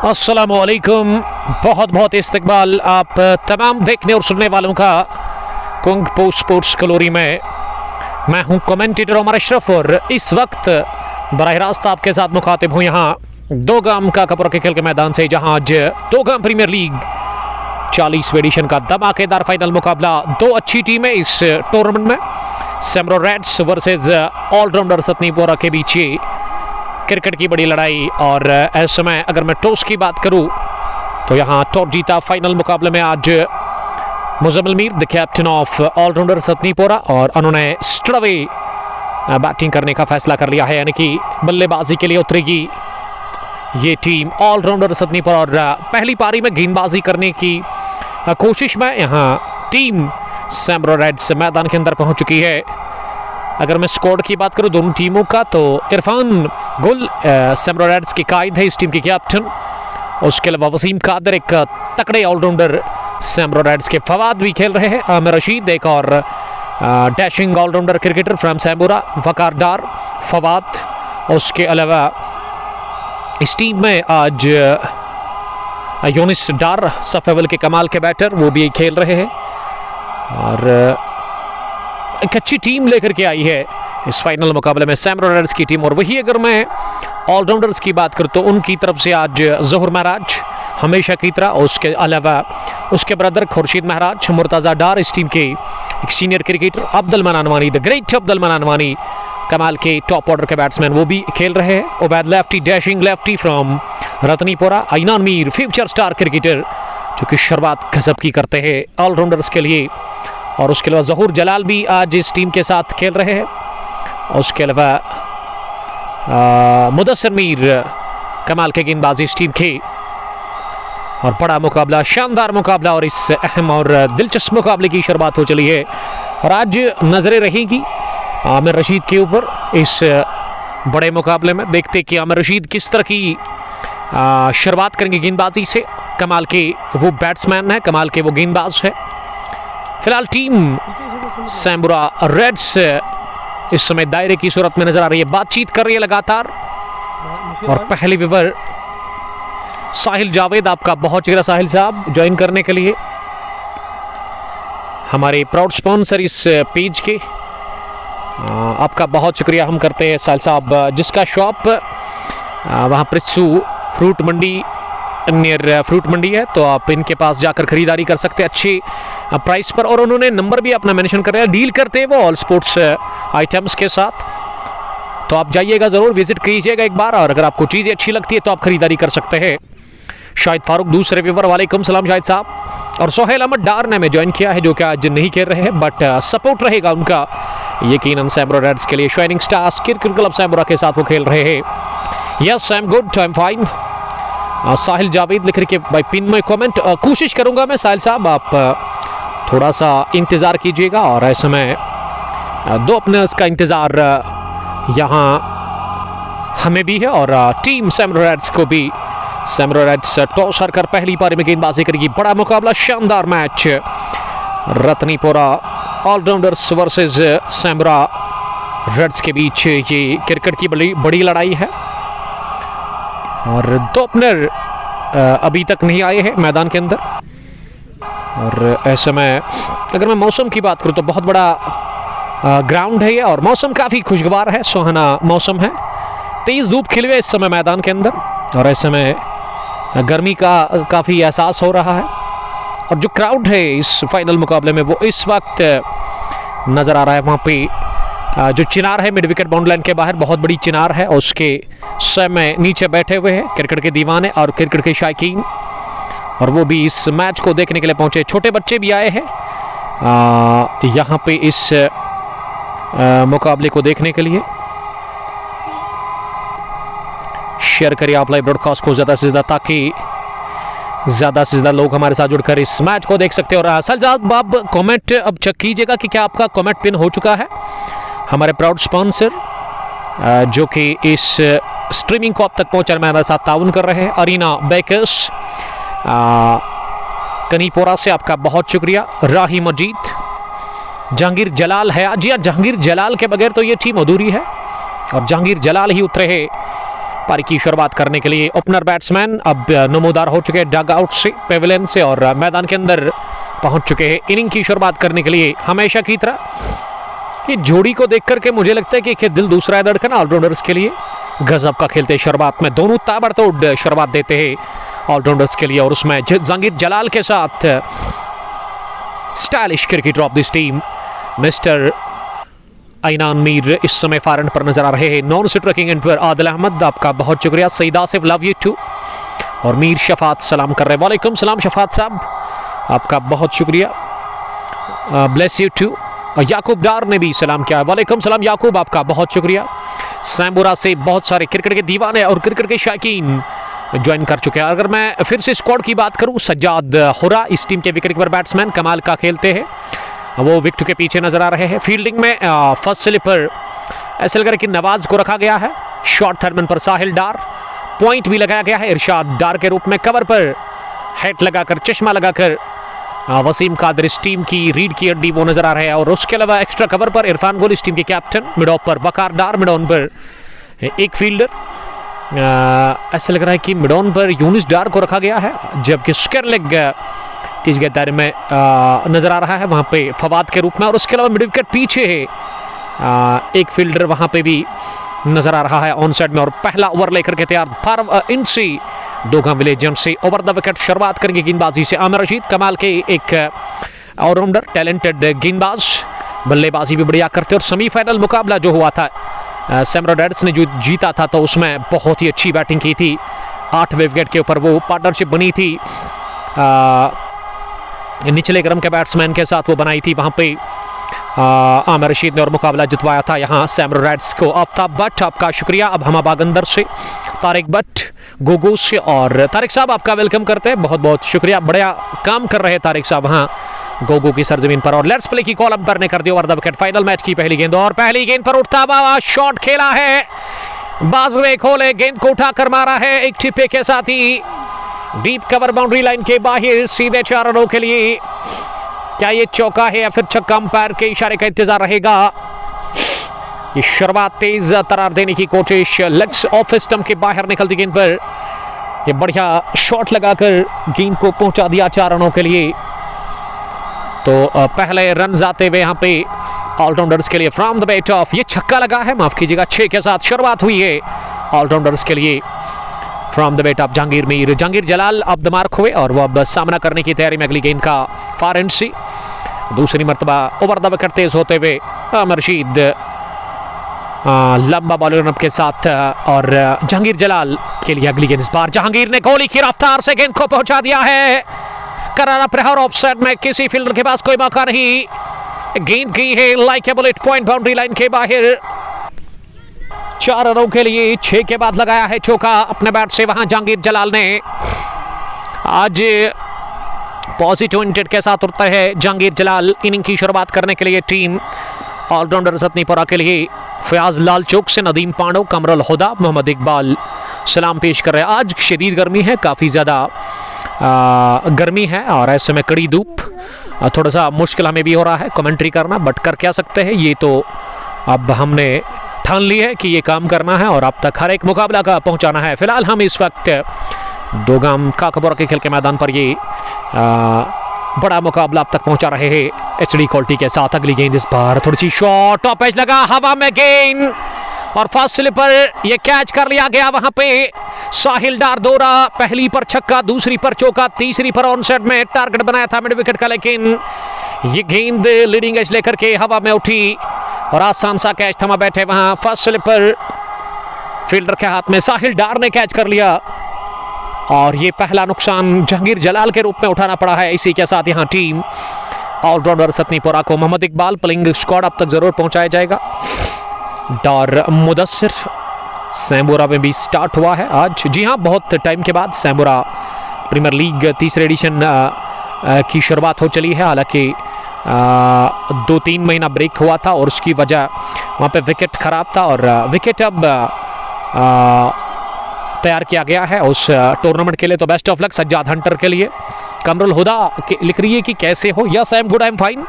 अस्सलामुअलैकुम, बहुत बहुत इस्तकबाल आप तमाम देखने और सुनने वालों का कुंग पोस्ट स्पोर्ट्स कलोरी में। मैं हूं कमेंटेटर उमर अशरफ और इस वक्त बराह रास्त आपके साथ मुखातिब हूं यहाँ दोगाम का कपूर के खेल के मैदान से, जहां आज दोगाम प्रीमियर लीग 40वीं एडिशन का धमाकेदार फाइनल मुकाबला। दो अच्छी टीमें इस टूर्नामेंट में, सैमरो रेड्स वर्सेस ऑलराउंडर सतनीपोरा के बीच क्रिकेट की बड़ी लड़ाई। और ऐसे में अगर मैं टॉस की बात करूं तो यहां टॉस जीता फाइनल मुकाबले में आज Muzammil Mir, the captain of allrounder Satnipora, और उन्होंने स्ट्रेट अवे बैटिंग करने का फैसला कर लिया है, यानी कि बल्लेबाजी के लिए उतरेगी ये टीम ऑलराउंडर सतनीपोरा। और पहली पारी में गेंदबाजी करने की कोशिश में यहाँ टीम सैमरो रेड्स मैदान के अंदर पहुंच चुकी है। अगर मैं स्क्वाड की बात करूं दोनों टीमों का, तो इरफान गुल सैमरो रेड्स की कायद है, इस टीम के कैप्टन। उसके अलावा वसीम कादर एक तकड़े ऑलराउंडर सैमरो रेड्स के। फवाद भी खेल रहे हैं, आमिर रशीद एक और डैशिंग ऑलराउंडर क्रिकेटर फ्रॉम सैमोरा, वकार डार, फवाद। उसके अलावा इस टीम में आज यूनिस डार, सफेवल के कमाल के बैटर, वो भी खेल रहे हैं। और एक अच्छी टीम लेकर के आई है इस फाइनल मुकाबले में सैमरो रेड्स की टीम। और वही अगर मैं ऑलराउंडर्स की बात करूं तो उनकी तरफ से आज ज़ोहर महराज हमेशा की तरह, उसके अलावा उसके ब्रदर खुर्शीद महराज, मुर्तज़ा डार, इस टीम के एक सीनियर क्रिकेटर, अब्दुल मनान वानी, द ग्रेट अब्दुल मनान वानी, कमाल के टॉप ऑर्डर के बैट्समैन, वो भी खेल रहे हैं। Ubaid lefty, dashing lefty from Ratnipora, Aynaan Mir, future star cricketer जो कि शुरुआत गजब की करते हैं ऑलराउंडर्स के लिए। और उसके अलावा ज़हूर जलाल भी आज इस टीम के साथ खेल रहे हैं। उसके अलावा मुदस्सिर मीर, कमाल के गेंदबाज इस टीम के। और बड़ा मुकाबला, शानदार मुकाबला, और इस अहम और दिलचस्प मुकाबले की शुरुआत हो चली है। और आज नजरें रहेंगी आमिर रशीद के ऊपर इस बड़े मुकाबले में। देखते कि आमिर रशीद किस तरह की शुरुआत करेंगे गेंदबाजी से। कमाल के वो बैट्समैन है, कमाल के वो गेंदबाज है। फिलहाल टीम सैमरो रेड्स इस समय दायरे की सूरत में नजर आ रही है, बातचीत कर रही है लगातार। और पहले विवर साहिल जावेद, आपका बहुत शुक्रिया साहिल साहब ज्वाइन करने के लिए, हमारे प्राउड स्पॉन्सर इस पेज के। आपका बहुत शुक्रिया हम करते हैं साहिल साहब, जिसका शॉप वहाँ प्रित्सू फ्रूट मंडी नियर फ्रूट मंडी है, तो आप इनके पास जाकर खरीदारी कर सकते हैं अच्छे प्राइस पर। और उन्होंने नंबर भी अपना मेंशन कर रहे हैं, डील करते हैं वो ऑल स्पोर्ट्स आइटम्स के साथ। तो आप जाइएगा, ज़रूर विजिट कीजिएगा एक बार, और अगर आपको चीज़ें अच्छी लगती है तो आप खरीदारी कर सकते हैं। शाहिद फारूक दूसरे व्यूवर, वालेकुम सलाम शाहिद साहब। और सोहेल अहमद डार ने हमें ज्वाइन किया है, जो कि आज नहीं खेल रहे हैं, बट सपोर्ट रहेगा उनका यकीनन सैमरो रेड्स के लिए। Shining stars cricket club Samora के साथ वो खेल रहे हैं। Yes I am good, I am fine. Sahil Javed लिख के भाई पिन में कमेंट, कोशिश करूंगा मैं साहिल साहब, आप थोड़ा सा इंतज़ार कीजिएगा। और ऐसे में दो ओपनर्स का इंतज़ार यहाँ हमें भी है, और टीम सैमरो रेड्स को भी। सैमरो रेड्स टॉस हारकर पहली पारी में गेंदबाजी करेगी। बड़ा मुकाबला, शानदार मैच, रतनीपोरा ऑलराउंडर्स वर्सेस सैमरो रेड्स के बीच ये क्रिकेट की बड़ी लड़ाई है। और दो ओपनर अभी तक नहीं आए हैं मैदान के अंदर। और ऐसे में अगर मैं मौसम की बात करूं तो बहुत बड़ा ग्राउंड है ये, और मौसम काफ़ी खुशगवार है, सुहाना मौसम है। तेज़ धूप खिली है इस समय मैदान के अंदर, और ऐसे में गर्मी का काफ़ी एहसास हो रहा है। और जो क्राउड है इस फाइनल मुकाबले में, वो इस वक्त नज़र आ रहा है वहाँ पे जो चिनार है मिड विकेट बाउंड्री लाइन के बाहर, बहुत बड़ी चिनार है, और उसके स्वयं में नीचे बैठे हुए हैं क्रिकेट के दीवाने और क्रिकेट के शायकीन। और वो भी इस मैच को देखने के लिए पहुंचे, छोटे बच्चे भी आए हैं यहाँ पे इस मुकाबले को देखने के लिए। शेयर करिए आप लाइव ब्रॉडकास्ट को ज़्यादा से ज़्यादा, ताकि ज़्यादा से ज़्यादा लोग हमारे साथ जुड़कर इस मैच को देख सकते हैं। और साहिल आप कमेंट अब चेक कीजिएगा कि क्या आपका कमेंट पिन हो चुका है। हमारे प्राउड स्पॉन्सर जो कि इस स्ट्रीमिंग को अब तक पहुंचाने में हमारे साथ ताउन कर रहे हैं, अरीना बेकर्स कनीपोरा से, आपका बहुत शुक्रिया। राही मजीद, जहांगीर जलाल है, जी हाँ, जहांगीर जलाल के बगैर तो ये टीम अधूरी है, और जहांगीर जलाल ही उतरे हैं पारी की शुरुआत करने के लिए ओपनर बैट्समैन अब नमोदार हो चुके हैं डग आउट से, पेविलियन से, और मैदान के अंदर पहुंच चुके हैं इनिंग की शुरुआत करने के लिए। हमेशा की तरह ये जोड़ी को देख करके मुझे लगता है कि एक दिल दूसरा है धड़कन ऑलराउंडर्स के लिए। गजब का खेलते शुरुआत में, दोनों ताबड़तोड़ शुरुआत देते हैं ऑलराउंडर्स के लिए, और उसमें जहांगीर जलाल के साथ stylish cricketer of this team mister Ainan Mir इस समय फारंट पर नजर आ रहे हैं। नॉन स्ट्राइकिंग एंड पर आदिल अहमद, आपका बहुत शुक्रिया। Saeed Asif, love you too. और मीर शफात सलाम कर रहे हैं। वालेकुम सलाम शफात साहब, आपका बहुत शुक्रिया, ब्लेस यू टू। और याकूब डार ने भी सलाम किया। वालेकुम सलाम याकूब, आपका बहुत शुक्रिया। सैम्बुरा से बहुत सारे क्रिकेट के दीवाने और क्रिकेट के शौकीन ज्वाइन कर चुके हैं। अगर मैं फिर से स्क्वाड की बात करूं, सज्जाद हुरा इस टीम के विकेट कीपर बैट्समैन कमाल का खेलते हैं, वो विकेट के पीछे नजर आ रहे हैं। फील्डिंग में फर्स्ट स्लिपर ऐसे लग रहा है कि नवाज को रखा गया है, शॉर्ट थर्डमैन पर साहिल डार, पॉइंट भी लगाया गया है इरशाद डार के रूप में। कवर पर हेड लगाकर, चश्मा लगाकर वसीम कादर इस टीम की रीढ़ की हड्डी वो नजर आ रहे हैं। और उसके अलावा एक्स्ट्रा कवर पर इरफान गोल इस टीम के कैप्टन, मिड ऑफ पर वकार डार, मिड ऑन पर एक फील्डर, ऐसा लग रहा है कि मिड ऑन पर यूनिस डार को रखा गया है, जबकि स्क्वायर लेग तीस के दायरे में नजर आ रहा है वहां पे फवाद के रूप में। और उसके अलावा मिड विकेट पीछे है एक फील्डर वहां पे भी नजर आ रहा है ऑन साइड में। और पहला ओवर लेकर के तैयार 12 इंची दोगा विलेजन से ओवर द विकेट शुरुआत करेंगे गेंदबाजी से आमिर रशीद, कमाल के एक ऑलराउंडर, टैलेंटेड गेंदबाज, बल्लेबाजी भी बढ़िया करते। और सेमीफाइनल मुकाबला जो हुआ था सैमुराई रेड्स ने जो जीता था, तो उसमें बहुत ही अच्छी बैटिंग की थी, 8वें विकेट के ऊपर वो पार्टनरशिप बनी थी, निचले क्रम के बैट्समैन के साथ वो बनाई थी वहां पे आमिर रशीद ने, और मुकाबला जितवाया था यहाँ सैमुराई रेड्स को। आफ्ताब भट्ट, आपका शुक्रिया। अब हम बागंदर से तारिक भट्ट गोगो से, और तारिक साहब आपका वेलकम करते हैं, बहुत बहुत शुक्रिया, बढ़िया काम कर रहे हैं तारिक साहब वहाँ गोगो की सरजमीन पर। और लेट्स प्ले की कॉल अंपायर ने कर दी over the wicket. Final match की पहली गेंद, और पहली गेंद पर उठता हुआ शॉट खेला है, बाजुए खोले, गेंद को उठाकर मारा है एक टिप्पे के साथ ही डीप कवर बाउंड्री लाइन के बाहर, सीधे 4 रनों के लिए। क्या ये चौका है या फिर छक्का? अंपायर के इशारे का इंतजार रहेगा। ये शुरुआत तेज तरार देने की कोशिश, लेग्स ऑफ स्टंप के बाहर निकलती गेंद पर ये बढ़िया शॉट लगाकर गेंद को पहुंचा दिया 4 रनों के लिए। तो पहले रन आते हुए यहाँ पे ऑलराउंडर्स के लिए फ्रॉम द बैट ऑफ, ये छक्का लगा है, माफ कीजिएगा, 6 के साथ शुरुआत हुई है ऑलराउंडर्स के लिए from the bat of Jahangir Mir. Jahangir Jalal अब द मार्क हुए और वो अब सामना करने की तैयारी में अगली गेंद का फार एंड सी। दूसरी मरतबा ओवर द विकेट तेज होते हुए आमिर रशीद लंबा बॉलर के साथ, और जहांगीर जलाल के लिए अगली गेंद। इस बार जहांगीर ने गोली की रफ्तार से गेंद को पहुंचा दिया है, करारा प्रहार ऑफसाइड में, किसी फील्डर के पास कोई मौका नहीं, गेंद गई है like a bullet point boundary line के बाहर। 4 रनों के लिए 6 के बाद लगाया है चौका अपने बैट से वहां जहांगीर जलाल ने। आज पॉजिटिव इंटेंट के साथ उठता है जहांगीर जलाल इनिंग की शुरुआत करने के लिए। टीम ऑलराउंडर सतनीपुरा के लिए फयाज लाल चौक से नदीम पांडो, कमरुल हुदा, मोहम्मद इकबाल सलाम पेश कर रहे हैं। आज शदीद गर्मी है, काफ़ी ज़्यादा गर्मी है, और ऐसे में कड़ी धूप, थोड़ा सा मुश्किल हमें भी हो रहा है कमेंट्री करना, बट कर क्या सकते हैं, ये तो अब हमने ठान ली है कि ये काम करना है और अब तक हर एक मुकाबला का पहुंचाना है। फिलहाल हम इस वक्त दोगाम काकापुरा के खेल के मैदान पर ये बड़ा मुकाबला अब तक पहुंचा रहे हैं एचडी क्वालिटी के साथ। अगली गेंद, इस बार थोड़ी सी शॉट, टॉप एज लगा, हवा में गेंद, और फर्स्ट स्लिपर ये कैच कर लिया गया वहां पे। साहिल डार दोरा, पहली पर छक्का, दूसरी पर चौका, तीसरी पर ऑन साइड में टारगेट बनाया था मिड विकेट का, लेकिन ये गेंद लीडिंग एज लेकर के हवा में उठी और आसान सा कैच थमा बैठे वहां। फर्स्ट स्लिपर फील्डर के हाथ में, साहिल डार ने कैच कर लिया, और ये पहला नुकसान जहांगीर जलाल के रूप में उठाना पड़ा है। इसी के साथ यहाँ टीम ऑलराउंडर सतनीपुरा को मोहम्मद इकबाल प्लेइंग स्क्वाड अब तक जरूर पहुंचाया जाएगा। डॉर मुदस्सिर सैमुरा में भी स्टार्ट हुआ है आज। जी हाँ, बहुत टाइम के बाद सैमुरा प्रीमियर लीग तीसरे एडिशन की शुरुआत हो चली है। हालांकि 2-3 महीना ब्रेक हुआ था और उसकी वजह वहाँ पे विकेट खराब था, और विकेट अब तैयार किया गया है उस टूर्नामेंट के लिए। तो best of luck Sajjad Hunter के लिए। कमरुल हुदा लिख रही है कि कैसे हो, yes I am good, I am fine.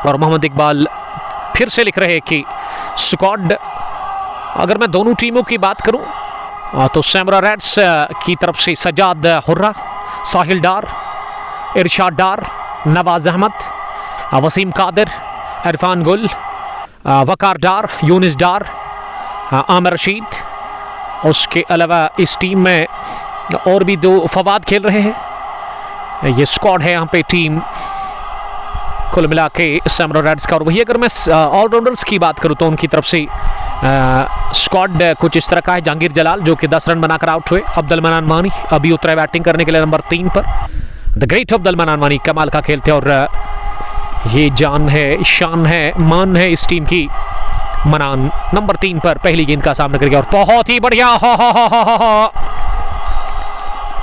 और मोहम्मद इकबाल फिर से लिख रहे हैं कि स्क्वाड अगर मैं दोनों टीमों की बात करूं तो सैमुरा रेड्स की तरफ से सजाद हुर्रा, साहिल डार, इरशाद डार, नवाज अहमद, वसीम कादिर, इरफान गुल, वकार डार, यूनिस डार, आमिर रशीद। उसके अलावा इस टीम में और भी 2 फवाद खेल रहे हैं। ये स्क्वाड है यहाँ पे टीम कुल मिला के सैमुरा रेड्स का। और वही अगर मैं ऑलराउंडर्स की बात करूँ तो उनकी तरफ से स्क्वाड कुछ इस तरह का है। जहांगीर जलाल जो कि 10 रन बनाकर आउट हुए। अब्दुल मनान वानी अभी उतरे बैटिंग करने के लिए नंबर 3 पर। द ग्रेट अब्दुल मनान वानी कमाल का खेलते और ये जान है, शान है, मान है इस टीम की। मनान नंबर 3 पर पहली गेंद का सामना करके और बहुत ही बढ़िया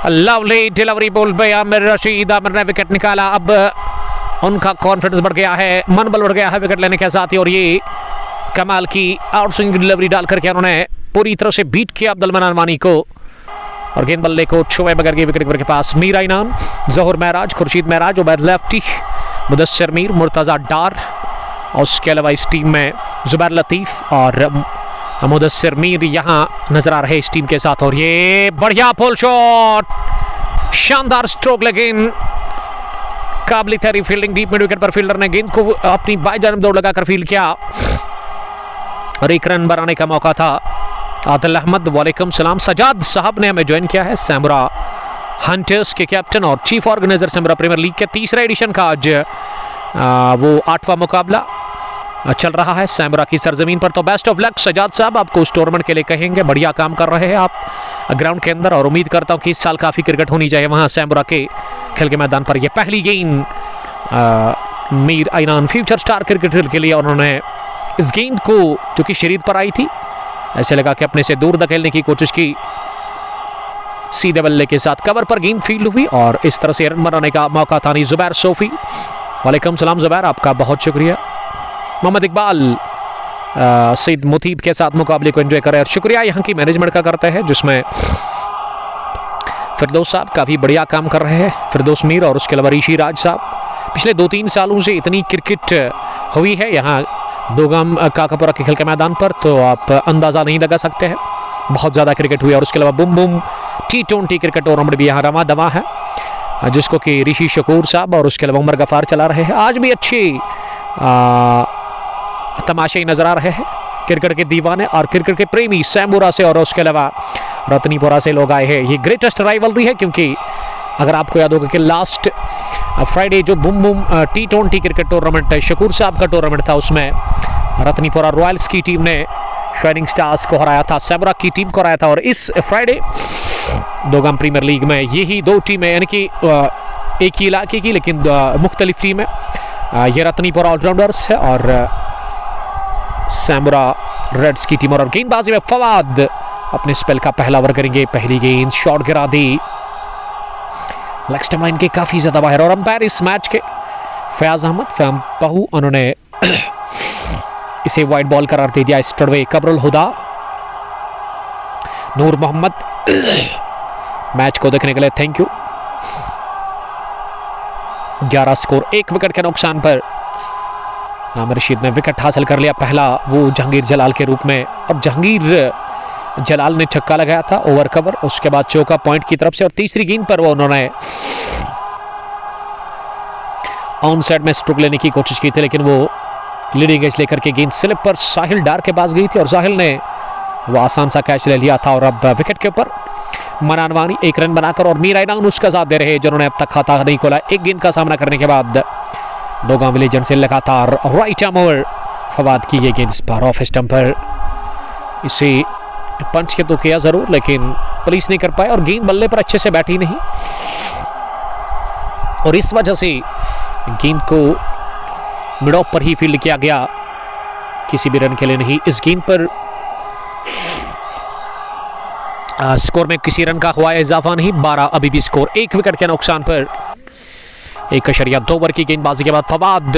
लवली डिलीवरी बोल पे आमिर रशीद। आमिर ने विकेट निकाला। अब उनका कॉन्फिडेंस बढ़ गया है, मनबल बढ़ गया है विकेट लेने के साथ ही। और ये कमाल की आउट स्विंग डिलीवरी डाल करके उन्होंने पूरी तरह से बीट किया अब्दुल मनान वानी को। और गेंद बल्ले को छुए बगैर गए विकेट कीपर के पास। मीर इनान, जहूर महराज, खुर्शीद महराज, उबैद लेफ्टी, मुदस्सिर मीर, मुर्तज़ा डार। और उसके अलावा इस टीम में जुबैर लतीफ़ और मुदस्सिर मीर यहाँ नजर आ रहे इस टीम के साथ। और ये बढ़िया पुल शॉट, शानदार स्ट्रोक, लेकिन काबिल तारीफ फील्डिंग। डीप मिड विकेट पर फील्डर ने गेंद को अपनी बाएं जानब दौड़ लगाकर फील्ड किया और 1 रन बनाने का मौका था। आदिल अहमद, वालेकुम सलाम। सजाद साहब ने हमें ज्वाइन किया है, सैमुरा हंटर्स के कैप्टन और चीफ ऑर्गेनाइजर सैमुरा प्रीमियर लीग के 3रे एडिशन का आज वो 8वां मुकाबला चल रहा है सैमुरा की सरजमीन पर। तो बेस्ट ऑफ लक सजाद साहब, आपको उस टूर्नामेंट के लिए कहेंगे। बढ़िया काम कर रहे हैं आप ग्राउंड के अंदर और उम्मीद करता हूं कि इस साल काफ़ी क्रिकेट होनी चाहिए वहां सैमुरा के खेल के मैदान पर। यह पहली गेंद मीर इनान फ्यूचर स्टार क्रिकेटर के लिए, उन्होंने इस गेंद को जो कि शरीर पर आई थी ऐसे लगा कि अपने से दूर धकेलने की कोशिश की। सीधे बल्ले के साथ कवर पर गेंद फील्ड हुई और इस तरह से रन बनाने का मौका था। नहीं जुबैर सोफी, वालेकुम सलाम जुबैर, आपका बहुत शुक्रिया। मोहम्मद इकबाल सईद मुतीब के साथ मुकाबले को एंजॉय कर रहे हैं। शुक्रिया यहाँ की मैनेजमेंट का करते हैं जिसमें फिरदौस साहब काफ़ी बढ़िया काम कर रहे हैं। फिरदौस मीर और उसके अलावा ऋषि राज साहब। पिछले 2-3 सालों से इतनी क्रिकेट हुई है यहाँ दोगाम काकापुरा के खेल के मैदान पर, तो आप अंदाज़ा नहीं लगा सकते हैं। बहुत ज़्यादा क्रिकेट हुई है। और उसके अलावा Bum Bum T20 cricket tournament भी यहाँ रमा दमा है जिसको कि ऋषि शकूर साहब और उसके अलावा उमर गफार चला रहे हैं। आज भी अच्छी तमाशे नजर आ रहे हैं। क्रिकेट के दीवाने और क्रिकेट के प्रेमी सैमुरा से और उसके अलावा रतनीपुरा से लोग आए हैं। ये ग्रेटेस्ट राइवलरी है क्योंकि अगर आपको याद होगा कि लास्ट फ्राइडे जो Bum Bum T20 cricket tournament Shakoor साहब का टूर्नामेंट था उसमें रतनीपुरा रॉयल्स की टीम ने शाइनिंग स्टार्स को हराया था, सैमुरा की टीम को हराया था। और इस फ्राइडे दोगाम प्रीमियर लीग में यही 2 टीमें, यानी कि एक ही इलाके की लेकिन मुख्तलिफ टीम है। ये रतनीपुरा ऑलराउंडर्स है और सैमुरा रेड्स की टीम। और गेंदबाजी में फवाद अपने स्पेल का पहला ओवर करेंगे। पहली गेंद शॉट गिरा दी, लेग स्टंप लाइन के काफी ज्यादा बाहर। और अंपायर इस मैच के फयाज अहमद फैम पहू, उन्होंने इसे वाइड बॉल करार दे दिया। स्टडवे कबरुल हुदा, नूर मोहम्मद मैच को देखने के लिए थैंक यू। 11 स्कोर 1 विकेट के नुकसान पर आमिर रशीद ने विकेट हासिल कर लिया, पहला वो जहांगीर जलाल के रूप में। और जहांगीर जलाल ने छक्का लगाया था ओवर कवर, उसके बाद चौका पॉइंट की तरफ से। और तीसरी गेंद पर वो उन्होंने ऑन साइड में स्ट्रोक लेने की कोशिश की थी लेकिन वो लीडिंग एज लेकर के गेंद स्लिप पर साहिल डार के पास गई थी और साहिल ने वो आसान सा कैच ले लिया था। और अब विकेट के ऊपर मनान वानी 1 रन बनाकर और मीर इनान उसका साथ दे रहे हैं जिन्होंने अब तक खाता नहीं खोला। 1 गेंद का सामना करने के बाद दोगाम विलेजन से लगातार राइट आर्म ओवर फवाद की ये गेंद इस बार ऑफ स्टंप पर, इसे पंच के तो किया जरूर लेकिन पुलिस नहीं कर पाए और गेंद बल्ले पर अच्छे से बैठी नहीं और इस वजह से गेंद को मिड ऑफ पर ही फील्ड किया गया, किसी भी रन के लिए नहीं। इस गेंद पर स्कोर में किसी रन का हुआ इजाफा नहीं, 12 अभी भी स्कोर 1 विकेट के नुकसान पर। 1.2 ओवर की गेंदबाजी के बाद फवाद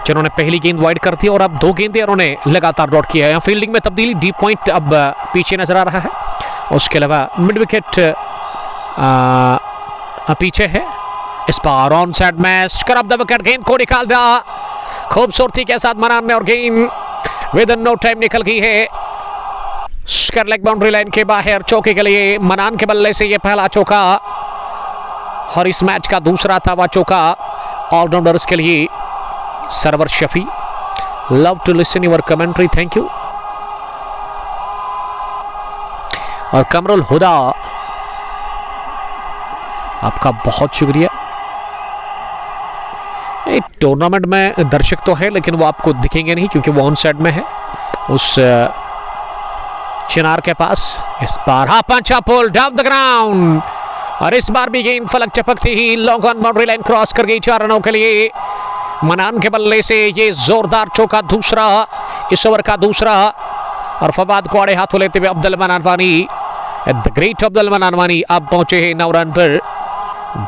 जिन्होंने पहली गेंद वाइड कर दी और अब 2 गेंदें उन्होंने लगातार डॉट किया है। फील्डिंग में तब्दीली, डीप पॉइंट अब पीछे नजर आ रहा है, उसके अलावा मिड विकेट पीछे है। इस बार ऑन साइड में स्क्रब द विकेट, गेंद को निकाल दिया खूबसूरती के साथ मनान में और गेंद विद इन नो टाइम निकल गई है पुश कर लेग बाउंड्री लाइन के बाहर चौके के लिए मनान के बल्ले से ये पहला चौका और इस मैच का दूसरा था वह चौका ऑलराउंडर्स के लिए। Sarwar Shafi, love to listen your commentary, thank you. और कमरुल हुदा, आपका बहुत शुक्रिया। टूर्नामेंट में दर्शक तो है लेकिन वो आपको दिखेंगे नहीं क्योंकि वो ऑन साइड में है उस चिनार के पास। इस बार हा पंचा पुल डाउन द ग्राउंड और इस बार भी गेंद फलक चपकती ही long on boundary line cross कर गई 4 रनों के लिए। मनान के बल्ले से ये जोरदार चौका, दूसरा इस ओवर का दूसरा। और फवाद को आड़े हाथों लेते हुए अब्दुल मनान वानी, द ग्रेट अब्दुल मनान वानी अब पहुंचे हैं 9 रन पर।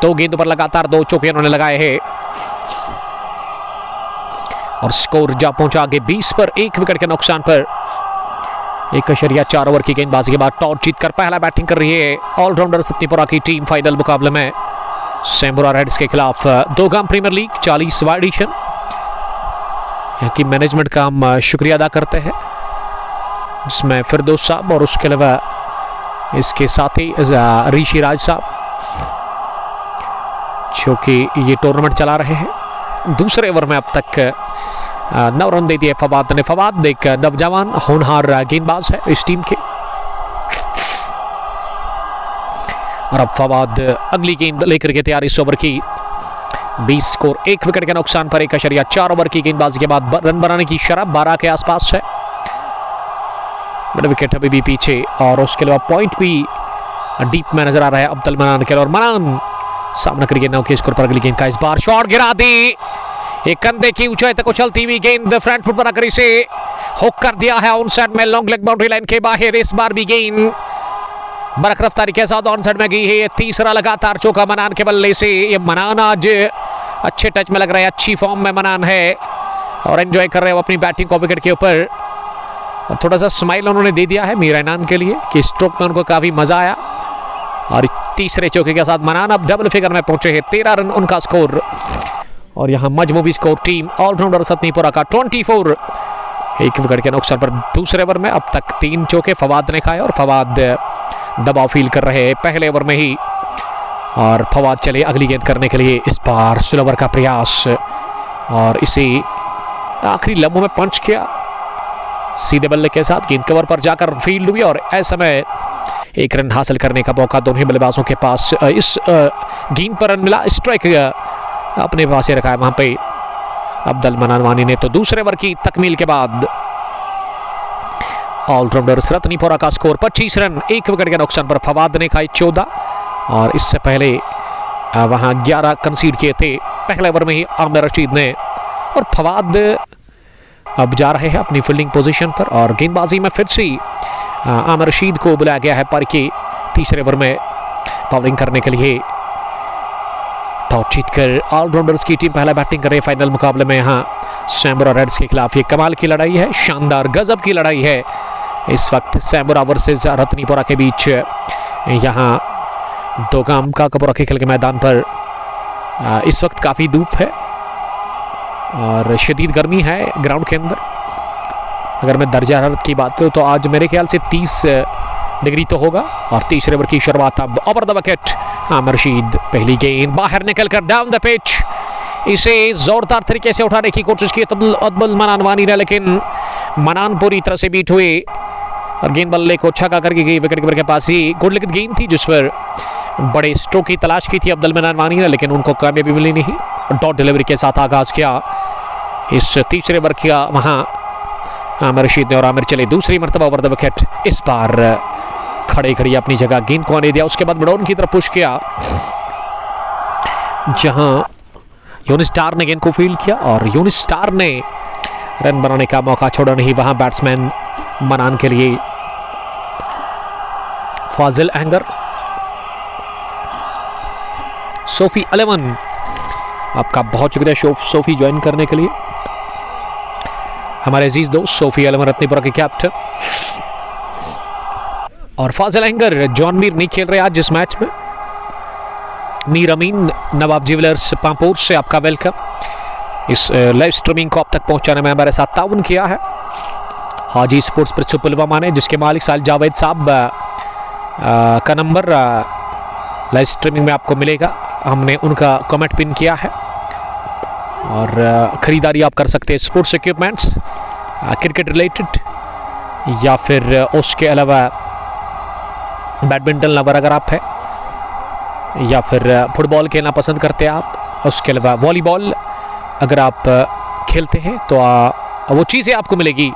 2 गेंदों पर लगातार 2 चौके उन्होंने लगाए हैं और स्कोर जा पहुंचा आगे 20 पर 1 विकेट के नुकसान पर। 1.4 ओवर की गेंदबाजी के बाद टॉस जीतकर पहला बैटिंग कर रही है ऑलराउंडर सत्तीपुरा की टीम फाइनल मुकाबले में सैम्बुरा रेड्स के खिलाफ। 2 गाम प्रीमियर लीग 40वां एडिशन। यहाँ की मैनेजमेंट का हम शुक्रिया अदा करते हैं जिसमें फिरदौस साहब और उसके अलावा इसके साथी ऋषि राज साहब जो कि ये टूर्नामेंट चला रहे हैं। दूसरे ओवर में अब तक 9 रन दे दिए फवाद ने। फवाद एक नौजवान होनहार गेंदबाज है इस टीम के और अब फवाद अगली गेंद लेकर के तैयार इस ओवर की। 20 स्कोर 1 विकेट के नुकसान पर 1.4 ओवर की गेंदबाजी के बाद रन बनाने की शरह 12 के आसपास है। मिड विकेट अभी भी पीछे और उसके अलावा पॉइंट भी डीप में नजर आ रहा है अब्दुल मनान के। और मनान सामना करिए 9 के स्कोर पर अगली गेंद का। इस बार शॉट गिरा दी, एक कंधे की ऊंचाई तक उछलती हुई गेंद फ्रंट फुट बनाकर इसे हुक कर दिया है ऑन साइड में लॉन्ग लेग बाउंड्री लाइन के बाहर। इस बार भी गेंद बरक रफ्तारी के साथ ऑन साइड में गई है। ये तीसरा लगातार चौका मनान के बल्ले से। ये मनान आज अच्छे टच में लग रहा है, अच्छी फॉर्म में मनान है और एंजॉय कर रहे हो अपनी बैटिंग को विकेट के ऊपर। और थोड़ा सा स्माइल उन्होंने दे दिया है मीर इनान के लिए कि स्ट्रोक में उनको काफी मजा आया। और तीसरे चौके के साथ मनान अब डबल फिगर में पहुंचे हैं, 13 रन उनका स्कोर। और यहाँ मजमूबी स्कोर टीम ऑलराउंडर सतनीपुरा का 24, 1 विकेट के नुकसान पर। दूसरे ओवर में अब तक 3 चौके फवाद ने खाए और फवाद दबाव फील कर रहे हैं पहले ओवर में ही। और फवाद चले अगली गेंद करने के लिए। इस बार स्लोवर का प्रयास और इसे आखिरी लम्हों में पंच किया सीधे बल्ले के साथ। गेंद कवर पर जाकर फील्ड हुई और ऐसे में 1 रन हासिल करने का मौका दोनों बल्लेबाजों के पास। इस गेंद पर रन मिला, स्ट्राइक अपने पास ही रखा है वहां पे अब्दुल मनान वानी ने। तो दूसरे ओवर की तकमील के बाद ऑलराउंडर रतनीपुरा का स्कोर 25 रन 1 विकेट के नुकसान पर। फवाद ने खाए 14 और इससे पहले वहां 11 कंसीड किए थे पहले ओवर में ही आमिर रशीद ने। और फवाद अब जा रहे हैं अपनी फील्डिंग पोजीशन पर और गेंदबाजी में फिर से आमिर रशीद को बुलाया गया है पर कि तीसरे ओवर में बॉलिंग करने के लिए। टॉस जीतकर ऑलराउंडर्स की टीम पहला बैटिंग कर रही है फाइनल मुकाबले में। यहाँ सैम्बुरा रेड्स के खिलाफ ये कमाल की लड़ाई है, शानदार गजब की लड़ाई है इस वक्त सैम्बुरा वर्सेस रतनीपुरा के बीच। यहाँ दोगाम का कपूरा के खेल के मैदान पर इस वक्त काफ़ी धूप है और शदीद गर्मी है ग्राउंड के अंदर। अगर मैं दर्जा हरारत की बात करूँ तो आज मेरे ख्याल से 30 डिग्री तो होगा। और तीसरे ओवर की शुरुआत अब over the wicket Aamir Rashid. पहली गेंद बाहर निकलकर डाउन द पिच, इसे जोरदार तरीके से उठाने की कोशिश की अब्दुल मनान वानी ने, लेकिन मनान पूरी तरह से बीट हुए और गेंद बल्ले को छक्का करके गई विकेट कीपर के पास ही। गुड लिखित गेंद थी जिस पर बड़े स्ट्रोक की तलाश की थी अब्दुल मनान वानी ने, लेकिन उनको कामयाबी मिली नहीं। डॉट डिलीवरी के साथ आगाज किया इस तीसरे ओवर का वहाँ आमिर रशीद ने और आमिर चले दूसरी मरतबा ओवर द विकेट। इस बार खड़े खड़ी अपनी जगह गेंद को आने दिया, उसके बाद बड़ौन की तरफ पुश किया जहां यूनिस स्टार ने गेंद को फील्ड किया और यूनिस स्टार ने रन बनाने का मौका छोड़ा नहीं वहां बैट्समैन मनान के लिए। फाजिल अहंगर, सोफी अलेवन, आपका बहुत शुक्रिया सोफी ज्वाइन करने के लिए। हमारे अजीज दोस्त सोफी अलेवन रत्नीपुरा के कैप्टन। और फाजिल अहंगर, जॉन मीर नहीं खेल रहे आज इस मैच में। मीर अमीन नवाब ज्वेलर्स पांपोर से आपका वेलकम। इस लाइव स्ट्रीमिंग को आप तक पहुंचाने में हमारे साथ ताउन किया है हाजी स्पोर्ट्स पर पुलवामा ने, जिसके मालिक साल जावेद साहब का नंबर लाइव स्ट्रीमिंग में आपको मिलेगा। हमने उनका कमेंट पिन किया है और ख़रीदारी आप कर सकते हैं स्पोर्ट्स इक्विपमेंट्स क्रिकेट रिलेटेड या फिर उसके अलावा बैडमिंटन लवर अगर आप है या फिर फुटबॉल खेलना पसंद करते हैं आप, उसके अलावा वॉलीबॉल अगर आप खेलते हैं तो वो चीज़ें आपको मिलेगी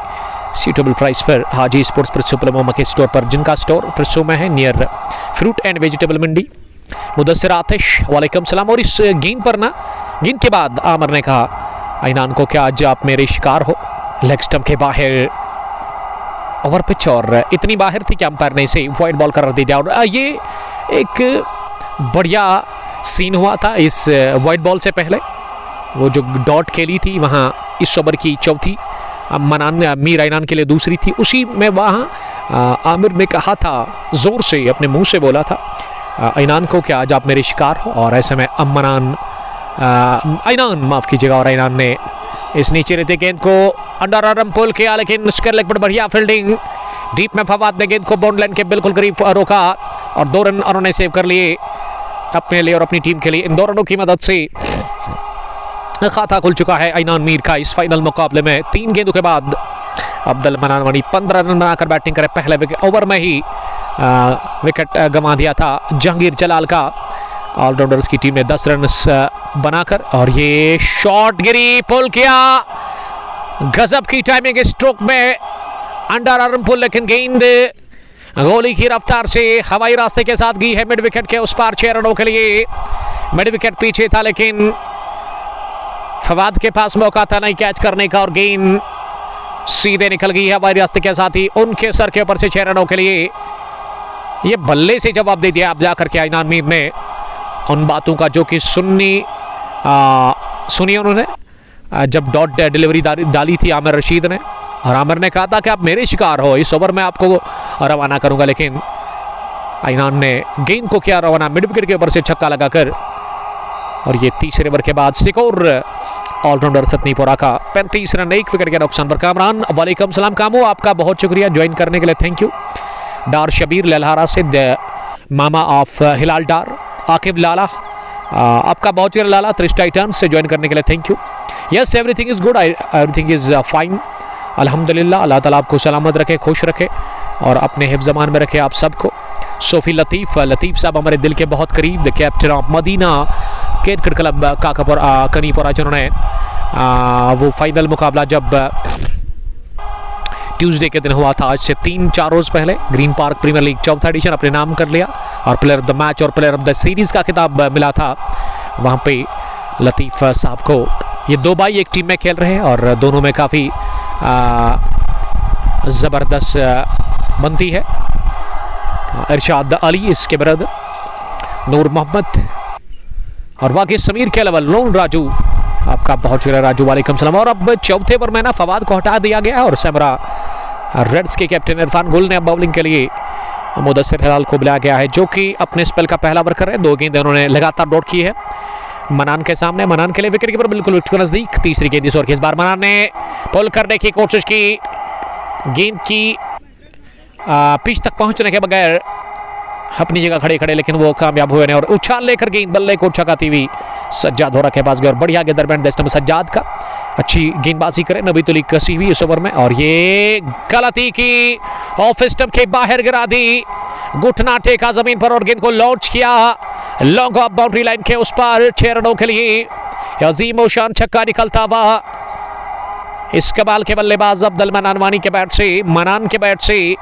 सूटेबल प्राइस पर हाजी स्पोर्ट्स पर पुलवामा के स्टोर पर, जिनका स्टोर प्रसो में है नियर फ्रूट एंड वेजिटेबल मंडी। मुदस्सिर आतिश वालेकुम सलाम। और इस गेंद पर ना, गेंद के बाद आमिर ने कहा अयनान को क्या आज आप मेरे शिकार हो। लेग स्टंप के बाहर ओवर पिच और इतनी बाहर थी कि अंपायर ने इसे वाइड बॉल करार दे दिया। और ये एक बढ़िया सीन हुआ था इस वाइड बॉल से पहले, वो जो डॉट खेली थी वहाँ इस ओवर की चौथी, मनान मीर अयनान के लिए दूसरी थी, उसी में वहाँ आमिर ने कहा था, ज़ोर से अपने मुंह से बोला था अयनान को कि आज आप मेरे शिकार हो। और ऐसे में अयनान माफ़ कीजिएगा, और अयनान ने इस नीचे रहते गेंद को अंडर आर्म पुल किया, लेकिन उसके लेग पर बढ़िया फील्डिंग। डीप में फवाद ने गेंद को बाउंड लाइन के बिल्कुल करीब रोका और 2 रन उन्होंने सेव कर लिए अपने लिए और अपनी टीम के लिए। इन 2 रनों की मदद से खाता खुल चुका है अयनान मीर का इस फाइनल मुकाबले में। 3 गेंदों के बाद अब्दुल मनान वानी 15 रन बनाकर बैटिंग करे। पहले ओवर में ही विकेट गंवा दिया था जहांगीर जलाल का। ऑलराउंडर्स की टीम ने 10 रन बनाकर, और ये शॉट गिरी, पुल किया, गजब की टाइमिंग स्ट्रोक में अंडर आर्म पुल, लेकिन गेंद गोली की रफ्तार से हवाई रास्ते के साथ गई है मिड विकेट के उस पार। 6 रनों के लिए मिड विकेट पीछे था, लेकिन फवाद के पास मौका था नहीं कैच करने का और गेंद सीधे निकल गई है हवाई रास्ते के साथ ही उनके सर के ऊपर से। 6 रनों के लिए ये बल्ले से जवाब दे दिया आप जाकर के अयनान मीर ने उन बातों का जो कि सुनी उन्होंने जब डॉट डिलीवरी डाली थी आमिर रशीद ने, और आमिर ने कहा था कि आप मेरे शिकार हो, इस ओवर में आपको रवाना करूंगा, लेकिन अयनान ने गेंद को किया रवाना मिड विकेट के ऊपर से छक्का लगाकर। और ये तीसरे ओवर के बाद स्कोर ऑलराउंडर सतनीपुरा का 35 रन 1 विकेट के नुकसान पर। कामरान वालेकुम सलाम। कामो आपका बहुत शुक्रिया ज्वाइन करने के लिए, थैंक यू। डार शबीर ललहारा से मामा ऑफ हिलाल डार। आकिब लाला आपका बहुत शुक्रिया लाला त्रिश टाइटन्स से ज्वाइन करने के लिए, thank you. Yes everything is good, everything is fine अल्हम्दुलिल्लाह। अल्लाह ताला आपको सलामत रखे, खुश रखे और अपने हिफ्ज़ ज़मान में रखे आप सबको। सोफ़ी लतीफ़ साहब हमारे दिल के बहुत करीब, the captain of Madina cricket club Kanipura, जिन्होंने वो फाइनल मुकाबला जब ट्यूसडे के दिन हुआ था, आज से 3-4 रोज़ पहले ग्रीन पार्क प्रीमियर लीग 4था एडिशन अपने नाम कर लिया और प्लेयर ऑफ द मैच और प्लेयर ऑफ द सीरीज़ का खिताब मिला था। वहाँ पे लतीफ़ साहब को, ये 2 भाई एक टीम में खेल रहे हैं और दोनों में काफ़ी ज़बरदस्त बनती है। इरशाद अली इसके ब्रदर, नूर मोहम्मद और वाकई समीर के अलावा लोन राजू, आपका बहुत शुक्रिया राजू वालेकुम सलाम। और अब चौथे ओवर में ना फवाद को हटा दिया गया है और सैमरा रेड्स के कैप्टन इरफान गुल ने अब बॉलिंग के लिए मुदस्सिर हिलाल को बुलाया गया है, जो कि अपने स्पेल का पहला ओवर कर रहे हैं। 2 गेंदें उन्होंने लगातार डॉट की है मनान के सामने। मनान के लिए विकेट कीपर बिल्कुल नजदीक। तीसरी गेंद इस ओवर की, इस बार मनान ने पुल करने की कोशिश की, गेंद की पिच तक पहुंचने के बगैर अपनी जगह खड़े, लेकिन वो कामयाब हुए नहीं और उछाल लेकर गेंद बल्ले को छकाती हुई सज्जाद होरा के पास गए और बढ़िया गेंदरबैंड दस्तम सज्जाद का अच्छी गेंदबाजी करे। नबी तुली कसी हुई इस ओवर में और ये गलती की, ऑफ स्टंप के बाहर गिरा दी, घुटना टेका जमीन पर और गेंद को लॉन्च किया लॉन्ग ऑफ बाउंड्री लाइन के उस पार। 6 रनों के लिए अजीम और शान छक्का निकलता हुआ इस कमाल के बल्लेबाज अब्दुल मनान वानी के बैट से, मनान के बैट से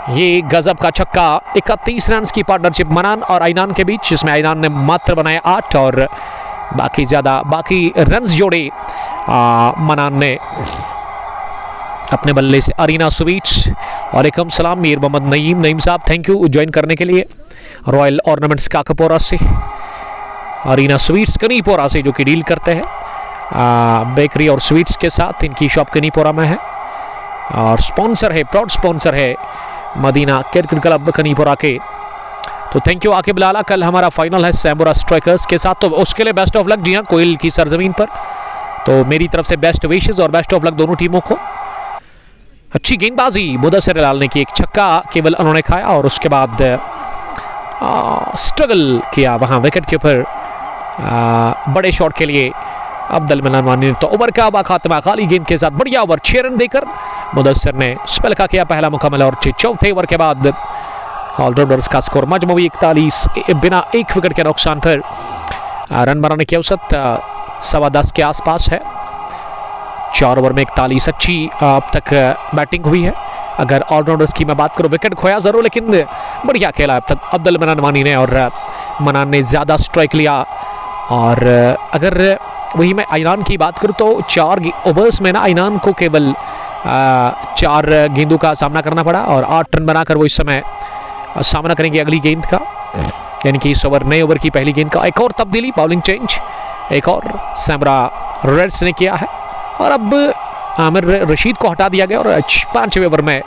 ये गजब का छक्का। 31 रन की पार्टनरशिप मनान और अयनान के बीच, जिसमें अयनान ने मात्र बनाए 8 और बाकी रन्स जोड़े मनान ने अपने बल्ले से। अरीना स्वीट्स वालेकुम सलाम। मीर मोहम्मद नईम साहब थैंक यू ज्वाइन करने के लिए। रॉयल ऑर्नामेंट्स काकापोरा से, अरीना स्वीट्स कनीपोरा से, जो कि डील करते हैं बेकरी और स्वीट्स के साथ। इनकी शॉप कनीपोरा में है और स्पॉन्सर है, प्राउड स्पॉन्सर है मदीना क्रिकेट क्लब कनीपुरा के। तो थैंक यू आकिब लाला। कल हमारा फाइनल है सैमुरा स्ट्राइकर्स के साथ, तो उसके लिए बेस्ट ऑफ लक। जी हाँ, कोयल की सरजमीन पर, तो मेरी तरफ से बेस्ट विशेस और बेस्ट ऑफ लक दोनों टीमों को। अच्छी गेंदबाजी मुदस्सिर हिलाल ने की, एक छक्का केवल उन्होंने खाया और उसके बाद स्ट्रगल किया वहाँ विकेट के ऊपर बड़े शॉट के लिए अब्दुल मन्नान वानी ने। तो ओवर का खात्मा खाली गेंद के साथ बढ़िया ओवर 6 रन देकर मुदस्सिर ने स्पेल का किया पहला मुकम्मल और चौथे ओवर के बाद ऑलराउंडर्स का स्कोर मजमूई 41 बिना एक विकेट के नुकसान पर रन बनाने की औसत 10.15 के आसपास है। 4 ओवर में 41 अच्छी अब तक बैटिंग हुई है। अगर ऑलराउंडर्स की मैं बात करूं विकेट खोया जरूर लेकिन बढ़िया खेला अब तक अब्दुल मन्नान वानी ने और मन्नान ने ज़्यादा स्ट्राइक लिया। और अगर वही मैं आइनान की बात करूं तो 4 ओवर्स में ना आइनान को केवल 4 गेंदों का सामना करना पड़ा और 8 रन बनाकर वो इस समय सामना करेंगे अगली गेंद का, यानी कि इस ओवर नए ओवर की पहली गेंद का। एक और तब्दीली, बाउलिंग चेंज एक और सैमरा रेड्स ने किया है और अब आमिर रशीद को हटा दिया गया और 5वें ओवर में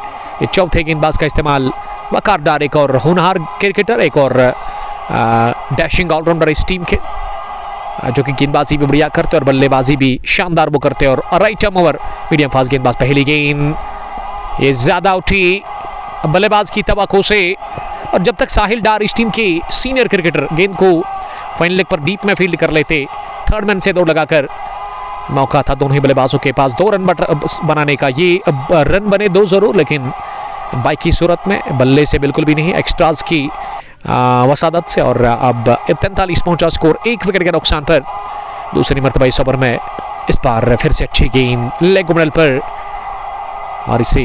चौथे गेंदबाज का इस्तेमाल। वकार डार एक और होनहार क्रिकेटर, एक और डैशिंग ऑलराउंडर इस टीम के, जो कि गेंदबाजी भी बढ़िया करते और बल्लेबाजी भी शानदार वो करते। और right arm over medium fast गेंदबाज, पहली गेंद ये ज्यादा उठी बल्लेबाज की तवक्को से। और जब तक साहिल डार इस टीम के सीनियर क्रिकेटर गेंद को फाइनल लेग पर डीप में फील्ड कर लेते, थर्ड मैन से दौड़ लगाकर मौका था दोनों ही बल्लेबाजों के पास 2 रन बनाने का। ये रन बने 2 जरूर लेकिन बाइक की सूरत में, बल्ले से बिल्कुल भी नहीं, एक्स्ट्राज की वसादत से। और अब 43 पहुंचा स्कोर 1 विकेट के नुकसान पर। दूसरी मरतबा इस ओवर में इस बार फिर से अच्छी गेंद लेग मिडल पर और इसे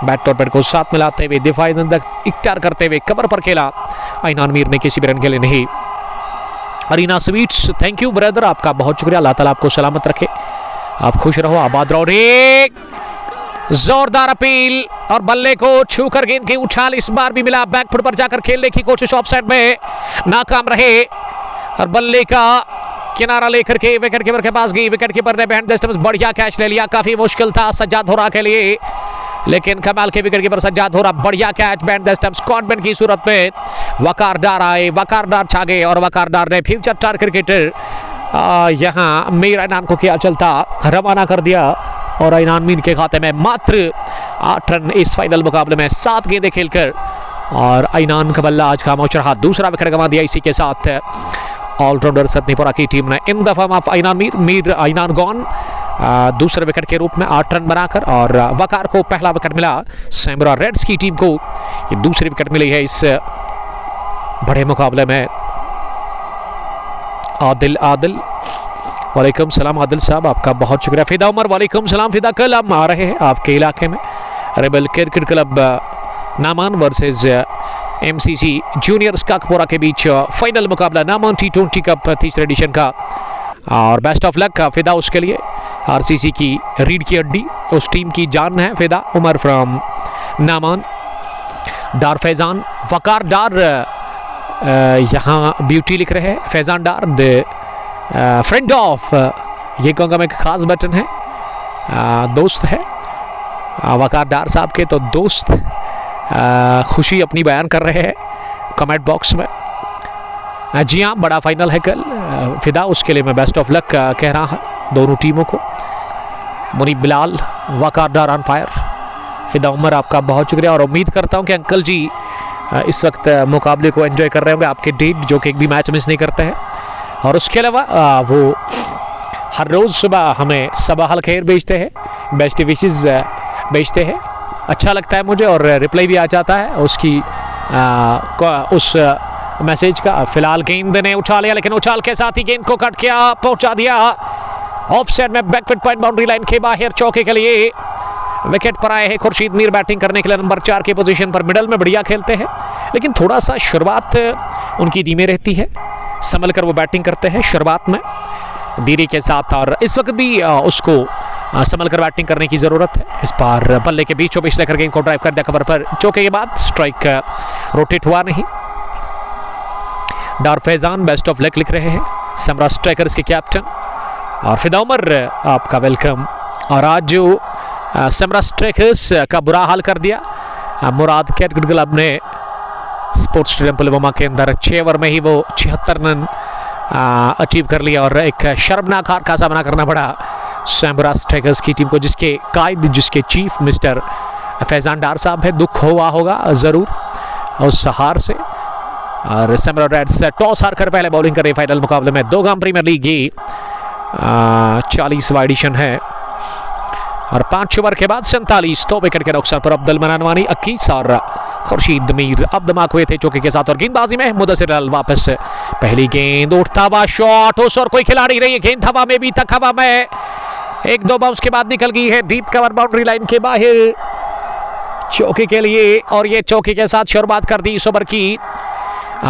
बैट और बैट को साथ मिलाते हुए दिफाई इख्तियार करते हुए कवर पर खेला आइनान मीर ने, किसी भी रन के लिए नहीं। Arena Sweets, thank you brother, आपका बहुत शुक्रिया, अल्लाह ताला आपको सलामत रखे, आप खुश रहो, आबाद रहो। रे जोरदार अपील और बल्ले को छूकर गेंद की उछाल इस बार भी मिला, बैकफुट पर जाकर खेलने की कोशिश ऑफ साइड में नाकाम रहे और बल्ले का किनारा लेकर के विकेट कीपर के पास गई। विकेट कीपर ने बिहाइंड द स्टंप्स बढ़िया कैच ले लिया, काफी मुश्किल था सज्जाद होरा के लिए लेकिन कमाल के विकेट कीपर सज्जाद होरा, बढ़िया catch behind the stumps convent की सूरत में। वकार डार आए, वकार डार छा गए और वकार डार ने फ्यूचर स्टार क्रिकेटर यहाँ मीर आइनान को किया चलता रवाना कर दिया और आइनान मीर के खाते में मात्र 8 रन इस फाइनल मुकाबले में 7 गेंदें खेलकर। और आइनान का बल्ला आज खामोश रहा, दूसरा विकेट गंवा दिया। इसी के साथ ऑलराउंडर सतनीपुरा की टीम ने इन दफा माफ आइनान मीर आइनान गॉन दूसरे विकेट के रूप में 8 रन बनाकर और वकार को पहला विकेट मिला। सैमरा रेड्स की टीम को ये दूसरी विकेट मिली है इस बड़े मुकाबले में। आदिल वालेकुम सलाम आदिल साहब, आपका बहुत शुक्रिया। फिदा उमर वालेकुम सलाम फिदा, कल हम आ रहे हैं आपके इलाके में rebel cricket club Naaman versus MCC juniors Kakpora के बीच फाइनल मुकाबला नामान T20 कप तीसरे एडिशन का और बेस्ट ऑफ लक फिदा उसके लिए। RCC की रीढ़ की हड्डी उस टीम की जान है फिदा उमर फ्रॉम नामान। डार फैजान, वकार डार यहाँ ब्यूटी लिख रहे हैं, फैजान डार द फ्रेंड ऑफ, ये कहूँगा मैं खास बटन है, दोस्त है वकार डार साहब के, तो दोस्त खुशी अपनी बयान कर रहे हैं कमेंट बॉक्स में। जी हाँ, बड़ा फाइनल है कल फिदा, उसके लिए मैं बेस्ट ऑफ लक कह रहा हूँ दोनों टीमों को। मुनीब बिलाल, वकार डार ऑन फायर, फिदा उमर आपका बहुत शुक्रिया और उम्मीद करता हूँ कि अंकल जी इस वक्त मुकाबले को एंजॉय कर रहे होंगे, आपके डेट जो कि एक भी मैच मिस नहीं करते हैं। और उसके अलावा वो हर रोज़ सुबह हमें सबाह खैर भेजते हैं, बेस्ट विशेस भेजते हैं, अच्छा लगता है मुझे और रिप्लाई भी आ जाता है उसकी उस मैसेज का। फिलहाल गेंद ने उछाल लिया लेकिन उछाल के साथ ही गेंद को कट किया, पहुंचा दिया ऑफ साइड में, बैकफुट पॉइंट बाउंड्री लाइन के बाहर चौके के लिए। विकेट पर आए हैं खुर्शीद मीर बैटिंग करने के लिए नंबर 4 की पोजीशन पर, मिडल में बढ़िया खेलते हैं लेकिन थोड़ा सा शुरुआत उनकी धीमे रहती है, संभल कर वो बैटिंग करते हैं शुरुआत में धीरे के साथ और इस वक्त भी उसको संभल कर बैटिंग करने की जरूरत है। इस बार बल्ले के बीचों बीच लेकर गेंद को ड्राइव कर दिया कवर पर, चौके के बाद स्ट्राइक रोटेट हुआ नहीं। डार फैजान बेस्ट ऑफ लक लिख रहे हैं, समरा स्ट्राइकर्स के कैप्टन और फिदा उमर आपका वेलकम। और आज जो समरा स्ट्राइकर्स का बुरा हाल कर दिया मुराद क्रिकेट क्लब ने स्पोर्ट्स स्टेडियम पुलवामा के अंदर 6 ओवर में ही वो 76 रन अचीव कर लिया और एक शर्मनाक हार का सामना करना पड़ा सैमुरा स्ट्राइकर्स की टीम को, जिसके कायद, जिसके चीफ मिस्टर फैजान डार साहब है। दुख हुआ होगा ज़रूर उस हार से। और सैमुरा रेड्स टॉस हार कर पहले बॉलिंग कर रही फाइनल मुकाबले में। 2 गाम प्रीमियर लीग की 40वां एडिशन है और 5 ओवर के बाद 47 2 विकेट के नुकसान पर अब्दुल मनान वानी 21 और खुर्शीद मीर अब धमाक हुए थे चौके के साथ। और गेंदबाजी में मुदस्सिर अल वापस पहली गेंद, उठता हुआ शॉट, उस और कोई खिलाड़ी नहीं है। गेंद हवा में भी तक हवा में 1-2 बाउंस के बाद निकल गई है डीप कवर बाउंड्री लाइन के बाहर चौके के लिए। और ये चौके के साथ शुरुआत कर दी इस ओवर की।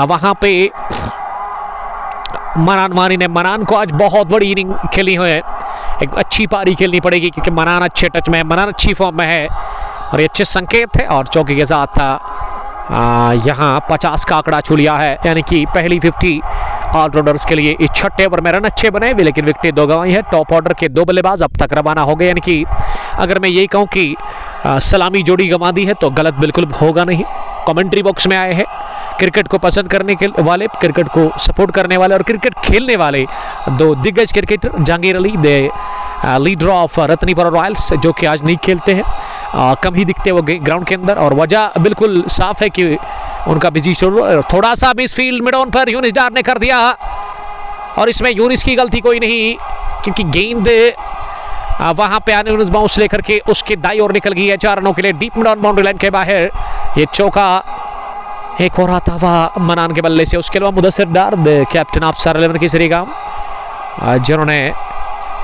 वहां पे मनान वानी ने, मनान को आज बहुत बड़ी इनिंग खेली हुई है, एक अच्छी पारी खेलनी पड़ेगी क्योंकि मनान अच्छे टच में है, मनान अच्छी फॉर्म में है और ये अच्छे संकेत है। और चौके के साथ यहाँ 50 का आंकड़ा छू लिया है, यानी कि पहली 50 ऑलराउंडर्स के लिए। इस 6ठे ओवर में रन अच्छे बने भी, लेकिन विकेटें 2 गंवाई है। टॉप ऑर्डर के 2 बल्लेबाज अब तक रवाना हो गए, यानी कि अगर मैं यही कहूँ कि सलामी जोड़ी गंवा दी है तो गलत बिल्कुल होगा नहीं। कमेंट्री बॉक्स में आए हैं क्रिकेट को पसंद करने के वाले, क्रिकेट को सपोर्ट करने वाले और क्रिकेट खेलने वाले 2 दिग्गज cricketer, Jahangir Ali the leader of Ratnipura royals, जो कि आज नहीं खेलते हैं, कम ही दिखते वो ग्राउंड के अंदर। और वजह बिल्कुल साफ है कि उनका बिजी शेड्यूल। थोड़ा सा मिस फील्ड मिड ऑन पर यूनिस डार ने कर दिया और इसमें यूनिस की गलती कोई नहीं, क्योंकि गेंद वहां पे आने यूनिस बाउंस लेकर के उसके दाई ओर निकल गई है 4 रनों के लिए deep mid on boundary line के बाहर। ये चौका एक और आता हुआ मनान के बल्ले से। उसके अलावा मुदस्सिर डार कैप्टन ऑफ सर-11 की सीरीगाम, जिन्होंने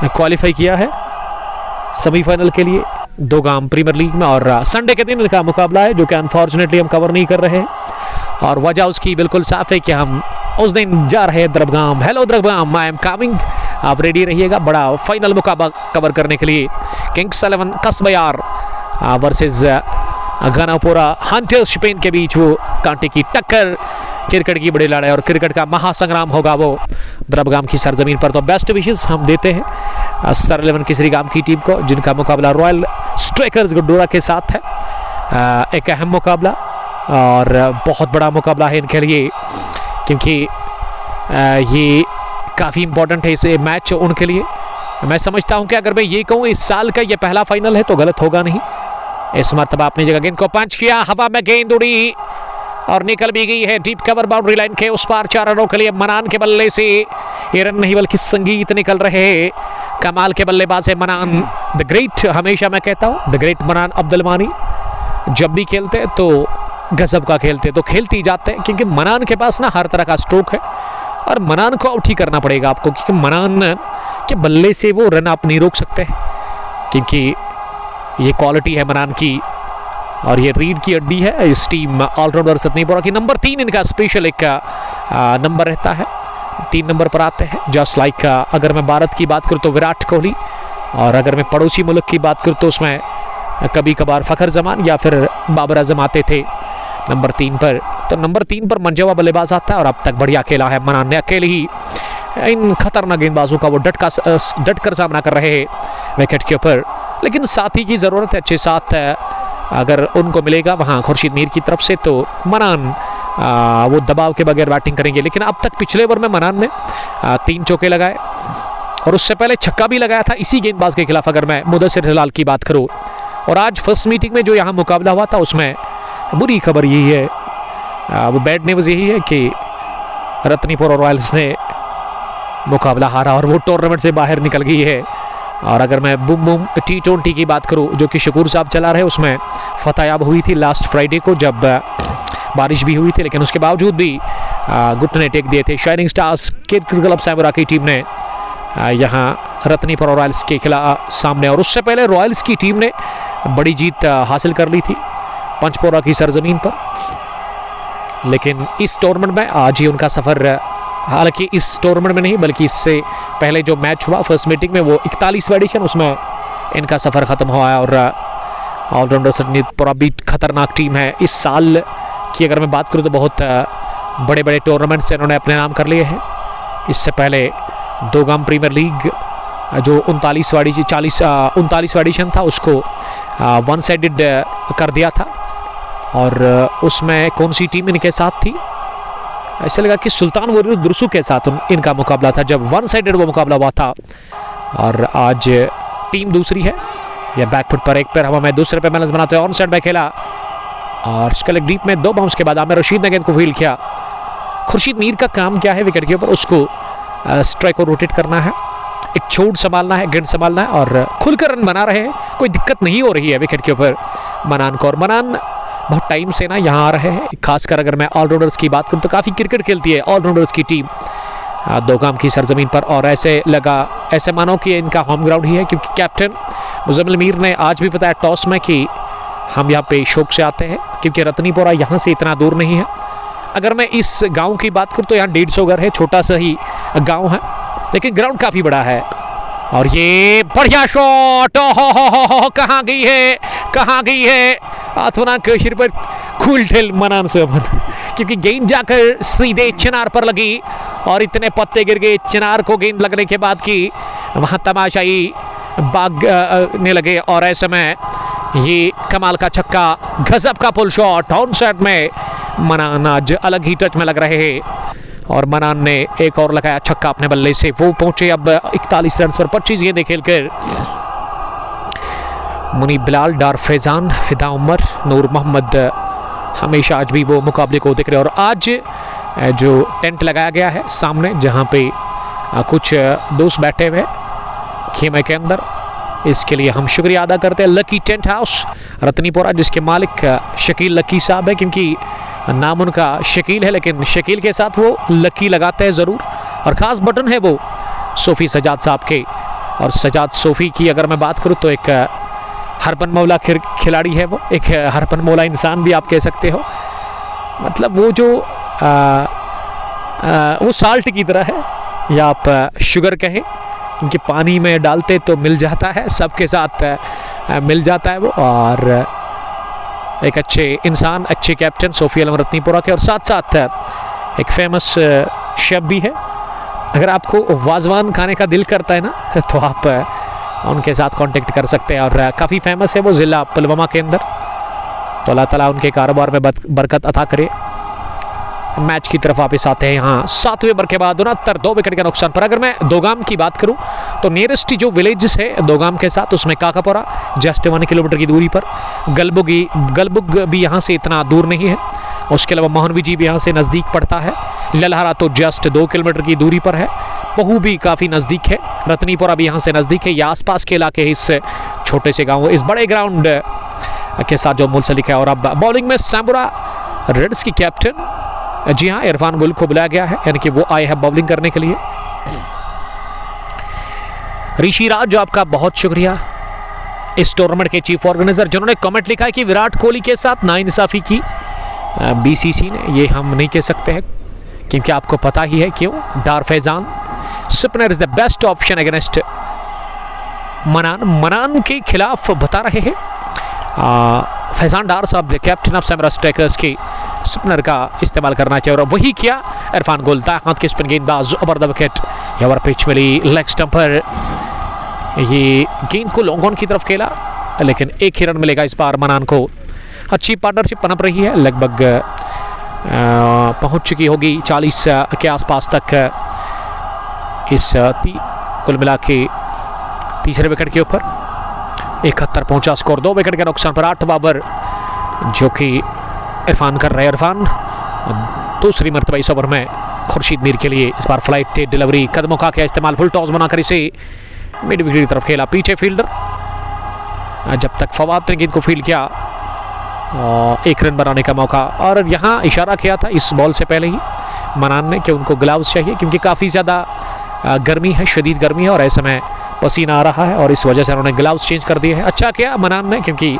क्वालिफाई किया है सेमीफाइनल के लिए 2 गाम प्रीमियर लीग में। और संडे के दिन इनका मुकाबला है जो कि अनफॉर्चुनेटली हम कवर नहीं कर रहे हैं और वजह उसकी बिल्कुल साफ है कि हम उस दिन जा रहे हैं Drabgam. Hello Drabgam, I am coming, आप रेडी रहिएगा बड़ा फाइनल मुकाबला कवर करने के लिए। किंग्स 11 कसबयार वर्सेस गानापुरा हंटर्स शिपेन के बीच वो कांटे की टक्कर, क्रिकेट की बड़ी लड़ाई और क्रिकेट का महासंग्राम होगा वो द्रबगाम की सरजमीन पर। तो बेस्ट विशेस हम देते हैं सर-11 की श्रीगाम की टीम को, जिनका मुकाबला रॉयल स्ट्राइकर्स गुड्डोरा के साथ है। एक अहम मुकाबला और बहुत बड़ा मुकाबला है इनके लिए, क्योंकि ये काफ़ी इंपॉर्टेंट है इस मैच उनके लिए। मैं समझता हूं कि अगर मैं ये कहूं इस साल का ये पहला फाइनल है तो गलत होगा नहीं। इस मरतबा अपनी जगह गेंद को पंच किया, हवा में गेंद उड़ी और निकल भी गई है डीप कवर बाउंड्री लाइन के उस पार। 4 रनों के लिए मनान के बल्ले से ये रन नहीं बल्कि संगीत निकल रहे हैं। कमाल के बल्लेबाज है मनान, द ग्रेट, हमेशा मैं कहता हूँ द ग्रेट मनान अब्दुल मानी। जब भी खेलते हैं तो गजब का खेलते, तो खेलते ही जाते हैं, क्योंकि मनान के पास ना हर तरह का स्ट्रोक है और मनान को आउट ही करना पड़ेगा आपको, क्योंकि मनान के बल्ले से वो रन आप नहीं रोक सकते, क्योंकि ये क्वालिटी है मनान की और ये रीड की अड्डी है इस टीम ऑलराउंडर रत्नीपुरा की। नंबर 3 इनका स्पेशल एक नंबर रहता है, 3 नंबर पर आते हैं। जस्ट लाइक अगर मैं भारत की बात करूँ तो विराट कोहली, और अगर मैं पड़ोसी मुल्क की बात करूँ तो उसमें कभी कभार फ़खर जमान या फिर बाबर आजम आते थे नंबर 3 पर। तो नंबर 3 पर मंजवा बल्लेबाज आता है और अब तक बढ़िया खेला है मनान ने। अकेले ही इन खतरनाक गेंदबाजों का वो डट कर सामना कर रहे हैं विकेट के ऊपर, लेकिन साथी की ज़रूरत है, अच्छे साथ अगर उनको मिलेगा वहाँ खुर्शीद मीर की तरफ से तो मनान वो दबाव के बगैर बैटिंग करेंगे। लेकिन अब तक पिछले ओवर में मनान ने 3 चौके लगाए और उससे पहले छक्का भी लगाया था इसी गेंदबाज के खिलाफ, अगर मैं मुदस्सिर हिलाल की बात करूँ। और आज फर्स्ट मीटिंग में जो यहाँ मुकाबला हुआ था उसमें बुरी खबर यही है, वो बैड न्यूज़ यही है कि रत्नीपुरा रॉयल्स ने मुकाबला हारा और वो टूर्नामेंट से बाहर निकल गई है। और अगर मैं बूम बूम T20 की बात करूं जो कि शकूर साहब चला रहे, उसमें फतेहयाब हुई थी लास्ट फ्राइडे को, जब बारिश भी हुई थी, लेकिन उसके बावजूद भी घुटने टेक दिए थे शाइनिंग स्टार्स क्रिकेट क्लब सैमुरा की टीम ने यहाँ रत्नीपुरा रॉयल्स के खिलाफ सामने। और उससे पहले रॉयल्स की टीम ने बड़ी जीत हासिल कर ली थी पंचपोरा की सरजमीन पर, लेकिन इस टूर्नामेंट में आज ही उनका सफ़र, हालांकि इस टूर्नामेंट में नहीं बल्कि इससे पहले जो मैच हुआ फर्स्ट मीटिंग में वो 41वां एडिशन, उसमें इनका सफ़र ख़त्म हुआ है। और ऑलराउंडर रत्नीपुरा भी खतरनाक टीम है। इस साल की अगर मैं बात करूँ तो बहुत बड़े बड़े टूर्नामेंट से इन्होंने अपने नाम कर लिए हैं। इससे पहले 2 गाम प्रीमियर लीग जो 39वां एडिशन था उसको 1 साइडेड कर दिया था, और उसमें कौन सी टीम इनके साथ थी, ऐसा लगा कि सुल्तान वॉरियर्स दुरसू के साथ इनका मुकाबला था जब 1 साइडेड वो मुकाबला हुआ था। और आज टीम दूसरी है। यह बैकफुट पर एक पैर हवा में, दूसरे पे बैलेंस बनाते हुए ऑन साइड में खेला और स्कलेट डीप में 2 बाउंस के बाद आमिर रशीद ने गेंद को फील्ड किया। खुर्शीद मीर का काम क्या है विकेट के ऊपर, उसको स्ट्राइक को रोटेट करना है, एक छोड़ संभालना है, गेंद संभालना है और खुलकर रन बना रहे हैं। कोई दिक्कत नहीं हो रही है विकेट के ऊपर मनान को। और मनान बहुत टाइम से ना यहाँ आ रहे हैं, खासकर अगर मैं ऑलराउंडर्स की बात करूँ तो काफ़ी क्रिकेट खेलती है ऑलराउंडर्स की टीम दोगाम की सरजमीन पर। और ऐसे मानो कि इनका होम ग्राउंड ही है, क्योंकि कैप्टन मुजम्मिल मीर ने आज भी बताया टॉस में कि हम यहाँ पे शौक से आते हैं, क्योंकि रतनीपुरा यहाँ से इतना दूर नहीं है। अगर मैं इस गांव की बात करूँ तो यहाँ 150 घर है, छोटा सा ही गांव है, लेकिन ग्राउंड काफ़ी बड़ा है। और ये बढ़िया शॉट, हो कहाँ गई है, कहाँ गई है अथवा कशिर पर खूल ठेल मनान से, क्योंकि गेंद जाकर सीधे चिनार पर लगी और इतने पत्ते गिर गए चिनार को गेंद लगने के बाद कि वहाँ तमाशाई भागने लगे। और ऐसे में ये कमाल का छक्का, गजब का पुल शॉट ऑन साइड में, मनान आज अलग ही टच में लग रहे हैं। और मनान ने एक और लगाया छक्का अपने बल्ले से, वो पहुंचे अब 41 रन पर 25 गेंदें खेलकर। मुनीब बिलाल, डार फैजान, फिदा उमर, नूर मोहम्मद हमेशा आज भी वो मुकाबले को देख रहे हैं। और आज जो टेंट लगाया गया है सामने, जहां पे कुछ दोस्त बैठे हुए खेमे के अंदर, इसके लिए हम शुक्रिया अदा करते हैं लकी टेंट हाउस रतनीपुरा, जिसके मालिक शकील लकी साहब है। क्योंकि नाम उनका शकील है, लेकिन शकील के साथ वो लकी लगाते हैं ज़रूर। और ख़ास बटन है वो सोफ़ी सजाद साहब के। और सजाद सोफ़ी की अगर मैं बात करूँ तो एक हरपन मौला खिलाड़ी है, वो एक हरपन मौला इंसान भी आप कह सकते हो। मतलब वो जो वो साल्ट की तरह है, या आप शुगर कहें, क्योंकि पानी में डालते तो मिल जाता है, सबके साथ मिल जाता है वो। और एक अच्छे इंसान, अच्छे कैप्टन सोफ़ी आलम रतनीपुरा के। और साथ साथ एक फेमस शेफ भी है। अगर आपको वाजवान खाने का दिल करता है ना, तो आप उनके साथ कांटेक्ट कर सकते हैं। और काफ़ी फेमस है वो ज़िला पुलवामा के अंदर, तो अल्लाह ताला उनके कारोबार में बरकत अता करे। मैच की तरफ वापस आते हैं यहाँ 7वें ओवर के बाद 2 विकेट के नुकसान पर। अगर मैं दोगाम की बात करूँ तो नियरेस्ट जो विलेजेस है दोगाम के साथ, उसमें काकापुरा जस्ट 1 किलोमीटर की दूरी पर, गलबुग भी यहाँ से इतना दूर नहीं है, उसके अलावा मोहनवीजी भी यहाँ से नज़दीक पड़ता है, ललहरा तो जस्ट 2 किलोमीटर की दूरी पर है, पहू भी काफ़ी नज़दीक है, रतनीपुरा भी यहाँ से नज़दीक है। ये आसपास के इलाके इस छोटे से गाँव इस बड़े ग्राउंड के साथ जो मुंसलिक है। और अब बॉलिंग में सैम्बुरा रेड्स की कैप्टन, जी हाँ, इरफान गुल को बुलाया गया है, यानी कि वो आए हैं बॉलिंग करने के लिए। ऋषि राज, आपका बहुत शुक्रिया इस टूर्नामेंट के चीफ ऑर्गेनाइजर, जिन्होंने कमेंट लिखा है कि विराट कोहली के साथ नाइंसाफी की बीसीसी ने। ये हम नहीं कह सकते हैं, क्योंकि आपको पता ही है क्यों। Dar Faizan, spinner is the best option against Manan के खिलाफ बता रहे हैं फैजान डार साहब, कैप्टन ऑफ सैमरा स्ट्राइकर्स की स्पिनर का इस्तेमाल करना चाहिए। और वही किया इरफान गुल, दाएं हाथ के स्पिन गेंदबाज, over the wicket, over pitch मिली लेग स्टंप पर। ये गेंद को लॉन्ग ऑन की तरफ खेला, लेकिन एक ही रन मिलेगा इस बार मनान को। अच्छी पार्टनरशिप पनप रही है, लगभग पहुंच चुकी होगी 40 के आसपास तक इस कुल मिला के तीसरे विकेट के ऊपर। 71 पहुंचा स्कोर, 2 विकेट के नुकसान पर। 8वां ओवर जो कि इरफान कर रहे हैं। इरफान दूसरी मरतबा इस ओवर में खुर्शीद मीर के लिए, इस बार फ्लाइट थे डिलीवरी, कदमों का किया इस्तेमाल, फुल टॉस बनाकर इसे मिड विकेट की तरफ खेला, पीछे फील्डर, जब तक फवाद ने गेंद को फील्ड किया 1 रन बनाने का मौका। और यहाँ इशारा किया था इस बॉल से पहले ही मनान ने कि उनको ग्लव्स चाहिए, क्योंकि काफ़ी ज़्यादा गर्मी है, शदीद गर्मी है और ऐसे में पसीना आ रहा है, और इस वजह से उन्होंने ग्लव्स चेंज कर दिए हैं। अच्छा किया मनान ने, क्योंकि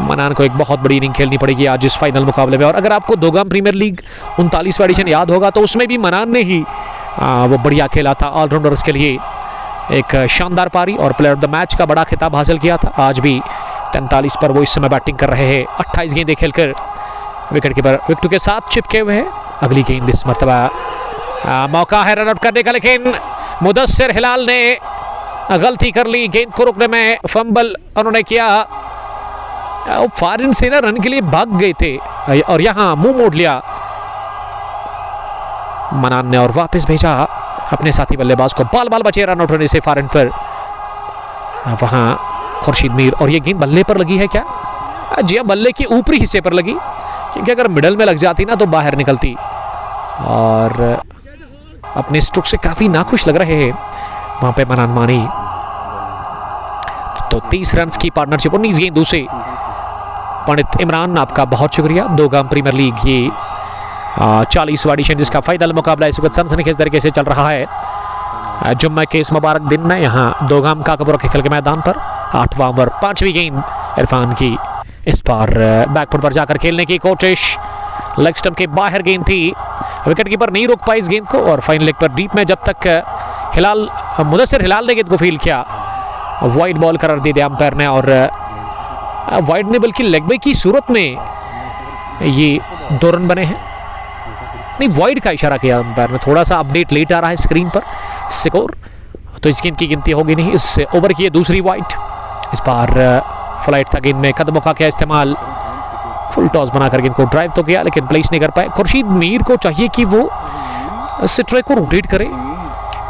मनान को एक बहुत बड़ी इनिंग खेलनी पड़ेगी आज इस फाइनल मुकाबले में। और अगर आपको दोगाम प्रीमियर लीग 39वां एडिशन याद होगा तो उसमें भी मनान ने ही वो बढ़िया खेला था, ऑलराउंडर्स के लिए एक शानदार पारी और प्लेयर ऑफ द मैच का बड़ा खिताब हासिल किया था। आज भी 43 पर वो इस समय बैटिंग कर रहे हैं, 28 गेंदें खेलकर विकेट कीपर विकेट के साथ चिपके हुए हैं। अगली गेंद इस मरतबा मौका है रन आउट करने का, लेकिन मुदस्सिर हिलाल ने गलती कर ली, गेंद को रोकने में फंबल उन्होंने किया। फॉरन से ना रन के लिए भाग गए थे और यहाँ मुंह मोड़ लिया मनान ने और वापस भेजा अपने साथी बल्लेबाज को। बाल बचे रन आउट होने से फॉरन पर। वहाँ खुर्शीद मीर, और ये गेंद बल्ले पर लगी है क्या? जी हाँ, बल्ले के ऊपरी हिस्से पर लगी, क्योंकि अगर मिडल में लग जाती ना तो बाहर निकलती। और अपने स्ट्रोक से काफ़ी नाखुश लग रहे हैं वहाँ पे मनान मानी। तो 30 रन की पार्टनरशिप 19 गेंदों से। पंडित इमरान, आपका बहुत शुक्रिया। 2 गाम प्रीमियर लीग ये 40वां एडिशन, जिसका फाइनल मुकाबला इस वक्त सनसनीखेज तरीके से चल रहा है जुम्मे के इस मुबारक दिन में यहाँ 2 गाम काकपुरा के खेल के मैदान पर। 8वां ओवर, 5वीं गेंद इरफान की, इस बार बैकफुट पर जाकर खेलने की कोशिश, लेग स्टंप के बाहर गेंद थी, विकेट कीपर नहीं रोक पाई इस गेंद को, और फाइन लेग पर डीप में जब तक मुदस्सिर हिलाल ने गेंद को फील किया, वाइड बॉल करार दे दिया अंपायर ने। और वाइड ने बल्कि लेग बाई की सूरत में ये 2 रन बने हैं, नहीं वाइड का इशारा किया अंपायर ने। थोड़ा सा अपडेट लेट आ रहा है स्क्रीन पर स्कोर, तो इस गेंद की गिनती होगी नहीं। इस ओवर की दूसरी वाइड, इस बार फ्लाइट था गेंद में, कदमों का क्या इस्तेमाल, फुल टॉस बनाकर गेंद को ड्राइव तो किया लेकिन प्लेस नहीं कर पाए। खुर्शीद मीर को चाहिए कि वो स्ट्राइक को रोटेट करे,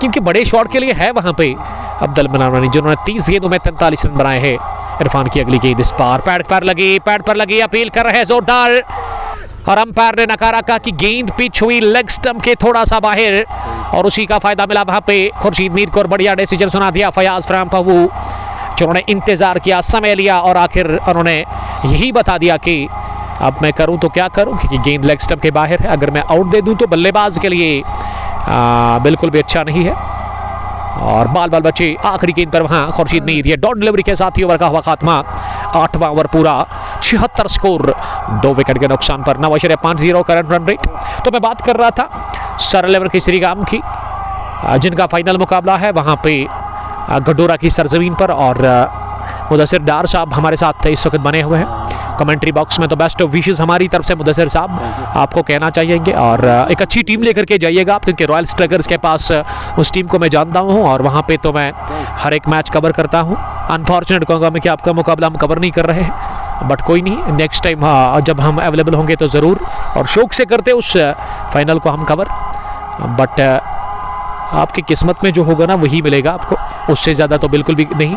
क्योंकि बड़े शॉट के लिए है वहां पे अब्दुल मनान, जिन्होंने 30 गेंदों में 43 रन बनाए हैं। इरफान की अगली गेंद इस बार पैड पर लगी, अपील कर रहे हैं जोरदार, और अंपायर ने नकारा, कहा कि गेंद पिच हुई लेग स्टंप के थोड़ा सा बाहर, और उसी का फायदा मिला वहां पे खुर्शीद मीर को, और बढ़िया डिसीजन सुना दिया फयाज फराम पहू, जिन्होंने इंतजार किया, समय लिया, और आखिर उन्होंने यही बता दिया कि अब मैं करूं तो क्या करूं, क्योंकि गेंद लेग स्टंप के बाहर है। अगर मैं आउट दे दूं तो बल्लेबाज के लिए बिल्कुल भी अच्छा नहीं है। और बाल बचे आखिरी गेंद पर वहां खुर्शीद मीर, ये डॉट डिलीवरी के साथ ही ओवर का हुआ खात्मा। 8वां ओवर पूरा, 76 स्कोर, 2 विकेट के नुकसान पर 9.50 करंट रन रेट। तो मैं बात कर रहा था सरल लेवर की श्रीगाम की, जिनका फाइनल मुकाबला है वहां पे गडोरा की सरजमीन पर, और मुदस्सिर डार साहब हमारे साथ इस वक्त बने हुए हैं कमेंट्री बॉक्स में। तो बेस्ट ऑफ विशेस हमारी तरफ से मुदस्सिर साहब, आपको कहना चाहिएंगे, और एक अच्छी टीम लेकर के जाइएगा आप, क्योंकि रॉयल स्ट्राइकर्स के पास उस टीम को मैं जानता हूं, और वहां पे तो मैं हर एक मैच कवर करता हूं। अनफॉर्चुनेट कहूँगा मैं कि आपका मुकाबला हम कवर नहीं कर रहे हैं, बट कोई नहीं, नेक्स्ट टाइम जब हम अवेलेबल होंगे तो ज़रूर, और शौक से करते उस फाइनल को हम कवर। बट आपकी किस्मत में जो होगा ना वही मिलेगा आपको, उससे ज़्यादा तो बिल्कुल भी नहीं।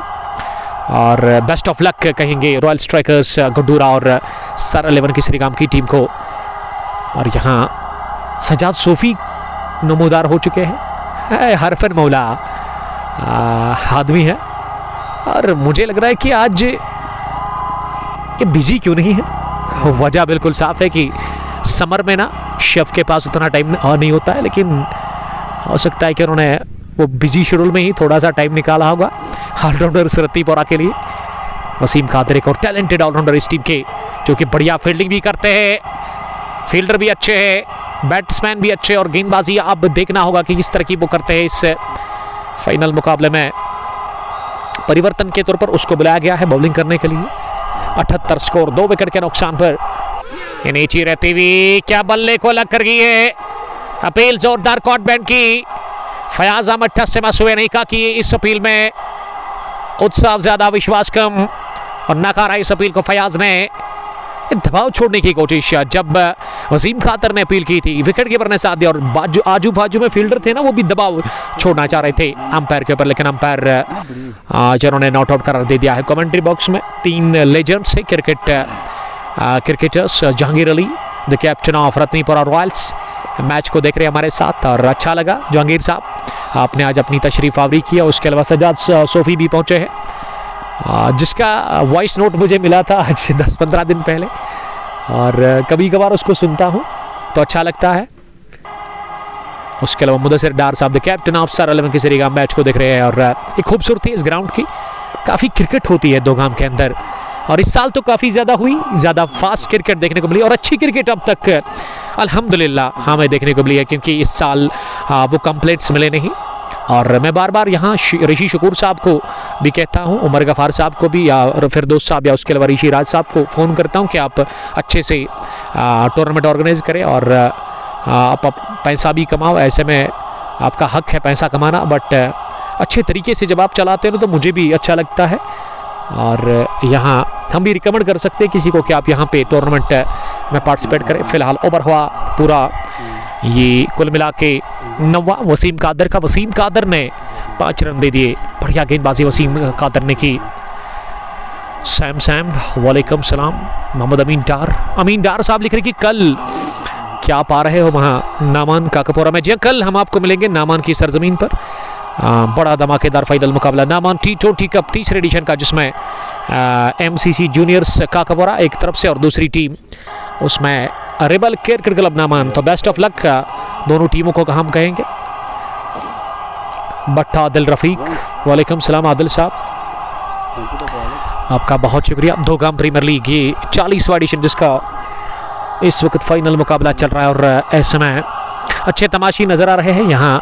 और बेस्ट ऑफ लक कहेंगे रॉयल स्ट्राइकर्स गडूरा और सर 11 की श्रीगाम की टीम को। और यहाँ सजाद सोफी नमूदार हो चुके हैं, हरफन मौला आदमी है, और मुझे लग रहा है कि आज ये बिजी क्यों नहीं है। वजह बिल्कुल साफ है कि समर में ना शेफ के पास उतना टाइम नहीं होता है, लेकिन हो सकता है कि उन्होंने वो बिजी शेड्यूल में ही थोड़ा सा टाइम निकाला होगा ऑलराउंडर रत्तीपोरा के लिए। वसीम कादर एक और टैलेंटेड ऑलराउंडर इस टीम के, जो कि बढ़िया फील्डिंग भी करते हैं, फील्डर भी अच्छे हैं, बैट्समैन भी अच्छे, और गेंदबाजी अब देखना होगा कि किस तरह की वो करते हैं। इस फाइनल मुकाबले में परिवर्तन के तौर पर उसको बुलाया गया है बॉलिंग करने के लिए। 78 स्कोर, 2 विकेट के नुकसान पर। नीचे रहती हुई क्या बल्ले को लग कर गई है, अपील जोरदार कॉट बैंड की। फयाज अहमद ठस से मासूम नहीं कहा कि इस अपील में उत्साह ज्यादा विश्वास कम, और नकारा इस अपील को फयाज ने। दबाव छोड़ने की कोशिश जब वसीम खातर ने अपील की थी, विकेट कीपर ने साथ दिया, और आजू बाजू में फील्डर थे ना वो भी दबाव छोड़ना चाह रहे थे अंपायर के ऊपर, लेकिन अंपायर जिन्होंने नॉट आउट करार दे दिया है। कमेंट्री बॉक्स में 3 लेजेंड्स है cricketers, Jahangir Ali the captain of Ratnipura royals, match को देख रहे हमारे साथ, और अच्छा लगा जहांगीर साहब आपने आज अपनी तशरीफ आवरी किया। उसके अलावा सजाद सोफी भी पहुंचे हैं, जिसका वॉइस नोट मुझे मिला था आज से 10-15 दिन पहले, और कभी कभार उसको सुनता हूं तो अच्छा लगता है। उसके अलावा मुदस्सिर डार साहब द कैप्टन ऑफ सर 11 की श्रीगाम, मैच को देख रहे हैं। और एक खूबसूरती इस ग्राउंड की, काफ़ी क्रिकेट होती है दो गांव के अंदर, और इस साल तो काफ़ी ज़्यादा हुई, ज़्यादा फास्ट क्रिकेट देखने को मिली, और अच्छी क्रिकेट अब तक अल्हम्दुलिल्लाह हमें देखने को मिली है, क्योंकि इस साल वो कंप्लेंट्स मिले नहीं। और मैं बार बार यहाँ ऋषि शकूर साहब को भी कहता हूँ, उमर गफ़ार साहब को भी, या फिरदौस साहब, या उसके अलावा ऋषि राज साहब को फ़ोन करता हूँ कि आप अच्छे से टूर्नामेंट ऑर्गेनाइज करें, और आप पैसा भी कमाओ। ऐसे में आपका हक है पैसा कमाना, बट अच्छे तरीके से जब आप चलाते हो तो मुझे भी अच्छा लगता है। और यहाँ हम भी रिकमेंड कर सकते हैं किसी को कि आप यहाँ पे टूर्नामेंट में पार्टिसिपेट करें। फिलहाल ओवर हुआ पूरा ये कुल मिला के 9वां वसीम कादर का। वसीम कादर ने 5 रन दे दिए। बढ़िया गेंदबाजी वसीम कादर ने की। सैम वालेकुम सलाम। मोहम्मद अमीन डार साहब लिख रहे कि कल क्या पा रहे हो वहाँ नामान काकापोरा में। जी कल हम आपको मिलेंगे नामान की सरजमीन पर। बड़ा धमाकेदार फाइनल मुकाबला नामान T20 कप तीसरे एडिशन का, जिसमें MCC जूनियर्स काकापोरा एक तरफ से और दूसरी टीम उसमें rebel care cricket club Naaman. तो बेस्ट ऑफ लक दोनों टीमों को हम कहेंगे। भट्टा आदिल रफीक वालेकुम सलाम। आदिल साहब आपका बहुत शुक्रिया। दोगाम प्रीमियर लीग ये 40वां एडिशन जिसका इस वक्त फाइनल मुकाबला चल रहा है और ऐसे में अच्छे तमाशी नज़र आ रहे हैं यहाँ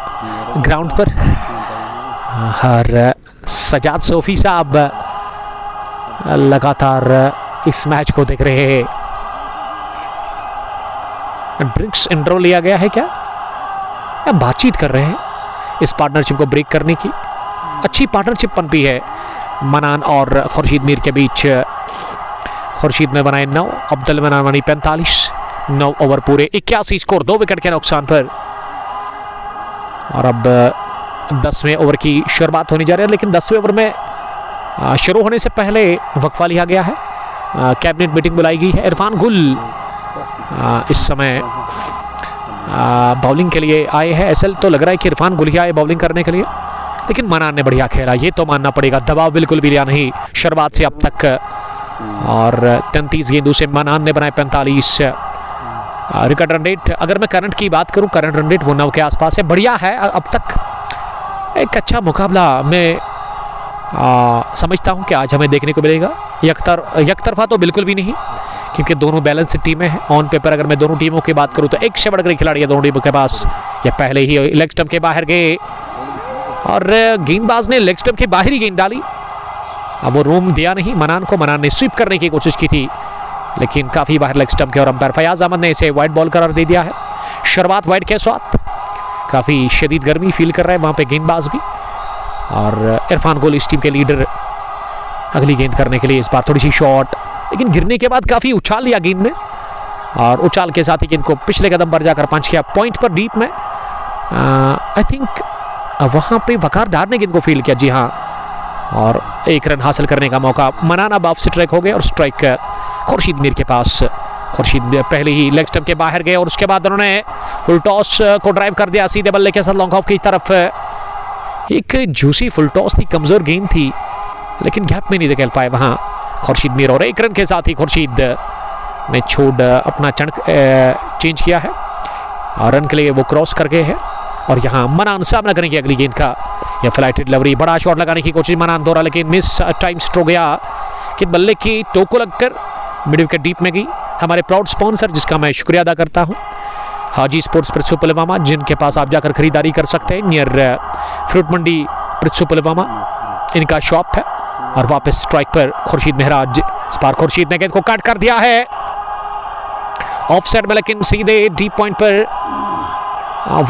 ग्राउंड पर। और सजाद सोफी साहब लगातार इस मैच को देख रहे हैं। ड्रिंक्स इंट्रो लिया गया है क्या, या बातचीत कर रहे हैं इस पार्टनरशिप को ब्रेक करने की। अच्छी पार्टनरशिप पनपी है मनान और खुर्शीद मीर के बीच। खुर्शीद में बनाए 9, अब्दुल मनान बनी 45। 9 ओवर पूरे 81 स्कोर, 2 विकेट के नुकसान पर। और अब 10वें ओवर की शुरुआत होने जा रही है, लेकिन 10वें ओवर में शुरू होने से पहले वक्फा लिया गया है। कैबिनेट मीटिंग बुलाई गई है। इरफान गुल इस समय बॉलिंग के लिए आए हैं। ऐसा तो लग रहा है कि इरफान गुल ही आए बॉलिंग करने के लिए, लेकिन मनान ने बढ़िया खेला, ये तो मानना पड़ेगा। दबाव बिल्कुल भी लिया नहीं शुरुआत से अब तक। और 33 गेंदों से मनान ने बनाए 45। रिकॉर्ड रन रेट अगर मैं करंट की बात करूं, करंट रन रेट वो 9 के आसपास है। बढ़िया है अब तक, एक अच्छा मुकाबला मैं समझता हूं कि आज हमें देखने को मिलेगा। यकतरफा तो बिल्कुल भी नहीं, क्योंकि दोनों बैलेंस टीमें हैं। ऑन पेपर अगर मैं दोनों टीमों की बात करूं तो एक से बढ़कर खिलाड़ी है दोनों टीमों के पास। ये पहले ही लेग स्टंप के बाहर गए और गेंदबाज ने लेग स्टंप के बाहर ही गेंद डाली। अब वो रूम दिया नहीं मनान को। मनान ने स्वीप करने की कोशिश की थी, लेकिन काफ़ी बाहर लेग स्टंप के, और अंपायर फयाज अहमद ने इसे वाइड बॉल करार दे दिया है। शुरुआत वाइड के साथ, काफ़ी शदीद गर्मी फील कर रहे हैं वहाँ पे गेंदबाज भी। और इरफान गुल इस टीम के लीडर अगली गेंद करने के लिए इस बार थोड़ी सी शॉट, लेकिन गिरने के बाद काफ़ी उछाल लिया गेंद में, और उछाल के साथ ही गेंद को पिछले कदम पर जाकर पंच किया पॉइंट पर डीप में। आई थिंक वहाँ पे वकार डार ने गेंद को फील किया। जी हाँ, और 1 रन हासिल करने का मौका। मनाना ऑफ स्ट्राइक हो गए और स्ट्राइक खुर्शीद मीर के पास। खुर्शीद पहले ही लेग स्टंप के बाहर गए और उसके बाद उन्होंने फुल टॉस को ड्राइव कर दिया सीधे बल्ले के साथ लॉन्ग ऑफ की तरफ। एक जूसी फुल टॉस थी, कमजोर गेंद थी, लेकिन गैप में नहीं निकल पाए वहाँ खुर्शीद मीर। और 1 रन के साथ ही खुर्शीद ने छोड़ अपना चढ़ चेंज किया है और रन के लिए वो क्रॉस कर गए हैं। और यहाँ मनान सामना करेंगे अगली गेंद का। यह फ्लाइटेड डिलीवरी, बड़ा शॉट लगाने की कोशिश मनान द्वारा, लेकिन मिस टाइम स्ट्रोक गया कि बल्ले की टो को लगकर मिड विकेट डीप में गई। हमारे प्राउड स्पॉन्सर, जिसका मैं शुक्रिया अदा करता हूँ, हाजी स्पोर्ट्स पृथ्वी पुलवामा, जिनके पास आप जाकर खरीदारी कर सकते हैं नियर फ्रूट मंडी पृथ्वी पुलवामा, इनका शॉप है। और वापस स्ट्राइक पर खुर्शीद महराज। इस बार खुर्शीद ने गेंद को काट कर दिया है ऑफ साइड में, लेकिन सीधे डीप पॉइंट पर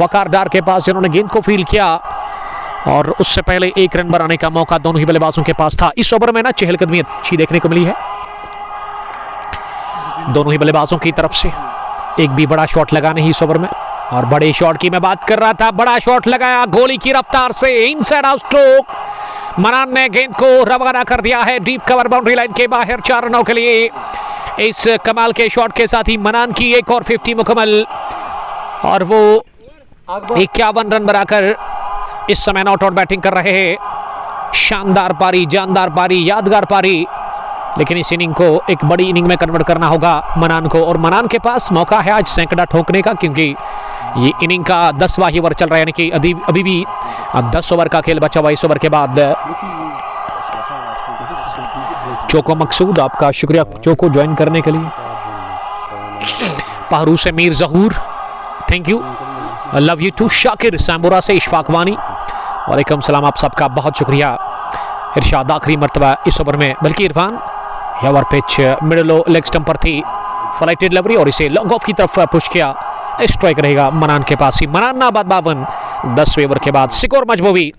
वकार डार के पास, जिन्होंने गेंद को फील किया। और उससे पहले 1 रन बनाने का मौका दोनों ही बल्लेबाजों के पास था। इस ओवर में ना चहलकदमी अच्छी देखने को मिली है दोनों ही बल्लेबाजों की तरफ से। एक भी बड़ा शॉट लगा नहीं इस ओवर में, और बड़े शॉट की मैं बात कर रहा था। बड़ा शॉट लगाया गोली की रफ्तार से, इनसाइड आउट स्ट्रोक। मनान ने गेंद को रवाना कर दिया है डीप कवर बाउंड्री लाइन के बाहर 4 रनों के लिए। इस कमाल के शॉट के साथ ही मनान की एक और 50 मुकम्मल, और वो 51 रन बनाकर इस समय नॉट आउट बैटिंग कर रहे हैं। शानदार पारी, जानदार पारी, यादगार पारी, लेकिन इस इनिंग को एक बड़ी इनिंग में कन्वर्ट करना होगा मनान को। और मनान के पास मौका है आज सैकड़ा ठोकने का, क्योंकि ये इनिंग का 10वां ही ओवर चल रहा है, यानी कि अभी भी 10 ओवर का खेल बचा हुआ। इस ओवर के बाद चोको मकसूद, आपका शुक्रिया चोको ज्वाइन करने के लिए। पहरू से Mir Zahoor, thank you, love you too. Shakir Sambura से इशफाक वानी, वालेकुम सलाम, आप सबका बहुत शुक्रिया। इरशाद आखिरी मरतबा इस ओवर में, बल्कि Irfan over pitch middle leg stump पर थी, फ्लाइटेड डिलीवरी और इसे लॉन्ग ऑफ की तरफ पुश किया। स्ट्राइक रहेगा मनान के पास ही। मनान नाबाद 52 10वें ओवर के बाद। सिकोर मजबूबी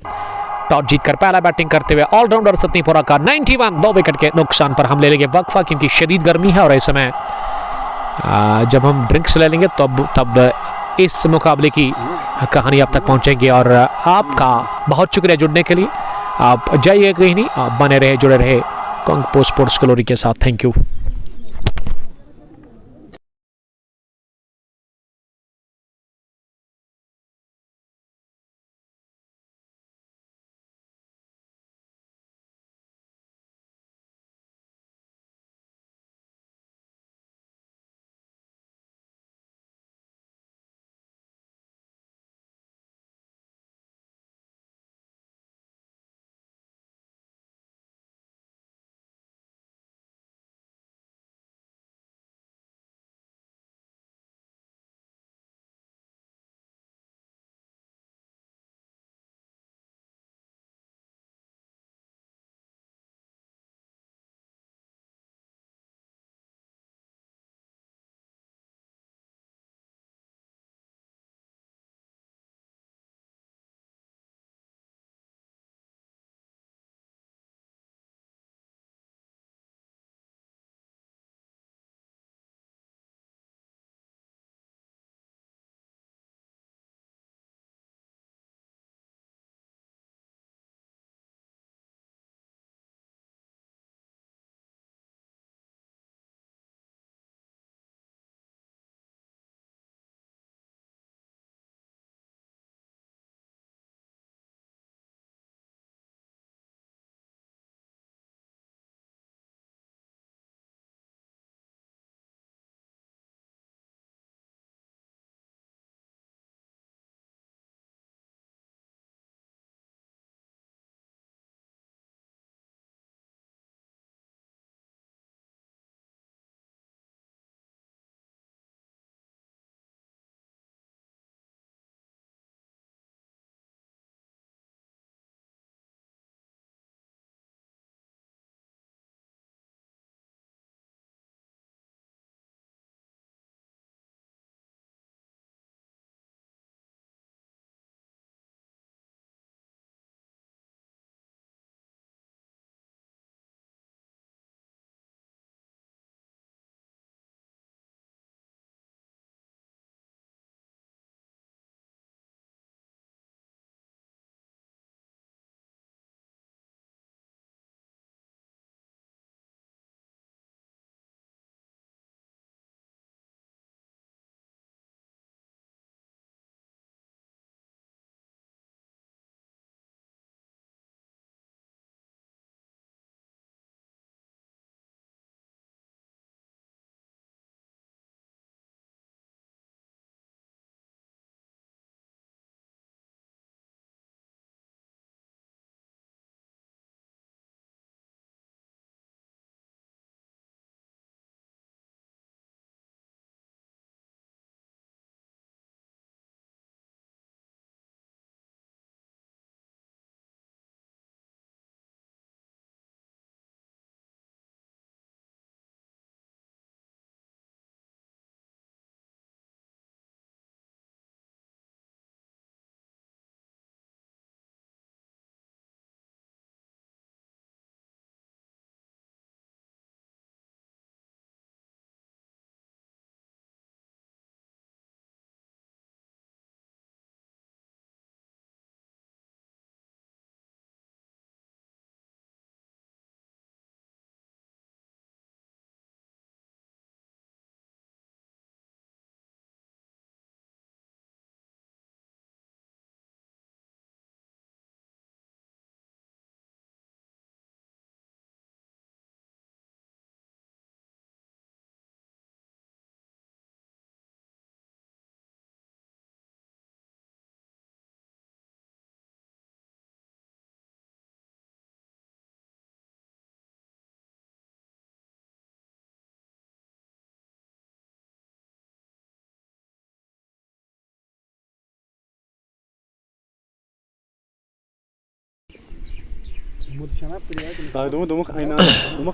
टॉस जीतकर पहला बैटिंग करते हुए ऑलराउंडर सतनीपुरा का 91, 2 विकेट के नुकसान पर। हम ले लेंगे वक्फा, क्योंकि शदीद गर्मी है और इस समय जब हम ड्रिंक्स ले लेंगे तब इस मुकाबले की कहानी आप तक पहुंचेगी। और आपका बहुत शुक्रिया जुड़ने के लिए। आप जाइए कहीं नहीं, आप बने रहे, जुड़े रहे कुंग पो स्पोर्ट्स ग्लोरी के साथ। Thank you.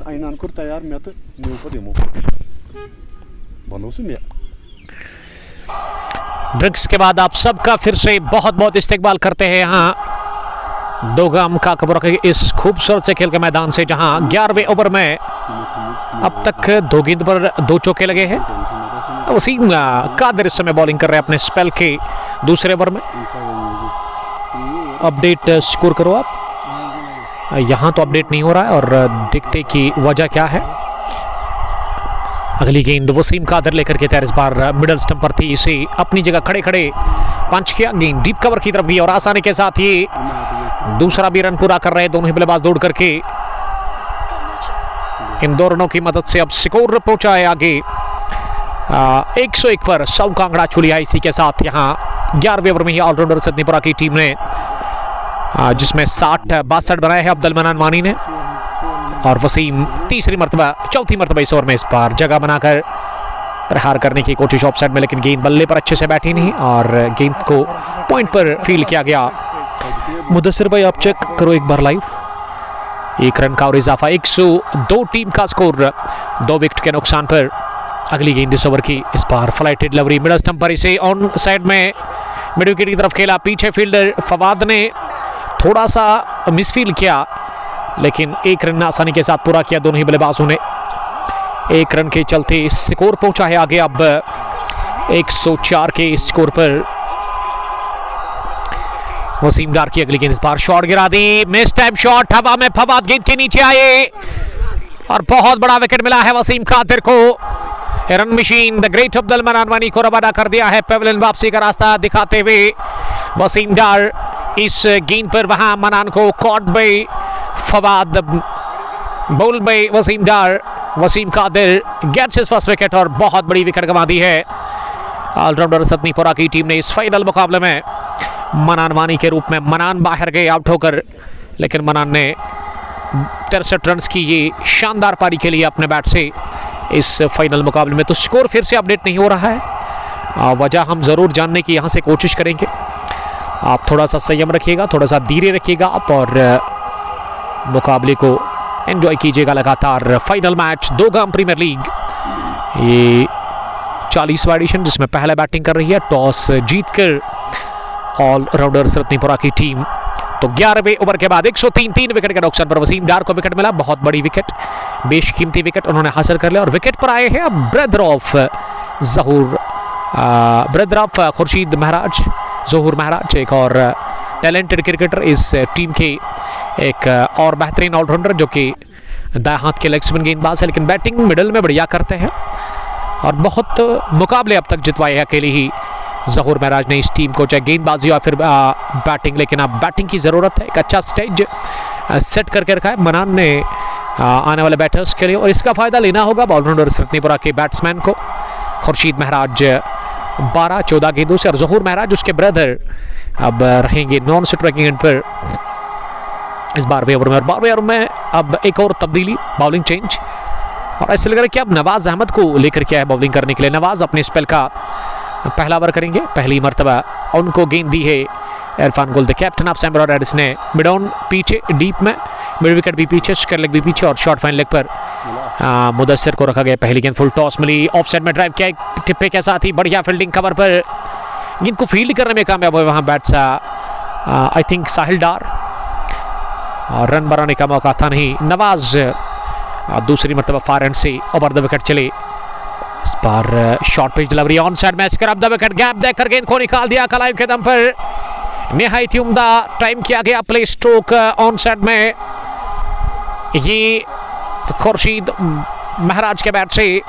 Aynan kur tayar miyatı miyupa demo. बनोसु में ड्रिंक्स के बाद आप सबका फिर से बहुत बहुत इस्तेकबाल करते हैं यहाँ दोगाम का खबर के इस खूबसूरत से खेल के मैदान से, जहां 11वें ओवर में अब तक 2 गेंद पर 2 चौके लगे हैं। वसीम कादिर इस समय बॉलिंग कर रहे हैं अपने स्पेल के दूसरे ओवर में। अपडेट स्कोर करो आप। यहाँ तो अपडेट नहीं हो रहा है और देखते कि वजह क्या है। अगली गेंद वसीम कादिर लेकर के तैयार, इस बार मिडल स्टंप पर थी, इसे अपनी जगह खड़े खड़े पंच किया, गेंद डीप कवर की तरफ गई और आसानी के साथ ये दूसरा भी रन पूरा कर रहे हैं दोनों ही बल्लेबाज दौड़ करके। इन दोनों की मदद से अब स्कोर पहुंचा है आगे 101 पर 100 का आंकड़ा छू लिया। इसी के साथ यहाँ 11वें ओवर में ही ऑलराउंडर सदनीपुरा की टीम ने जिसमें 62 बनाए हैं अब्दुल मनान वानी ने, और वसीम चौथी मरतबा इस ओवर में इस बार जगह बनाकर प्रहार करने की कोशिश ऑफ साइड में, लेकिन गेंद बल्ले पर अच्छे से बैठी नहीं और गेंद को पॉइंट पर फील किया गया। मुदस्सिर भाई आप चेक करो एक बार लाइव। 1 रन का और इजाफा, 102 टीम का स्कोर 2 विकेट के नुकसान पर। अगली गेंद इस ओवर की, इस बार फ्लाइटेड डिलीवरी मिडल स्टंप पर, इसे ऑन साइड में मिड विकेट की तरफ खेला। पीछे फील्डर फवाद ने थोड़ा सा मिसफील किया, लेकिन 1 रन आसानी के साथ पूरा किया दोनों ही बल्लेबाजों ने। 1 रन के चलते स्कोर पहुंचा है आगे अब 104 के स्कोर पर। वसीम डार की अगली गेंद, इस बार शॉट गिरा दी, मिस टाइम शॉट, हवा में फवाद गेंद के नीचे आए और बहुत बड़ा विकेट मिला है वसीम कादिर को। Run machine the great Abdul मनान वानी को रवाना कर दिया है पेविलियन वापसी का रास्ता दिखाते हुए। वसीम डार इस गेंद पर वहां मनान को caught by Fawad, bowled by Wasim Dar. Wasim Qadir gets his first wicket और बहुत बड़ी विकेट गंवा दी है ऑलराउंडर सदनीपुरा की टीम ने इस फाइनल मुकाबले में। मनान वानी के रूप में मनान बाहर गए आउट होकर, लेकिन मनान ने 63 रन की ये शानदार पारी के लिए अपने बैट से इस फाइनल मुकाबले में। तो स्कोर फिर से अपडेट नहीं हो रहा है, वजह हम ज़रूर जानने की यहाँ से कोशिश करेंगे। आप थोड़ा सा संयम रखिएगा, थोड़ा सा धीरे रखिएगा आप और मुकाबले को एंजॉय कीजिएगा लगातार। फाइनल मैच 2 गाम प्रीमियर लीग, ये 40वां एडिशन जिसमें पहले बैटिंग कर रही है टॉस जीतकर ऑलराउंडर सदनीपुरा की टीम। तो 11वें ओवर के बाद 103 विकेट के नुकसान पर वसीम डार को विकेट मिला, बहुत बड़ी विकेट, बेशकीमती विकेट उन्होंने हासिल कर लिया। और विकेट पर आए हैं अब ब्रदर ऑफ खुर्शीद महराज, ज़हूर महराज, एक और टैलेंटेड क्रिकेटर इस टीम के, एक और बेहतरीन ऑलराउंडर जो कि दाएं हाथ के लेग स्पिन गेंदबाज है, लेकिन बैटिंग मिडल में बढ़िया करते हैं और बहुत मुकाबले अब तक जितवाए हैं अकेले ही ज़हूर महराज ने इस टीम को, चाहे गेंदबाजी या फिर बैटिंग। लेकिन अब बैटिंग की ज़रूरत है, एक अच्छा स्टेज सेट करके रखा है मनान ने आने वाले बैटर्स के लिए, और इसका फ़ायदा लेना होगा ऑलराउंडर सदनीपुरा के बैट्समैन को। खुर्शीद महराज 12-14 गेंदों से और ज़हूर महराज उसके ब्रदर अब रहेंगे नॉन स्ट्राइकिंग एंड पर इस 12वें ओवर में। और 12वें ओवर में अब एक और तब्दीली, बॉलिंग चेंज, और ऐसे लग रहा है कि अब नवाज अहमद को लेकर के आया बॉलिंग करने के लिए। नवाज अपने स्पेल का पहला ओवर करेंगे, पहली मरतबा उनको गेंद दी है Irfan Gul the captain of Samurai Reds ने। मिड ऑन पीछे डीप में, मिड विकेट भी पीछे, स्क्वायर लेग भी पीछे और शॉर्ट फाइन लेग पर मुदस्सिर को रखा गया। पहली गेंद फुल टॉस मिली, ऑफ साइड में ड्राइव किया एक टिप्पे के साथ ही, बढ़िया फील्डिंग कवर पर, गेंद को फील्ड करने में कामयाब हुए वहाँ बैट्स आई थिंक साहिल डार, और रन बनाने का मौका था नहीं। नवाज दूसरी मरतबा फार एंड से ओवर द विकेट चले। इस बार short pitch delivery on side में, स्क्रैप द विकेट, गैप देकर गेंद को निकाल दिया कलाइव के दम पर। निहायत ही उम्दा टाइम किया गया प्ले स्ट्रोक ऑन साइड में, ये खुर्शीद महराज के बैट से,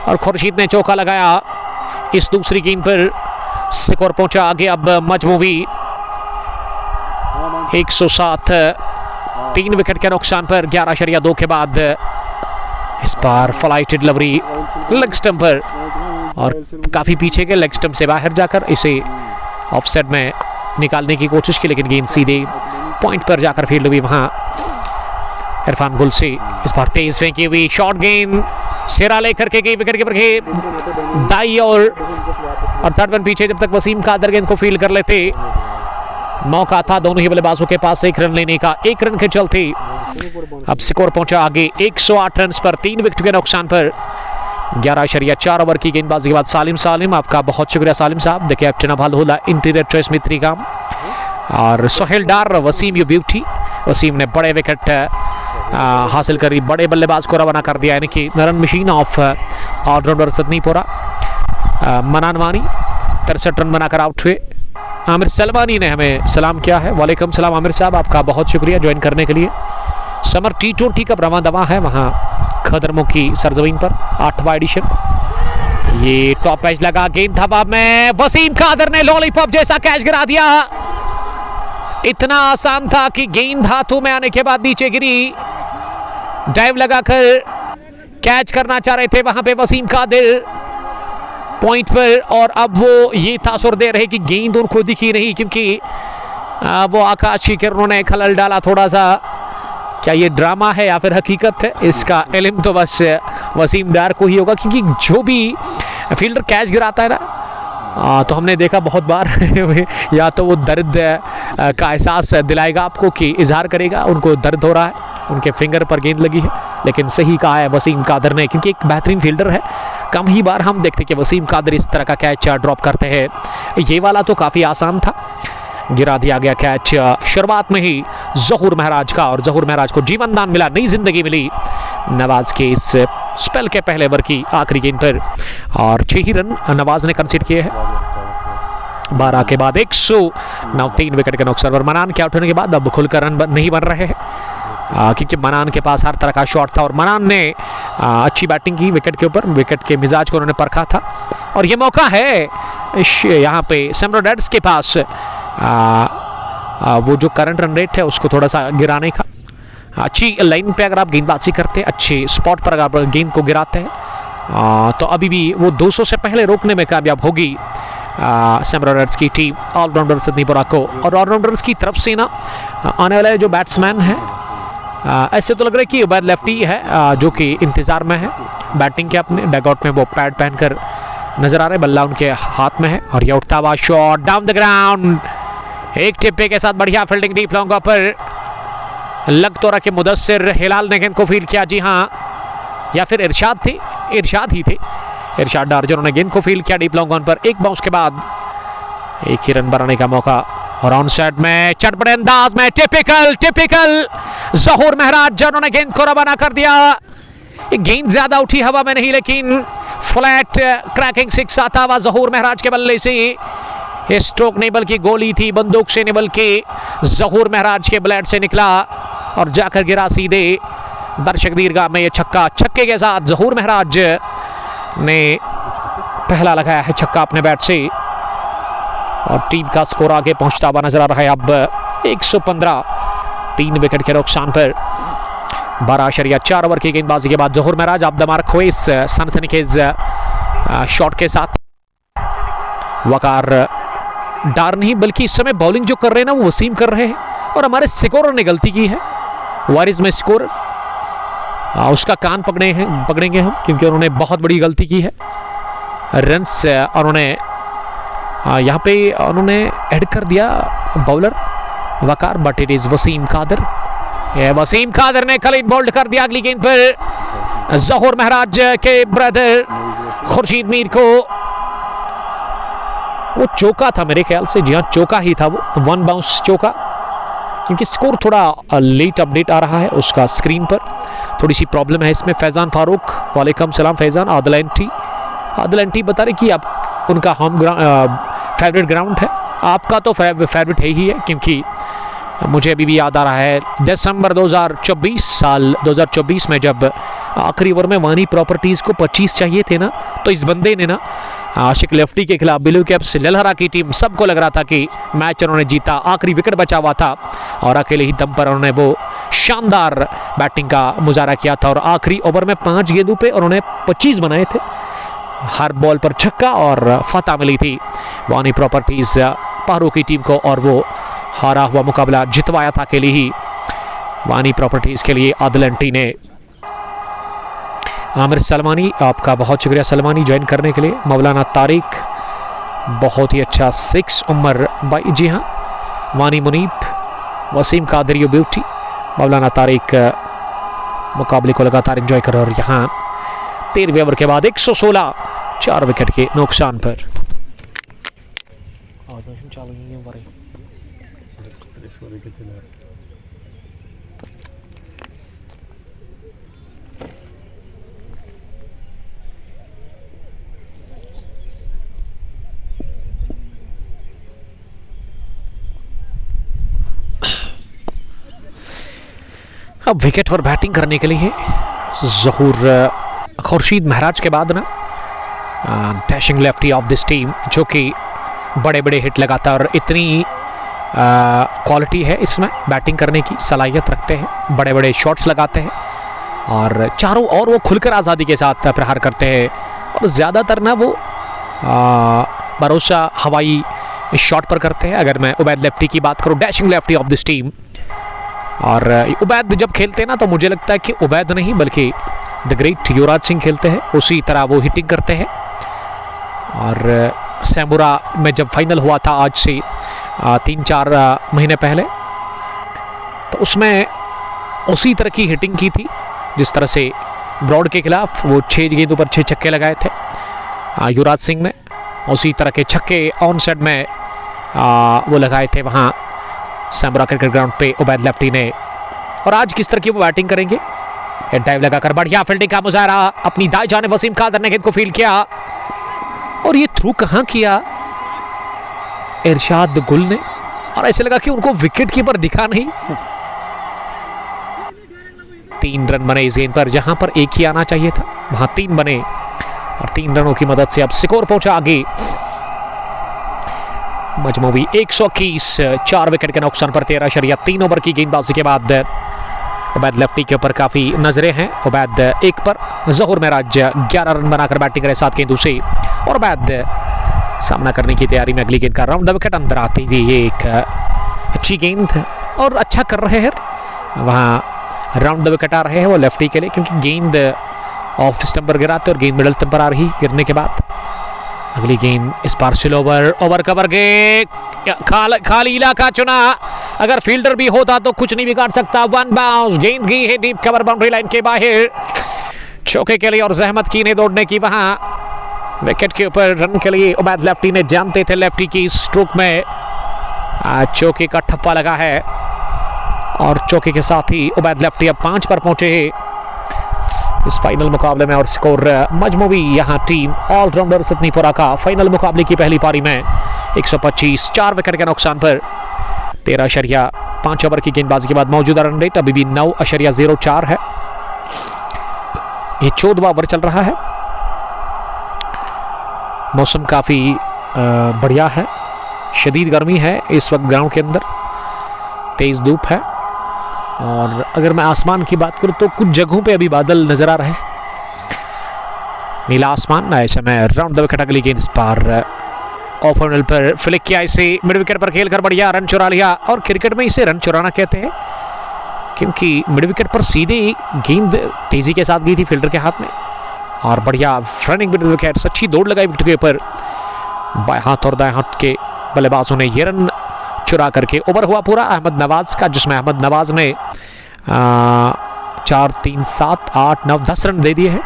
और खुर्शीद ने चौका लगाया इस दूसरी गेंद पर। स्कोर पहुंचा आगे अब मजमूवी 107, 3 विकेट के नुकसान पर 11.2 के बाद। इस बार फ्लाइटेड डिलीवरी लेग स्टंप पर, और काफ़ी पीछे के लेग स्टंप से बाहर जाकर इसे ऑफसाइड में निकालने की कोशिश की, लेकिन गेंद सीधे पॉइंट पर जाकर फील्ड हुई वहाँ इरफान गुल से। इस बार तेज फेंकी हुई शॉर्ट गेंद सिरा लेकर के गई विकेट कीपर के दाई और थर्ड वन पीछे, जब तक वसीम कादिर गेंद को फील्ड कर लेते। मौका था दोनों ही बल्लेबाजों के पास 1 रन लेने का, 1 रन के चलते अब स्कोर पहुंचा आगे 108 रन पर 3 विकेट के नुकसान पर। 11.4 ओवर की गेंदबाजी के बाद सालिम, आपका बहुत शुक्रिया सालिम साहब, द कैप्टन ऑफ होला इंटीरियर चॉइस मित्री काम, और सोहेल डार, वसीम यू ब्यूटी। वसीम ने बड़े विकेट हासिल करी, बड़े बल्लेबाज को रवाना कर दिया, यानी कि रन मशीन ऑफ ऑलराउंडर सदनीपुरा। मनान वानी 63 रन बनाकर आउट हुए। आमिर सलमानी ने हमें सलाम किया है। वालेकुम सलाम आमिर साहब, आपका बहुत शुक्रिया ज्वाइन करने के लिए। समर T20 का रवां दवा है वहाँ खदरमों की सरजमीन पर, 8वां एडिशन। ये टॉप एज लगा, गेंद हवा में, वसीम कादर ने लॉलीपॉप जैसा कैच गिरा दिया। इतना आसान था कि गेंद हाथों में आने के बाद नीचे गिरी। डाइव लगाकर कैच करना चाह रहे थे वहां पे वसीम कादिर पॉइंट पर, और अब वो ये तासुर दे रहे कि गेंद उनको दिखी नहीं, क्योंकि वो आकाश की किरणों ने खलल डाला थोड़ा सा। क्या ये ड्रामा है या फिर हकीकत है, इसका इल्म तो बस वसीम डार को ही होगा, क्योंकि जो भी फील्डर कैच गिराता है ना, तो हमने देखा बहुत बार या तो वो दर्द का एहसास दिलाएगा आपको कि इजहार करेगा उनको दर्द हो रहा है, उनके फिंगर पर गेंद लगी है, लेकिन सही कहा है वसीम कादर ने, क्योंकि एक बेहतरीन फील्डर है। कम ही बार हम देखते कि वसीम कादर इस तरह का कैच ड्रॉप करते हैं। ये वाला तो काफ़ी आसान था, गिरा दिया गया कैच शुरुआत में ही ज़हूर महराज का, और ज़हूर महराज को जीवन दान मिला, नई जिंदगी मिली नवाज के इस स्पेल के पहले ओवर की आखिरी गेंद पर, और 6 ही रन नवाज ने कंसीड किए हैं 12 के बाद 103 विकेट के नुकसान पर। मनान के आउट होने के बाद अब खुलकर रन नहीं बन रहे हैं, क्योंकि मनान के पास हर तरह का शॉट था, और मनान ने अच्छी बैटिंग की विकेट के ऊपर, विकेट के मिजाज को उन्होंने परखा था। और ये मौका है यहाँ पे सेम्रोडेड्स के पास वो जो करंट रन रेट है उसको थोड़ा सा गिराने का। अच्छी लाइन पे अगर आप गेंदबाजी करते हैं, अच्छे स्पॉट पर अगर आप गेंद को गिराते हैं, तो अभी भी वो 200 से पहले रोकने में कामयाब होगी सेम्रोडेड्स की टीम ऑलराउंडर सिद्दीपुरा को। और ऑलराउंडर्स की तरफ से ना आने वाले जो बैट्समैन हैं, ऐसे तो लग रहा है कि उबैद लेफ्टी है जो कि इंतज़ार में है बैटिंग के, अपने डगआउट में वो पैड पहनकर नजर आ रहे, बल्ला उनके हाथ में है। और ये उठता हुआ शॉट डाउन द ग्राउंड, एक टिप्पे के साथ बढ़िया फील्डिंग डीप लॉन्ग पर। लग तो रहा कि मुदस्सिर हिलाल ने गेंद को फील्ड किया, जी हाँ, या फिर इरशाद थे, इरशाद ही थे, इरशाद डार जिन्होंने गेंद को फील्ड किया डीप लॉन्ग ऑन पर। एक बाउंस के बाद एक ही रन बनाने का मौका, और ऑन साइड में चटपटे अंदाज में टिपिकल ज़हूर महराज जिन्होंने गेंद को रवाना कर दिया। गेंद ज्यादा उठी हवा में नहीं, लेकिन फ्लैट क्रैकिंग सिक्स आता हुआ ज़हूर महराज के बल्ले से। स्ट्रोक नहीं बल्कि गोली थी, बंदूक से नहीं बल्कि ज़हूर महराज के ब्लेड से निकला और जाकर गिरा सीधे दर्शक दीर्घा में। ये छक्के के साथ ज़हूर महराज ने पहला लगाया है छक्का अपने बैट से, और टीम का स्कोर आगे पहुंचता हुआ नजर आ रहा है अब 115, 3 विकेट के नुकसान पर। 12.4 ओवर की गेंदबाजी के बाद ज़हूर महराज आप दमार खोए इस सनसनीखेज शॉट के साथ। वकार डार नहीं बल्कि इस समय बॉलिंग जो कर रहे हैं ना वो वसीम कर रहे हैं, और हमारे स्कोरर ने गलती की है। वारिस में स्कोर उसका कान पकड़ेंगे हम, क्योंकि उन्होंने बहुत बड़ी गलती की है। रन्स उन्होंने यहाँ पे उन्होंने ऐड कर दिया bowler Waqar, but it is Wasim Qadir. Wasim Qadir ने क्लीन बोल्ड कर दिया अगली गेंद पर ज़हूर महराज के ब्रदर खुर्शीद मीर को। वो चौका था मेरे ख्याल से, जी हाँ चौका ही था वो, 1 बाउंस चौका, क्योंकि स्कोर थोड़ा लेट अपडेट आ रहा है उसका स्क्रीन पर, थोड़ी सी प्रॉब्लम है इसमें। फैज़ान फारूक, वालेकुम सलाम फैज़ान। आदिल एंटी बता रहे कि आप उनका होम फेवरेट ग्राउंड है, आपका तो फेवरेट है ही है, क्योंकि मुझे अभी भी याद आ रहा है दिसंबर 2024 में जब आखिरी ओवर में वानी प्रॉपर्टीज़ को 25 चाहिए थे ना, तो इस बंदे ने ना आशिक लेफ्टी के खिलाफ ब्लू कैप्स ललहरा की टीम, सबको लग रहा था कि मैच उन्होंने जीता, आखिरी विकेट बचा हुआ था, और अकेले ही दम पर उन्होंने वो शानदार बैटिंग का मुजाहरा किया था। और आखिरी ओवर में 5 गेंदों पे उन्होंने 25 बनाए थे, हर बॉल पर छक्का, और फतह मिली थी वानी प्रॉपर्टीज़ पारो की टीम को, और वो हारा हुआ मुकाबला जितवाया था अकेले ही वानी प्रॉपर्टीज़ के लिए आदिल एंटी ने। आमिर सलमानी, आपका बहुत शुक्रिया सलमानी ज्वाइन करने के लिए। मौलाना तारिक, बहुत ही अच्छा 6 उमर भाई, जी हाँ। वानी मुनीब, वसीम कादर यू ब्यूटी, मौलाना तारिक मुकाबले को लगातार एंजॉय कर रहे, और यहाँ 13वें ओवर के बाद 116, 4 विकेट के नुकसान पर। अब विकेट पर बैटिंग करने के लिए ज़हूर खुर्शीद महराज के बाद ना dashing lefty of this team, जो कि बड़े बड़े हिट लगाता है और इतनी क्वालिटी है इसमें, बैटिंग करने की सलाहियत रखते हैं, बड़े बड़े शॉट्स लगाते हैं और चारों ओर वो खुलकर आज़ादी के साथ प्रहार करते हैं और ज़्यादातर ना वो भरोसा हवाई शॉट पर करते हैं। अगर मैं उबैद लेफ्टी की बात करूं, dashing lefty of this team, और उबैद जब खेलते हैं ना तो मुझे लगता है कि उबैद नहीं बल्कि द ग्रेट युवराज सिंह खेलते हैं, उसी तरह वो हिटिंग करते हैं। और सैमुरा में जब फाइनल हुआ था आज से 3-4 महीने पहले, तो उसमें उसी तरह की हिटिंग की थी जिस तरह से ब्रॉड के खिलाफ वो 6 गेंदों पर 6 छक्के लगाए थे युवराज सिंह ने, उसी तरह के छक्के ऑन साइड में वो लगाए थे वहाँ सैमुरा क्रिकेट ग्राउंड पे उबैद लेफ्टी ने। और आज किस तरह की वो बैटिंग करेंगे, डाइव लगाकर बढ़िया फील्डिंग का मुजाहरा, अपनी दाएं जानिब वसीम कादर ने गेंद को फील्ड किया और ये थ्रू कहाँ किया इरशाद गुल ने, और ऐसे लगा कि उनको विकेट कीपर दिखा नहीं। 3 रन बने इस गेंद पर, जहां पर एक ही आना चाहिए था वहां 3 बने और 3 रनों की मदद से अब स्कोर पहुंचा आगे मजमूवी 121, 4 विकेट के नुकसान पर 13.3 ओवर की गेंदबाजी के बाद उबैद लेफ्टी के ऊपर काफ़ी नजरें हैं। उबैद 1 पर, ज़हूर महराज 11 रन बनाकर बैटिंग करे 7 गेंदों से, और उबैद सामना करने की तैयारी में अगली गेंद का राउंड द विकेट अंदर आती हुई ये एक अच्छी गेंद और अच्छा कर रहे हैं वहाँ राउंड द विकेट आ रहे हैं वो लेफ्टी के लिए, क्योंकि गेंद ऑफ स्टंप पर गिराते और गेंद मिडल स्टंप पर आ रही गिरने के बाद। अगली गेंद इस बार स्लो ओवर कवर गए, खाली इलाका चुना, अगर फील्डर भी होता तो कुछ नहीं बिगाड़ सकता। 1 बाउंस, गेंद गई है डीप कवर बाउंड्री लाइन के बाहर चौके के लिए और जहमत की ने दौड़ने की वहां विकेट के ऊपर रन के लिए। उबैद लेफ्टी ने जानते थे लेफ्टी की स्ट्रोक में चौके का ठप्पा लगा है और चौके के साथ ही उबैद लेफ्टी अब 5 पर पहुंचे हैं इस फाइनल मुकाबले में। और स्कोर मजमूवी यहाँ टीम ऑलराउंडर सतनीपुरा का फाइनल मुकाबले की पहली पारी में 125, 4 विकेट के नुकसान पर 13.5 ओवर की गेंदबाजी के बाद मौजूदा रन रेट अभी भी 9.04 है। ये 14वां ओवर चल रहा है। मौसम काफ़ी बढ़िया है, शदीद गर्मी है इस वक्त ग्राउंड के अंदर, तेज़ धूप है। और अगर मैं आसमान की बात करूं तो कुछ जगहों पे अभी बादल नजर आ रहे हैं, नीला आसमान। ऐसे में राउंड द विकेट अगली गेंद इस बार ऑफ ऑनल पर फ्लिक किया, इसे मिड विकेट पर खेलकर बढ़िया रन चुरा लिया। और क्रिकेट में इसे रन चुराना कहते हैं क्योंकि मिड विकेट पर सीधे गेंद तेजी के साथ गई थी फील्डर के हाथ में और बढ़िया रनिंग मिड विकेट, अच्छी दौड़ लगाई विकेट के ऊपर। बाएं हाथ और दाएं हाथ के बल्लेबाजों ने ये रन चुरा करके ओवर हुआ पूरा अहमद नवाज का, जिसमें अहमद नवाज ने 4, 3, 7, 8, 9, 10 रन दे दिए हैं।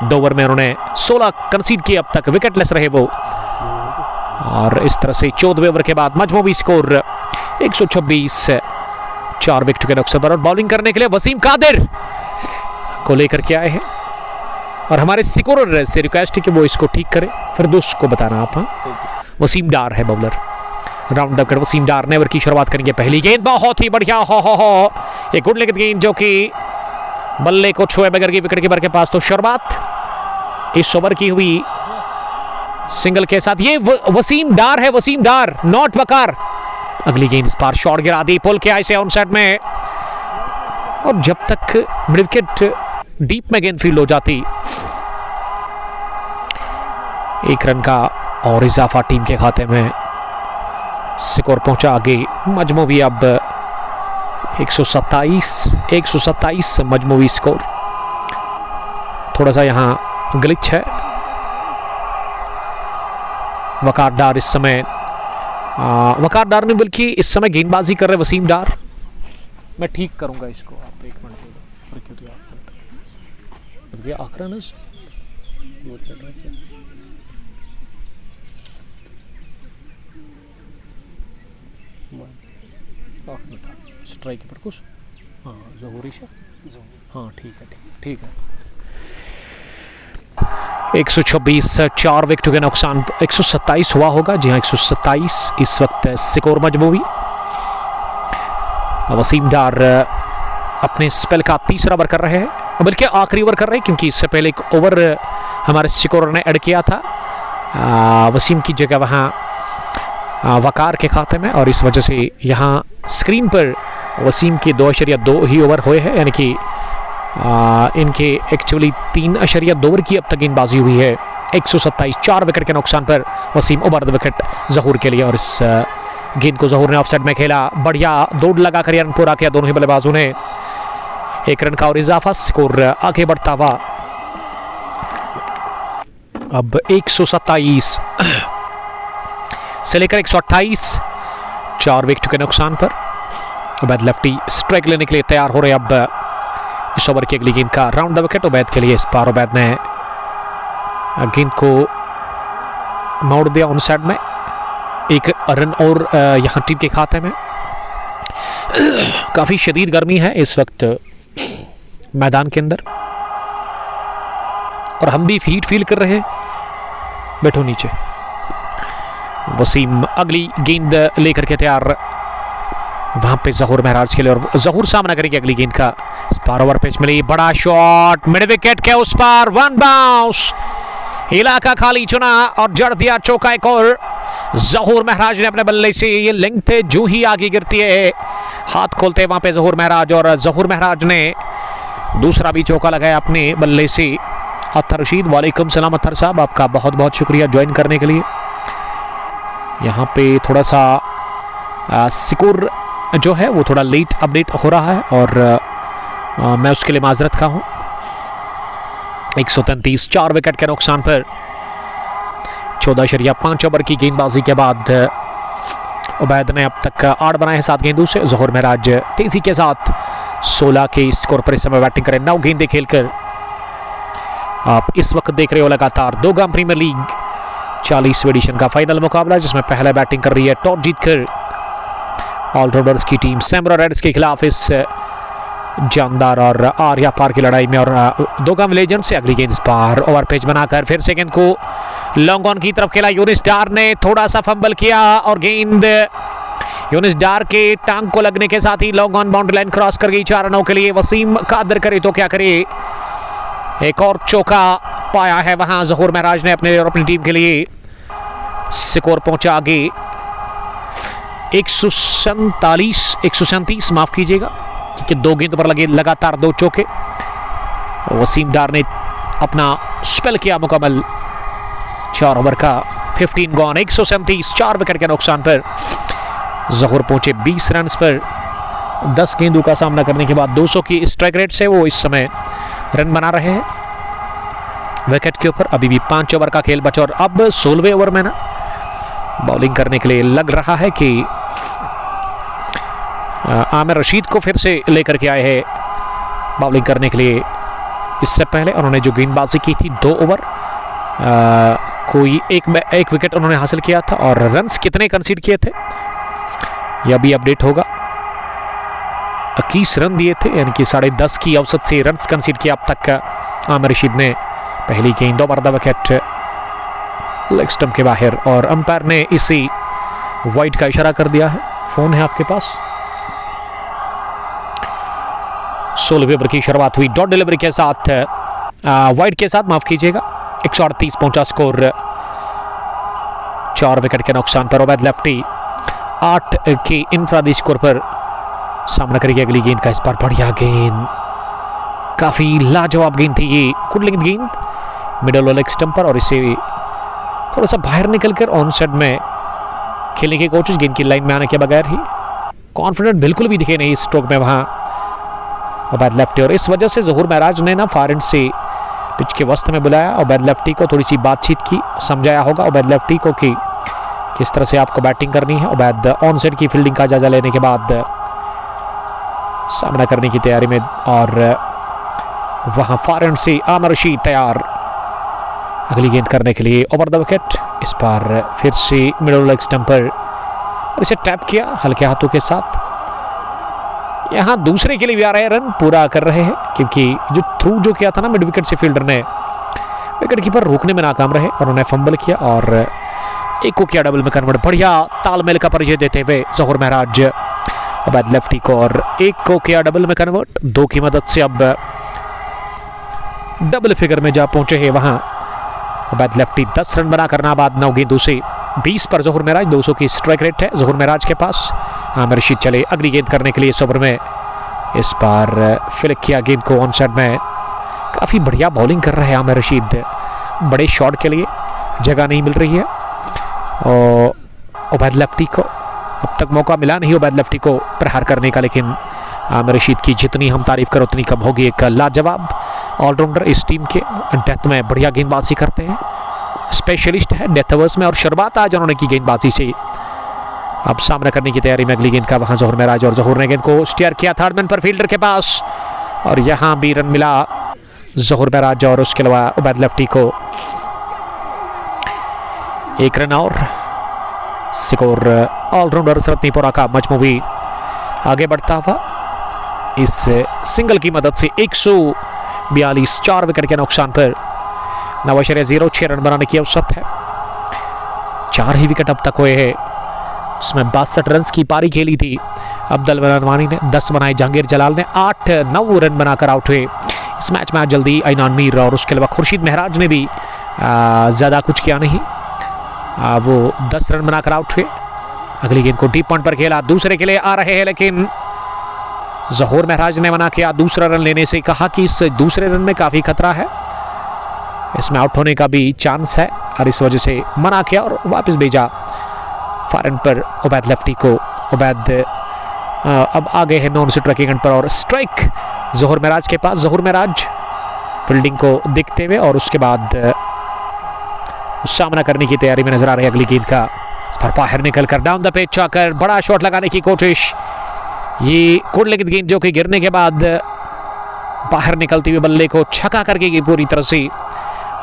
2 ओवर में उन्होंने 16 कंसीड किए, अब तक विकेटलेस रहे वो। और इस तरह से 14वें ओवर के बाद मजमूवी स्कोर 126, 4 विकेट के नुकसान पर। और बॉलिंग करने के लिए वसीम कादिर को लेकर के आए हैं और हमारे स्कोरर से रिक्वेस्ट है कि वो इसको ठीक करे, फिर दोस्त को बताना आप। हाँ, वसीम डार है bowler, round the wicket Waseem Dar ने ओवर की शुरुआत करेंगे। पहली गेंद बहुत ही बढ़िया, हो एक गुड लेग गेंद जो कि बल्ले को छुए बगैर की विकेट कीपर के पास। तो शुरुआत इस ओवर की हुई सिंगल के साथ। ये वसीम डार है, वसीम डार, नॉट वकार। अगली गेंद इस बार शॉट गिरा दी पुल के ऐसे ऑन साइड में, और जब तक मिड विकेट डीप में गेंद फील्ड हो जाती 1 रन का और इजाफा टीम के खाते में। स्कोर पहुंचा आगे मजमूवी अब 127 मजमूवी स्कोर। थोड़ा सा यहाँ ग्लिच है। वकार डार इस समय वकार डार ने बल्कि इस समय गेंदबाजी कर रहे वसीम डार। मैं ठीक करूंगा इसको, आप 1 मिनट आखरनस स्ट्राइक पर कुछ हाँ ज़हूरी से हाँ ठीक है 126, 4 विकेट के नुकसान 127 हुआ होगा, जी हाँ 127 इस वक्त स्कोर मजमूवी। वसीम डार अपने स्पेल का तीसरा ओवर कर रहे हैं, बल्कि आखिरी ओवर कर रहे हैं, क्योंकि इससे पहले एक ओवर हमारे स्कोर ने ऐड किया था वसीम की जगह वहाँ वकार के खाते में, और इस वजह से यहाँ स्क्रीन पर वसीम के 2.2 ही ओवर हुए हैं, यानी कि इनके एक्चुअली 3.2 ओवर की अब तक गेंदबाजी हुई है। 127, 4 विकेट के नुकसान पर वसीम ओवर द विकेट जहूर के लिए, और इस गेंद को जहूर ने ऑफसाइड में खेला, बढ़िया दौड़ लगाकर यह रन पूरा किया दोनों ही बल्लेबाजों ने। 1 रन का और इजाफा, स्कोर आगे बढ़ता हुआ अब 127 से लेकर 128, 4 विकेट के नुकसान पर उबैद लेफ्टी स्ट्राइक लेने के लिए तैयार हो रहे। अब इस ओवर की अगली गेंद का राउंड द विकेट उबैद के लिए। इस बार उबैद ने गेंद को मोड़ दिया ऑन साइड में, 1 रन और यहाँ टीम के खाते में। काफी शदीद गर्मी है इस वक्त मैदान के अंदर, और हम भी हीट फील कर रहे हैं। बैठो नीचे। वसीम अगली गेंद लेकर के तैयार वहां पे जहूर महराज के लिए, और जहूर सामना करेंगे अगली गेंद का। इस बार ओवर पिच मिली, बड़ा शॉट मिड विकेट के उस पार, 1 बाउंस, इलाका खाली चुना और जड़ दिया चौका एक और। जहूर महराज ने अपने बल्ले से ये लेंथ जो ही आगे गिरती है, हाथ खोलते वहां पे जहूर महराज, और जहूर महराज ने दूसरा भी चौका लगाया अपने बल्ले से। अत्तर रशीद, वालेकुम सलाम अत्तर साहब, आपका बहुत बहुत शुक्रिया ज्वाइन करने के लिए। यहाँ पे थोड़ा सा स्कोर जो है वो थोड़ा लेट अपडेट हो रहा है, और मैं उसके लिए माजरत खा हूँ। 133, 4 विकेट के नुकसान पर 14.5 ओवर की गेंदबाजी के बाद उबैद ने अब तक 8 बनाए हैं 7 गेंदों से। जहूर महराज तेजी के साथ 16 के स्कोर पर इस समय बैटिंग करें, 9 गेंदें खेलकर। आप इस वक्त देख रहे हो लगातार 2 गाम प्रीमियर लीग 40वीं एडिशन का फाइनल मुकाबला, जिसमें पहले बैटिंग कर रही है टॉस जीतकर ऑलराउंडर्स की टीम सैमरा रेड्स के खिलाफ इस जानदार और आर्या पार की लड़ाई में। और 2 गाम लेजेंड से अगली गेंद इस बार ओवर पेज बनाकर फिर से गेंद को लॉन्ग ऑन की तरफ खेला। यूनिस डार ने थोड़ा सा फंबल किया, और गेंद यूनिस डार के टांग को लगने के साथ ही long on boundary line cross कर गई 4 रनों के लिए। वसीम कादर करे तो क्या करे, एक और चौका पाया है वहां जहूर महराज ने अपने और अपनी टीम के लिए। स्कोर पहुंचा आगे 137 माफ कीजिएगा, क्योंकि 2 गेंद पर लगे लगातार 2 चौके। वसीम डार ने अपना स्पेल किया मुकम्मल, 4 ओवर का 15 गॉन। 137, 4 विकेट के नुकसान पर जहूर पहुंचे 20 रन पर। 10 गेंदों का सामना करने के बाद 200 की स्ट्राइक रेट से वो इस समय रन बना रहे हैं विकेट के ऊपर। अभी भी 5 ओवर का खेल बचा, और अब 16वें ओवर में ना बॉलिंग करने के लिए लग रहा है कि आमिर रशीद को फिर से लेकर के आए हैं बॉलिंग करने के लिए। इससे पहले उन्होंने जो गेंदबाजी की थी 2 ओवर, कोई एक विकेट उन्होंने हासिल किया था, और रन्स कितने कंसीड किए थे यह भी अपडेट होगा। 21 रन दिए थे, यानी कि 10.5 की औसत से रन्स कंसीड किया अब तक आमिर रशीद ने। पहली गेंद over the wicket leg stump के बाहर, और अंपायर ने इसी वाइड का इशारा कर दिया है। फोन है आपके पास। 16वें ओवर की शुरुआत हुई डॉट डिलीवरी के साथ, वाइड के साथ माफ कीजिएगा। 138 पहुंचा स्कोर, 4 विकेट के नुकसान पर उबैद लेफ्टी 8 के इंफ्रादी स्कोर पर सामना करेगी अगली गेंद का। इस बार बढ़िया गेंद, काफी लाजवाब गेंद थी ये, कुडलिंग गेंद मिडल लेग स्टंप पर, और इसे थोड़ा सा बाहर निकलकर ऑन साइड में खेलने के कोशिश। गेंद की लाइन में आने के बगैर ही कॉन्फिडेंट बिल्कुल भी दिखे नहीं स्ट्रोक में वहां उबैद लेफ्टी, और इस वजह से जहूर महराज ने ना फारेंड से पिच के वस्त में बुलाया उबैद लेफ्टी को, थोड़ी सी बातचीत की, समझाया होगा उबैद लेफ्टी को कि किस तरह से आपको बैटिंग करनी है। उबैद ऑन साइड की फील्डिंग का जायजा लेने के बाद सामना करने की तैयारी में, और वहां फारेंड से आमिर रशीद तैयार अगली गेंद करने के लिए ओवर द विकेट। इस बार फिर से मिडल लेग स्टंप पर, और इसे टैप किया हल्के हाथों के साथ। यहां दूसरे के लिए भी आ रहे हैं, रन पूरा कर रहे हैं, क्योंकि जो थ्रू जो किया था ना मिड विकेट से फील्डर ने, विकेट कीपर रोकने में नाकाम रहे, और उन्होंने फंबल किया और एक को किया डबल में कन्वर्ट। बढ़िया तालमेल का परिचय देते हुए जहूर महराज उबैद लेफ्टी को और एक को किया डबल में कन्वर्ट। 2 की मदद से अब डबल फिगर में जा पहुंचे हैं वहां उबैद लेफ्टी। 10 रन बनाकर नाबाद 9 गेंदों से 20 पर ज़ोहर महराज। 200 की स्ट्राइक रेट है ज़ोहर महराज के पास। आमिर रशीद चले अगली गेंद करने के लिए इस ओवर में। इस बार फ्लिक किया गेंद को ऑन साइड में। काफ़ी बढ़िया बॉलिंग कर रहे हैं आमिर रशीद। बड़े शॉट के लिए जगह नहीं मिल रही है और उबैद लेफ्टी को अब तक मौका मिला नहीं उबैद लेफ्टी को प्रहार करने का, लेकिन आमिर रशीद की जितनी हम तारीफ करें उतनी कम होगी। एक लाजवाब ऑलराउंडर इस टीम के, डेथ में बढ़िया गेंदबाजी करते हैं, स्पेशलिस्ट है डेथ ओवर्स में और शुरुआत आज उन्होंने की गेंदबाजी से। अब सामना करने की तैयारी में अगली गेंद का वहां ज़ोहर महराज और ज़ोहर ने गेंद को स्टीयर किया थर्ड मैन पर फील्डर के पास और यहां भी रन मिला ज़ोहर महराज और उसके अलावा उबैद लेफ्टी को। 1 रन और स्कोर ऑलराउंडर रत्नीपुरा का मजमूवी आगे बढ़ता हुआ इस सिंगल की मदद से 142 4 विकेट के नुकसान पर 9.06 रन बनाने की औसत है। 4 ही विकेट अब तक हुए हैं, उसमें 62 रन की पारी खेली थी अब्दुल रनवानी ने। 10 बनाए जहांगीर जलाल ने। 8-9 रन बनाकर आउट हुए इस मैच में जल्दी ऐनान मीर और उसके अलावा खुर्शीद महराज ने भी ज़्यादा कुछ किया नहीं। वो 10 रन बनाकर आउट हुए। अगली गेंद को डीप पॉइंट पर खेला, दूसरे के लिए आ रहे हैं लेकिन ज़ोहर महराज ने मना किया दूसरा रन लेने से। कहा कि इस दूसरे रन में काफ़ी खतरा है, इसमें आउट होने का भी चांस है और इस वजह से मना किया और वापस भेजा फारन पर उबैद लेफ्टी को। उबैद अब आगे है नॉन स्ट्राइक के एंड पर और स्ट्राइक ज़ोहर महराज के पास। ज़ोहर महराज फील्डिंग को देखते हुए और उसके बाद सामना करने की तैयारी में नजर आ रही है। अगली गेंद का इस पर बाहर निकलकर डाउन द पिच आकर बड़ा शॉट लगाने की कोशिश। ये कोडलेगित गेंद जो कि गिरने के बाद बाहर निकलती हुई बल्ले को छक्का करके की पूरी तरह से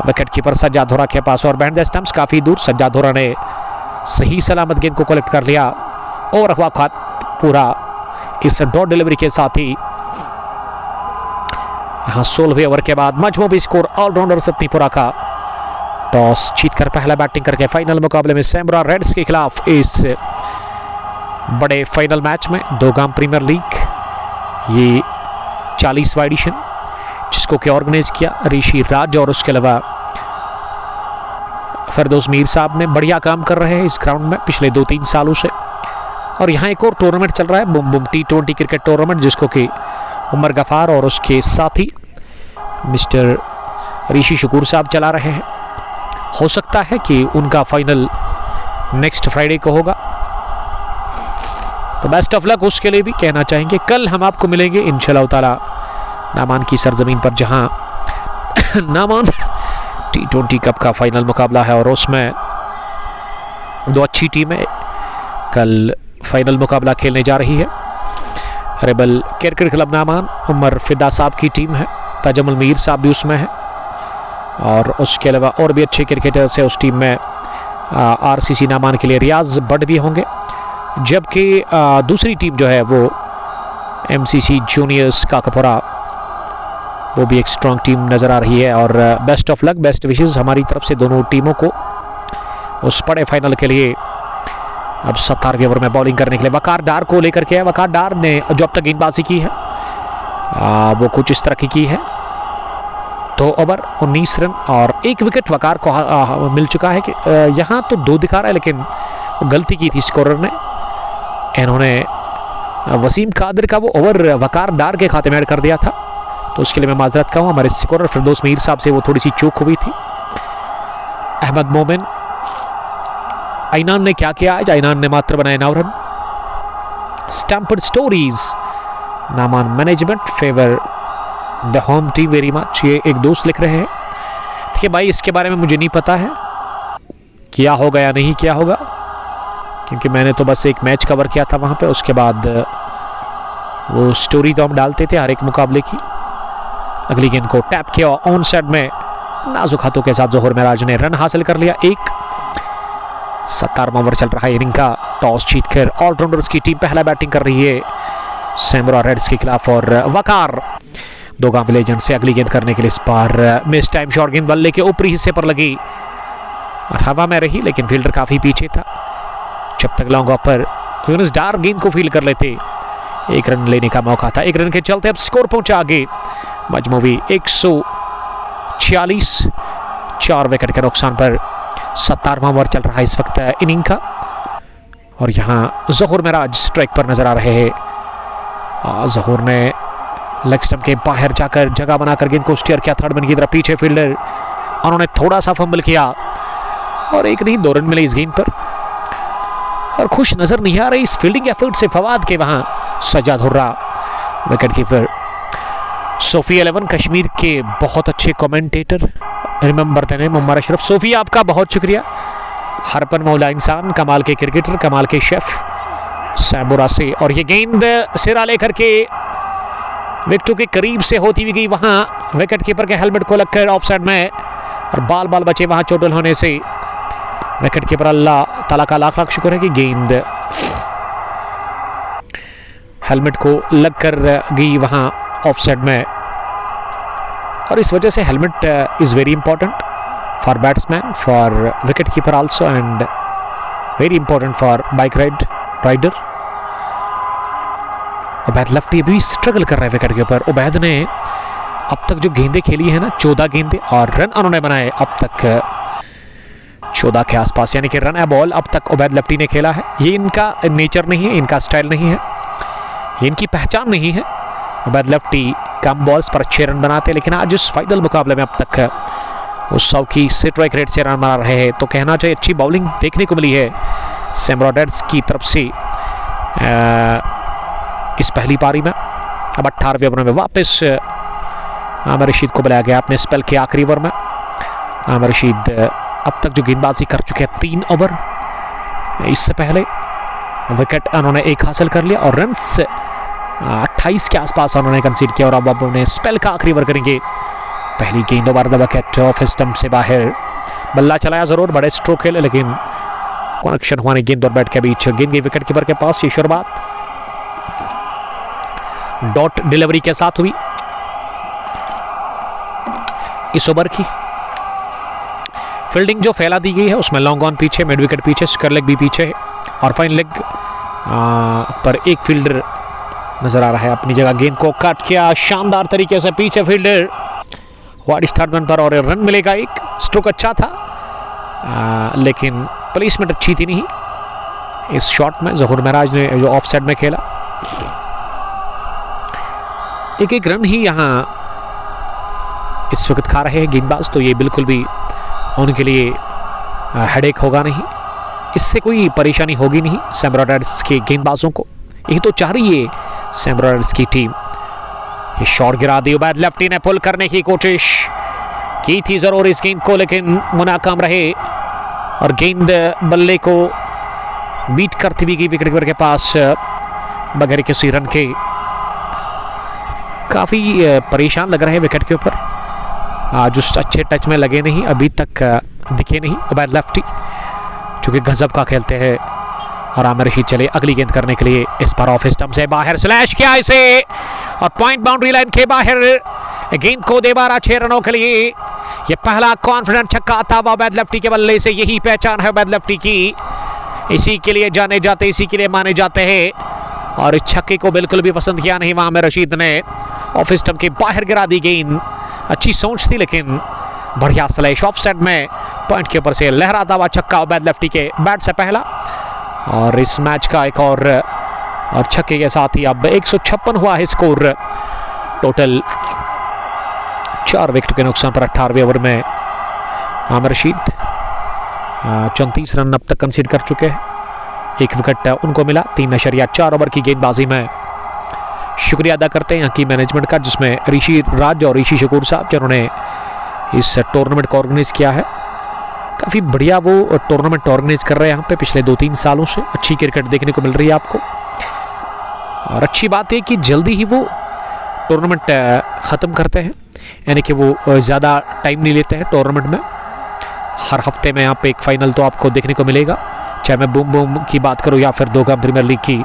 विकेट कीपर सज्जाद होरा के पास और बैंड द स्टंप्स काफी दूर। सज्जाद होरा ने सही सलामत गेंद को कलेक्ट कर लिया। ओवर हुआ पूरा इस डॉट डिलीवरी के साथ ही यहां 16वें ओवर के बाद मजमूबी स्कोर ऑलराउंडर रत्नीपुरा का। टॉस जीतकर पहला बैटिंग करके फाइनल मुकाबले में सैमरा रेड्स के खिलाफ इस बड़े फाइनल मैच में 2 गाम प्रीमियर लीग ये 40वां एडिशन जिसको कि ऑर्गेनाइज किया ऋषि राज और उसके अलावा फरदौस मीर साहब ने बढ़िया काम कर रहे हैं इस ग्राउंड में पिछले 2-3 सालों से। और यहाँ एक और टूर्नामेंट चल रहा है Bum Bum T20 cricket tournament जिसको कि उमर गफार और उसके साथी मिस्टर ऋषि शकूर साहब चला रहे हैं। हो सकता है कि उनका फाइनल नेक्स्ट फ्राइडे को होगा, तो बेस्ट ऑफ लक उसके लिए भी कहना चाहेंगे। कल हम आपको मिलेंगे इंशाल्लाह ताला नामान की सरजमीन पर जहां नामान T20 कप का फाइनल मुकाबला है और उसमें 2 अच्छी टीमें कल फाइनल मुकाबला खेलने जा रही है। रेबल क्रिकेट क्लब नामान उमर फिदा साहब की टीम है, तजमुल मीर साहब भी उसमें है और उसके अलावा और भी अच्छे क्रिकेटर्स है उस टीम में। RCC नामान के लिए रियाज बट भी होंगे, जबकि दूसरी टीम जो है वो MCC जूनियर्स काकपुरा वो भी एक स्ट्रॉन्ग टीम नज़र आ रही है। और best of luck, best wishes हमारी तरफ से दोनों टीमों को उस बड़े फाइनल के लिए। अब 17वें ओवर में बॉलिंग करने के लिए वकार डार को लेकर के है। वकार डार ने जो अब तक गेंदबाजी की है वो कुछ इस तरह की है। 2 ओवर 19 रन और 1 विकेट वकार को मिल चुका है कि यहाँ तो 2 दिखा रहा है लेकिन गलती की थी स्कोरर ने। इन्होंने वसीम कादिर का वो ओवर वकार डार के खाते में ऐड कर दिया था, तो उसके लिए मैं माजरत का हूँ। हमारे स्कोरर फिरदौस मीर साहब से वो थोड़ी सी चूक हुई थी। अहमद मोमिन ऐनान ने क्या किया आज? ऐनान ने मात्र बनाए 9 रन। स्टैम्पर्ड स्टोरीज नामान management favour the home team very much, ये एक दोस्त लिख रहे हैं। देखिए भाई, इसके बारे में मुझे नहीं पता है क्या होगा या नहीं क्या होगा, क्योंकि मैंने तो बस एक मैच कवर किया था वहाँ पे। उसके बाद वो स्टोरी तो हम डालते थे हर एक मुकाबले की। अगली गेंद को टैप किया ऑन साइड में नाजुक हाथों के साथ ज़ोहर महराज ने रन हासिल कर लिया। 17वां ओवर चल रहा है इनिंग का। टॉस जीतकर ऑलराउंडर्स की टीम पहला बैटिंग कर रही है सैमरा रेड्स के खिलाफ और वकार 2 गांव विलेजेंड से अगली गेंद करने के लिए इस बार मिस टाइम शॉट गेंद बल्ले के ऊपरी हिस्से पर लगी और हवा में रही, लेकिन फील्डर काफी पीछे था। जब तक लॉन्ग ऑफ पर यूनुस डार गेंद को फील कर लेते एक रन लेने का मौका था। एक रन के चलते अब स्कोर पहुंचा आगे मजमूवी 146, 4 विकेट के नुकसान पर 17वां ओवर चल रहा है इस वक्त इनिंग का। और यहाँ ज़हूर मिराज स्ट्राइक पर नजर आ रहे हैं। ज़हूर ने लेग स्टंप के बाहर जाकर जगह बनाकर गेंद को स्टीयर किया थर्ड मैन की तरफ। पीछे फील्डर उन्होंने थोड़ा सा फंबल किया और एक नहीं 2 रन मिले इस गेंद पर। और खुश नजर नहीं आ रही इस फील्डिंग एफर्ट से फवाद के वहां सजाद हुर्रा विकेट कीपर। सोफी 11 कश्मीर के बहुत अच्छे commentator remember the name Umar Ashraf. Sofi आपका बहुत शुक्रिया। हरपन मौला इंसान, कमाल के क्रिकेटर, कमाल के शेफ सैबुरा से। और ये गेंद सिरा लेकर के विकेटों के करीब से होती हुई गई वहां विकेट कीपर के हेलमेट को लगकर ऑफसाइड में और बाल बाल बचे वहां चोटल होने से। विकेट कीपर अल्लाह ताला का लाख लाख शुक्र है कि गेंद हेलमेट को लगकर गई वहां ऑफसाइड में। और इस वजह से helmet is very important for batsman, for wicket keeper also and very important for bike rider. Ubaid Lafti भी स्ट्रगल कर रहे हैं विकेट के ऊपर। उबैद ने अब तक जो गेंदें खेली है ना 14 गेंदें और रन उन्होंने बनाए अब तक 14 के आसपास, यानी कि रन ए बॉल अब तक उबैद लफ्टी ने खेला है। ये इनका नेचर नहीं है, इनका स्टाइल नहीं है, ये इनकी पहचान नहीं है। उबैद लफ्टी कम बॉल्स पर अच्छे रन बनाते, लेकिन आज इस फाइनल मुकाबले में अब तक वो 100 की स्ट्राइक रेट से रन बना रहे हैं। तो कहना चाहिए अच्छी बॉलिंग देखने को मिली है सैमरॉडर्स की तरफ से इस पहली पारी में। अब 18वें ओवर में वापस आमिर रशीद को बुलाया गया अपने स्पेल के आखिरी ओवर में। आमिर रशीद अब तक जो गेंदबाजी कर चुके हैं 3 ओवर, इससे पहले विकेट उन्होंने 1 हासिल कर लिया और रन्स 28 के आसपास उन्होंने कंसीड किया। और अब उन्होंने स्पेल का आखिरी ओवर करेंगे। पहली गेंद over the wicket off stump से बाहर, बल्ला चलाया जरूर, बड़े स्ट्रोक खेले लेकिन कनेक्शन हुआ नहीं गेंद और बैट के बीच। गेंद गई विकेट कीपर के पास। ये शुरुआत डॉट डिलीवरी के साथ हुई इस ओवर की। फील्डिंग जो फैला दी गई है उसमें लॉन्ग ऑन पीछे, मिड विकेट पीछे, स्क्वायर लेग भी पीछे है और फाइन लेग पर एक फील्डर नजर आ रहा है अपनी जगह। गेंद को कट किया शानदार तरीके से, पीछे फील्डर वाइड थर्ड मैन पर और रन मिलेगा। एक स्ट्रोक अच्छा था लेकिन प्लेसमेंट अच्छी थी नहीं इस शॉट में। ज़हूर मिराज ने जो ऑफ साइड में खेला, एक रन ही यहाँ इस वक्त खा रहे हैं गेंदबाज। तो ये बिल्कुल भी उनके लिए हेडेक होगा नहीं, इससे कोई परेशानी होगी नहीं सैमरॉडर्स के गेंदबाजों को। यही तो चाह रही है सैमरॉडर्स की टीम। ये शॉट गिरा दी, उबैद लफ्टी ने पुल करने की कोशिश की थी जरूर इस गेंद को, लेकिन मुनाकाम रहे और गेंद बल्ले को बीट करती हुई गई विकेट कीपर के पास बगैर किसी रन के। काफी परेशान लग रहे हैं विकेट के ऊपर, आज उस अच्छे टच में लगे नहीं, अभी तक दिखे नहीं उबैद लफ्टी, क्योंकि गजब का खेलते हैं। और आमिर रशीद चले अगली गेंद करने के लिए। इस पर ऑफ स्टंप से बाहर स्लैश किया इसे और पॉइंट बाउंड्री लाइन के बाहर गेंद को दे 6 रनों के लिए। ये पहला कॉन्फिडेंट छक्का था उबैद लफ्टी के बल्ले से। यही पहचान है उबैद लफ्टी की, इसी के लिए जाने जाते, इसी के लिए माने जाते हैं। और इस छक्के को बिल्कुल भी पसंद किया नहीं वहां आमिर रशीद ने, ऑफ स्टंप के बाहर गिरा दी गेंद। अच्छी सोच थी लेकिन बढ़िया स्लैश ऑफ साइड में पॉइंट के ऊपर से लहराता हुआ छक्का उबैद लफ्टी के बैट से पहला। और इस मैच का एक और छक्के के साथ ही अब 156 हुआ है स्कोर टोटल। 4 विकेट के नुकसान पर 18वें ओवर में आमिर रशीद 34 रन अब तक कंसीड कर चुके हैं। 1 विकेट उनको मिला 3.4 ओवर की गेंदबाजी में। शुक्रिया अदा करते हैं यहाँ की मैनेजमेंट का, जिसमें ऋषि राज और ऋषि शकूर साहब जिन्होंने इस टूर्नामेंट को ऑर्गेनाइज किया है। काफ़ी बढ़िया वो टूर्नामेंट ऑर्गेनाइज कर रहे हैं यहाँ पे पिछले 2-3 सालों से। अच्छी क्रिकेट देखने को मिल रही है आपको और अच्छी बात है कि जल्दी ही वो टूर्नामेंट ख़त्म करते हैं, यानी कि वो ज़्यादा टाइम नहीं लेते हैं टूर्नामेंट में। हर हफ्ते में यहाँ पे एक फाइनल तो आपको देखने को मिलेगा, चाहे मैं बूम बूम की बात करूँ या फिर दोगा प्रीमियर लीग की।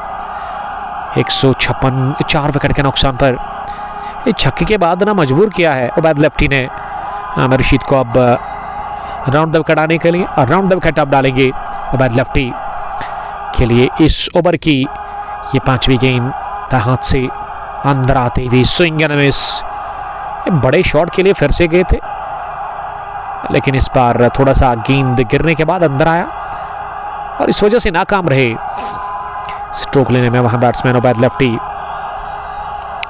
156 4 विकेट के नुकसान पर इस छक्के के बाद ना मजबूर किया है उबैद लफ्टी ने आमिर रशीद को अब राउंड द विकेट आने के लिए, और राउंड द विकेट अब डालेंगे उबैद लफ्टी के लिए इस ओवर की ये 5वीं गेंद हाथ से अंदर आते हुए स्विंग एंड मिस। बड़े शॉट के लिए फिर से गए थे, लेकिन इस बार थोड़ा सा गेंद गिरने के बाद अंदर आया और इस वजह से नाकाम रहे स्ट्रोक लेने में वहां बैट्समैन उबैद लेफ्टी।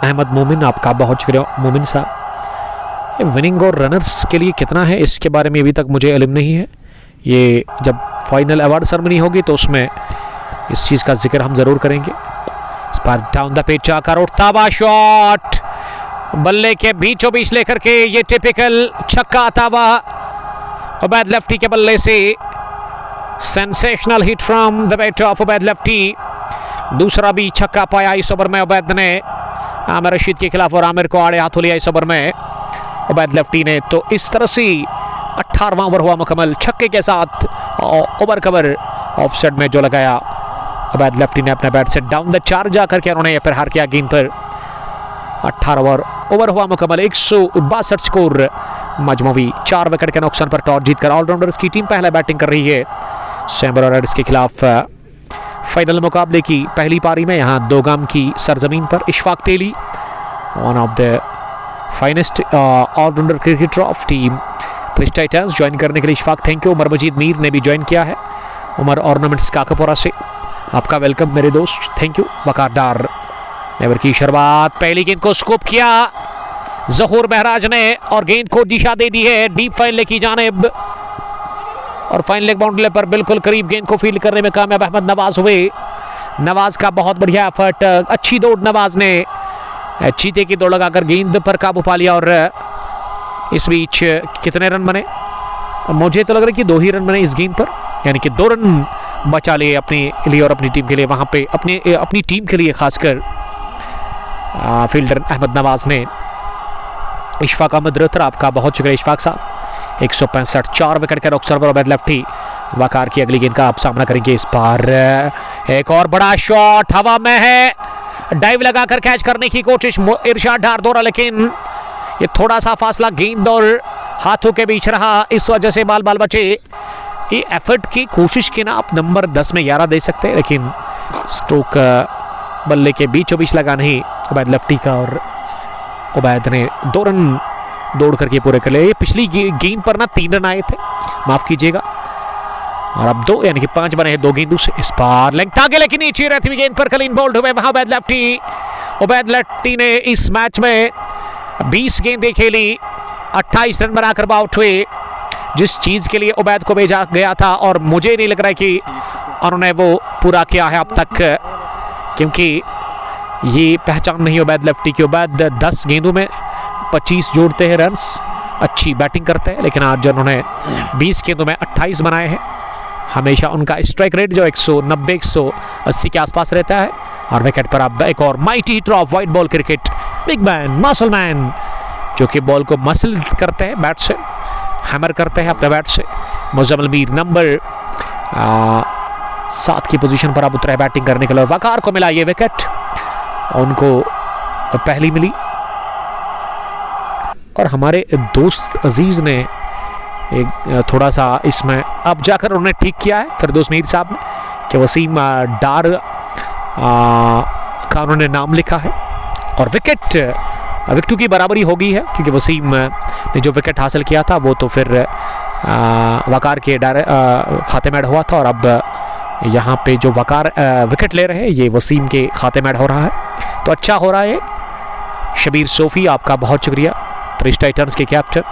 अहमद मोमिन, आपका बहुत शुक्रिया मोमिन साहब। विनिंग और रनर्स के लिए कितना है इसके बारे में अभी तक मुझे इल्म नहीं है। ये जब फाइनल अवार्ड सेरेमनी होगी तो उसमें इस चीज़ का जिक्र हम ज़रूर करेंगे। इस बार डाउन द पिच आकर उठता हुआ शॉट, बल्ले के बीचों बीच लेकर के ये टिपिकल छक्का आता हुआ उबैद लेफ्टी के बल्ले से। Sensational hit from the bat of Ubaid lefty. दूसरा भी छक्का पाया इस ओवर में उबैद ने आमिर रशीद के खिलाफ और आमिर को आड़े हाथों लिया इस ओवर में उबैद लेफ्टी ने। तो इस तरह से 18वां ओवर हुआ मुकम्मल छक्के के साथ। ओवर कवर ऑफ साइड में जो लगाया उबैद लेफ्टी ने अपने बैट से डाउन द 4 जाकर के उन्होंने प्रहार किया गेंद पर। 18 ओवर हुआ मुकम्मल, 162 स्कोर मजमूवी। 4 विकेट के नुकसान पर टॉस जीतकर ऑलराउंडर्स की टीम पहले बैटिंग कर रही है सैम्बरा रेड्स के खिलाफ। फाइनल मुकाबले की पहली पारी में यहाँ दोगाम की सरजमीन पर Ishfaq Teli, one of the finest allrounder cricketer of team police titans, join करने के लिए इशफाक थैंक यू। उमर मजीद मीर ने भी ज्वाइन किया है, उमर ऑर्नामेंट्स काकापुरा से, आपका वेलकम मेरे दोस्त, thank you. Waqar Dar never की शुरुआत, पहली गेंद को स्कोप किया जहूर महराज ने और गेंद को दिशा दे दी है डीप फाइन लेग की जानिब और फाइन लेग बाउंड्री पर बिल्कुल करीब गेंद को फील्ड करने में कामयाब अहमद नवाज हुए। नवाज का बहुत बढ़िया एफर्ट, अच्छी दौड़ नवाज ने, चीते की दौड़ लगाकर गेंद पर काबू पा लिया। और इस बीच कितने रन बने? मुझे तो लग रहा है कि 2 ही रन बने इस गेंद पर, यानी कि 2 रन बचा लिए अपने लिए और अपनी टीम के लिए। वहां पे अपनी टीम के लिए खासकर फील्डर अहमद नवाज ने। इशफाक अहमद रतर, आपका बहुत शुक्रिया इशफाक साहब। 165, 4 विकेट के नुकसान पर उबैद लेफ्टी। वकार की अगली गेंद का आप सामना करेंगे। इस बार एक और बड़ा शॉट हवा में है, डाइव लगाकर कैच करने की कोशिश इरशाद डार द्वारा, लेकिन ये थोड़ा सा फासला गेंद और हाथों के बीच रहा, इस वजह से बाल बचे। ये एफर्ट की कोशिश की ना आप नंबर 10 में 11 दे सकते हैं, लेकिन स्ट्रोक बल्ले के बीचों बीच लगा नहीं उबैद लेफ्टी का और उबैद ने 2 रन दौड़ करके पूरे कर लिए। पिछली गेंद पर ना 3 रन आए थे, माफ कीजिएगा, और अब 2 यानी कि 5 बने हैं 2 गेंदों से। इस बार लेंथ आगे लेकिन नीचे रहती हुई गेंद पर क्लीन बोल्ड हुए वहां उबैद लेफ्टी। उबैद लेफ्टी ने इस मैच में 20 गेंदें खेली, 28 रन बनाकर आउट हुए, जिस चीज के लिए उबैद को भेजा गया था और मुझे नहीं लग रहा है कि उन्होंने वो पूरा किया है अब तक, क्योंकि ये पहचान नहीं उबैद लेफ्टी की। उबैद 10 गेंदों में 25 जोड़ते हैं रन्स, अच्छी बैटिंग करते हैं, लेकिन आज उन्होंने 20 गेंदों में 28 बनाए हैं। हमेशा उनका स्ट्राइक रेट जो 190-180 के आसपास रहता है। और विकेट पर अब एक और mighty hitter of white ball cricket, big man, muscle man, जो कि बॉल को मसल करते हैं बैट से, हैमर करते हैं अपने बैट से। मुजम्मिल मीर नंबर 7 की पोजीशन पर अब उतरे बैटिंग करने के लिए। वकार को मिला ये विकेट, उनको पहली मिली और हमारे दोस्त अजीज ने एक थोड़ा सा इसमें अब जाकर उन्होंने ठीक किया है फिरदौस मीर साहब ने कि वसीम डार का उन्होंने नाम लिखा है और विकेटों की बराबरी हो गई है, क्योंकि वसीम ने जो विकेट हासिल किया था वो तो फिर वकार के खाते में ऐड हुआ था, और अब यहाँ पे जो वकार विकेट ले रहे हैं ये वसीम के खाते में ऐड हो रहा है, तो अच्छा हो रहा है। शबीर सोफी, आपका बहुत शुक्रिया। पुलिस टाइटंस के कैप्टन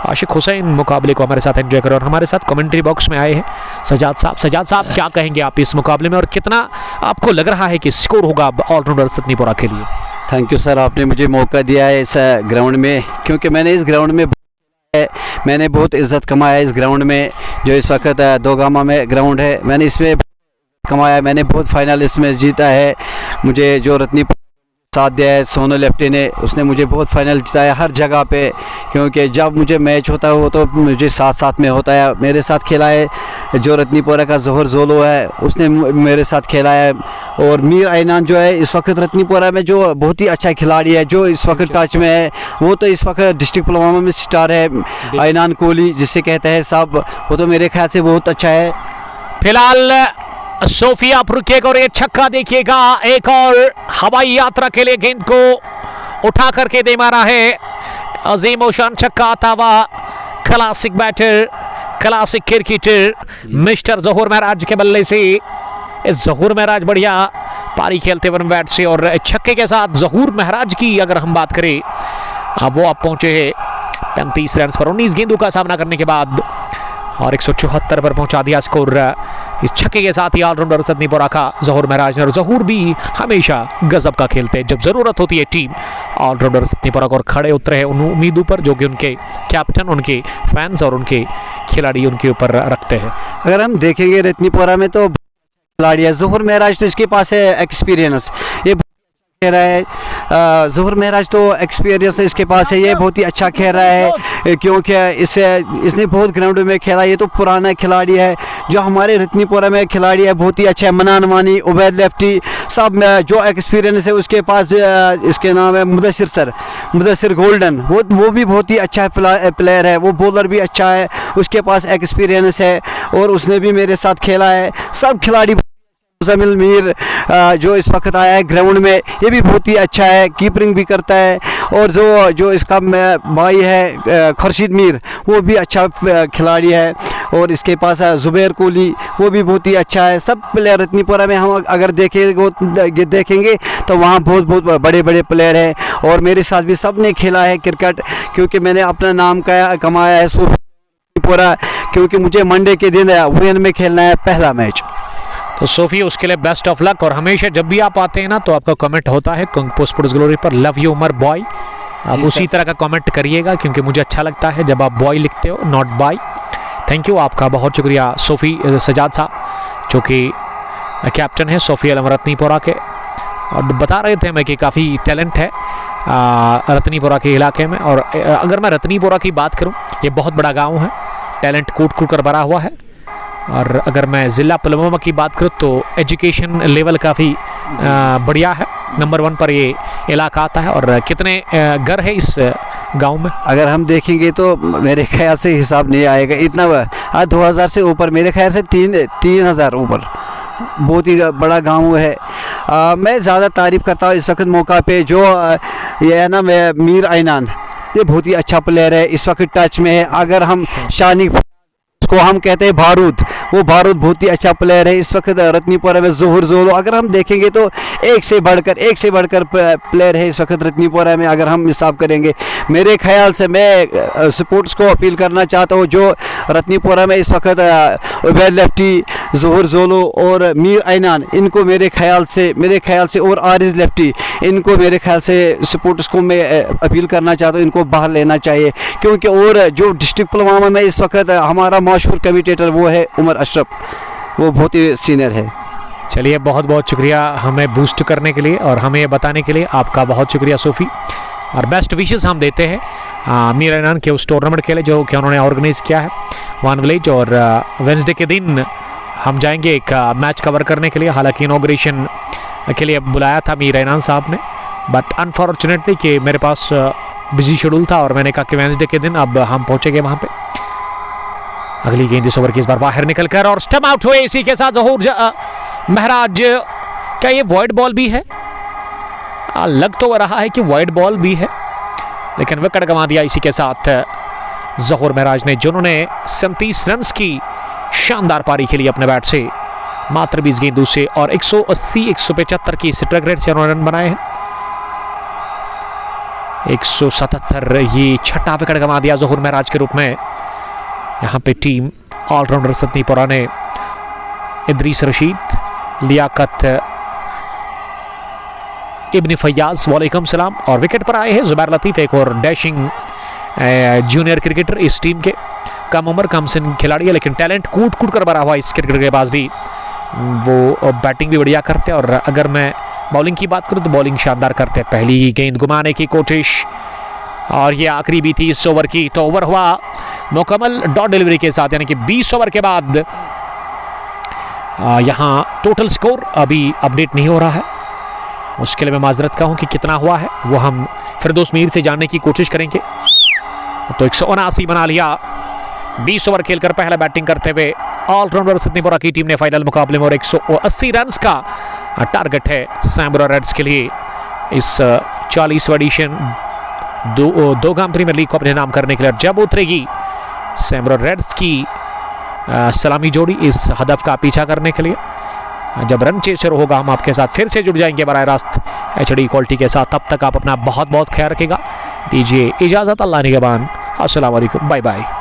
आशिक हुसैन मुकाबले को हमारे साथ एंजॉय करो और हमारे साथ कमेंट्री बॉक्स में आए हैं सजाद साहब क्या कहेंगे आप इस मुकाबले में और कितना आपको लग रहा है कि स्कोर होगा ऑलराउंडर सतनीपुरा के लिए? थैंक यू सर, आपने मुझे मौका दिया है इस ग्राउंड में, क्योंकि मैंने इस ग्राउंड में मैंने बहुत इज़्ज़त कमाया इस ग्राउंड में, जो इस वक्त दोगामा में ग्राउंड है। मैंने इसमें कमाया, मैंने बहुत फाइनल इसमें जीता है। मुझे जो रत्नीपुरा साथ दिया है सोनू लेफ्टी ने, उसने मुझे बहुत फाइनल जिताया हर जगह पे, क्योंकि जब मुझे मैच होता है वो तो मुझे साथ में होता है। मेरे साथ खेला है जो रत्नीपुरा का जोहर जोलो है, उसने मेरे साथ खेला है, और मीर ऐनान जो है इस वक्त रत्नीपुरा में जो बहुत ही अच्छा खिलाड़ी है, जो इस वक्त टच में है, वो तो इस वक्त डिस्ट्रिक्ट पुलवामा में स्टार है। ऐनान कोहली जिसे कहते हैं सब, वो तो मेरे ख्याल से बहुत अच्छा है। फिलहाल सोफी आप रुकिएगा और ये छक्का देखिएगा, एक और हवाई यात्रा के लिए गेंद को उठा करके दे मारा है। अजीम ओ शान छक्का आता हुआ classic batter, classic cricketer mister Zahoor Maharaj के बल्ले से। जहूर महराज बढ़िया पारी खेलते हुए बैट से, और छक्के के साथ जहूर महराज की अगर हम बात करें, वो आप पहुंचे हैं 35 रन पर 19 गेंदों का सामना करने के बाद, और 174 पर पहुंचा दिया स्कोर। इस छक्के के साथ ही ऑलराउंडर सदनीपुरा का जहूर महराज ने, और जहूर भी हमेशा गजब का खेलते हैं जब जरूरत होती है टीम ऑलराउंडर सदनीपुरा को, और खड़े उतरे हैं उन उम्मीदों पर जो कि उनके कैप्टन, उनके फैंस और उनके खिलाड़ी उनके ऊपर रखते हैं। अगर हम देखेंगे रत्नीपुरा में तो खिलाड़ी है, जहूर महराज तो इसके पास है एक्सपीरियंस, ये खेल रहा है। जहूर महराज तो एक्सपीरियंस इसके पास है, ये बहुत ही अच्छा खेल रहा है क्योंकि इसने बहुत ग्राउंड में खेला। ये तो पुराना खिलाड़ी है, जो हमारे रत्नीपुरा में खिलाड़ी है बहुत ही अच्छा है। मनान मानी, उबैद लेफ्टी, सब में जो एक्सपीरियंस है उसके पास। इसके नाम है मुदस्सिर गोल्डन, वो भी बहुत ही अच्छा प्लेयर है, वो बॉलर भी अच्छा है, उसके पास एक्सपीरियंस है और उसने भी मेरे साथ खेला है। सब खिलाड़ी, मुज़म्मिल मीर जो इस वक्त आया है ग्राउंड में, ये भी बहुत ही अच्छा है, कीपरिंग भी करता है। और जो इसका भाई है खुर्शीद मीर, वो भी अच्छा खिलाड़ी है। और इसके पास जुबैर कोहली, वो भी बहुत ही अच्छा है। सब प्लेयर रत्नीपुरा में हम अगर देखेंगे तो वहाँ बहुत बड़े बड़े प्लेयर हैं, और मेरे साथ भी सब ने खेला है क्रिकेट, क्योंकि मैंने अपना नाम कमाया है सोफीपुरा, क्योंकि मुझे मंडे के दिन वुमेन में खेलना है पहला मैच। तो सोफी उसके लिए बेस्ट ऑफ लक, और हमेशा जब भी आप आते हैं ना तो आपका कमेंट होता है कुंग स्पोर्ट्स ग्लोरी पर, लव यू उमर बॉय। आप उसी तरह का कमेंट करिएगा, क्योंकि मुझे अच्छा लगता है जब आप बॉय लिखते हो, नॉट बॉय। थैंक यू, आपका बहुत शुक्रिया सोफी सजाद साहब, जो कि कैप्टन है सोफी अलम रत्नीपुरा के। और बता रहे थे मैं कि काफ़ी टैलेंट है रत्नीपुरा के इलाके में। और अगर मैं रत्नीपुरा की बात करूं, ये बहुत बड़ा गांव है, टैलेंट कूट कर भरा हुआ है। और अगर मैं ज़िला पुलवामा की बात करूं तो एजुकेशन लेवल काफ़ी बढ़िया है, नंबर 1 पर ये इलाका आता है। और कितने घर है इस गांव में? अगर हम देखेंगे तो मेरे ख्याल से हिसाब नहीं आएगा इतना, 2000 से ऊपर, मेरे ख्याल से 3000 ऊपर। बहुत ही बड़ा गांव है। मैं ज़्यादा तारीफ़ करता हूँ इस वक्त मौका पे जो ये है ना, मीर ऐनान, ये बहुत ही अच्छा प्लेयर है, इस वक्त टच में है। अगर हम शानी को हम कहते हैं बारूद, वो बारूद बहुत ही अच्छा प्लेयर है इस वक्त रत्नीपुरा में। ज़ोहर जोलो, अगर हम देखेंगे तो एक से बढ़कर प्लेयर है इस वक्त रत्नीपुरा में। अगर हम हिसाब करेंगे, मेरे ख्याल से मैं सपोर्ट्स को अपील करना चाहता हूँ, जो रत्नीपुरा में इस वक्त उबैद लेफ्टी, ज़ोहर जोलो और मीर ऐनान, इनको मेरे ख्याल से और आरिज लेफ्टी, इनको मेरे ख्याल से सपोर्ट्स को मैं अपील करना चाहता हूँ, इनको बाहर लेना चाहिए। क्योंकि और जो डिस्ट्रिक्ट पुलवामा में इस वक्त हमारा मशहूर कमेंटेटर वो है उमर अशरफ, वो बहुत ही सीनियर है। चलिए, बहुत बहुत शुक्रिया हमें बूस्ट करने के लिए और हमें ये बताने के लिए, आपका बहुत शुक्रिया सोफ़ी। और बेस्ट विशेस हम देते हैं मीर ऐनान के उस टूर्नामेंट के लिए जो कि उन्होंने ऑर्गेनाइज़ किया है वन विलेज। और वेडनेसडे के दिन हम जाएंगे एक मैच कवर करने के लिए। हालांकि इनॉग्रेशन के लिए बुलाया था मीर ऐनान साहब ने, बट अनफॉर्चुनेटली कि मेरे पास बिजी शेड्यूल था, और मैंने कहा कि वेडनेसडे के दिन अब हम पहुँचेंगे वहाँ पे। अगली गेंद इस ओवर की इस बार बाहर निकलकर और स्टंप आउट हुए। इसी के साथ ज़हूर महराज, क्या ये वाइड बॉल भी है? लग तो रहा है कि वाइड बॉल भी है, लेकिन विकेट गंवा दिया इसी के साथ ज़हूर महराज ने, जिन्होंने 37 रन की शानदार पारी खेली अपने बैट से, मात्र 20 गेंदों से, और 180-175 की स्ट्राइक रेट से उन्होंने रन बनाए हैं। 177, ये छठा विकेट गंवा दिया ज़हूर महराज के रूप में। यहाँ पे टीम ऑलराउंडर सदनीपुरा ने इदरीस रशीद, लियाकत इब्न फैयाज, वालेकुम सलाम, और विकेट पर आए हैं जुबैर लतीफ़, एक और डैशिंग जूनियर क्रिकेटर इस टीम के, कम उम्र कम सिन खिलाड़ी है, लेकिन टैलेंट कूट कर भरा हुआ इस क्रिकेटर के पास भी। वो बैटिंग भी बढ़िया करते हैं, और अगर मैं बॉलिंग की बात करूं तो बॉलिंग शानदार करते हैं। पहली गेंद घुमाने की कोशिश, और ये आखिरी भी थी इस ओवर की। तो ओवर हुआ मुकम्मल डॉट डिलीवरी के साथ, यानी कि 20 ओवर के बाद यहाँ टोटल स्कोर अभी अपडेट नहीं हो रहा है, उसके लिए मैं माजरत का हूँ कि कितना हुआ है वो हम फिरदौस मीर से जानने की कोशिश करेंगे। तो 179 बना लिया 20 ओवर खेलकर पहले बैटिंग करते हुए ऑलराउंडर सिडनी की टीम ने फाइनल मुकाबले में और 180 रन का टारगेट है सैमरा रेड्स के लिए इस 40वां एडिशन दो गाम प्रीमियर लीग को अपने नाम करने के लिए। जब उतरेगी सैमरा रेड्स की सलामी जोड़ी इस हदफ का पीछा करने के लिए, जब रन चेसर होगा हम आपके साथ फिर से जुड़ जाएंगे बराह रास्त HD क्वालिटी के साथ। तब तक आप अपना बहुत बहुत ख्याल रखिएगा। दीजिए इजाज़त, अल्लाह निगहबान, अस्सलाम वालेकुम, बाय बाय।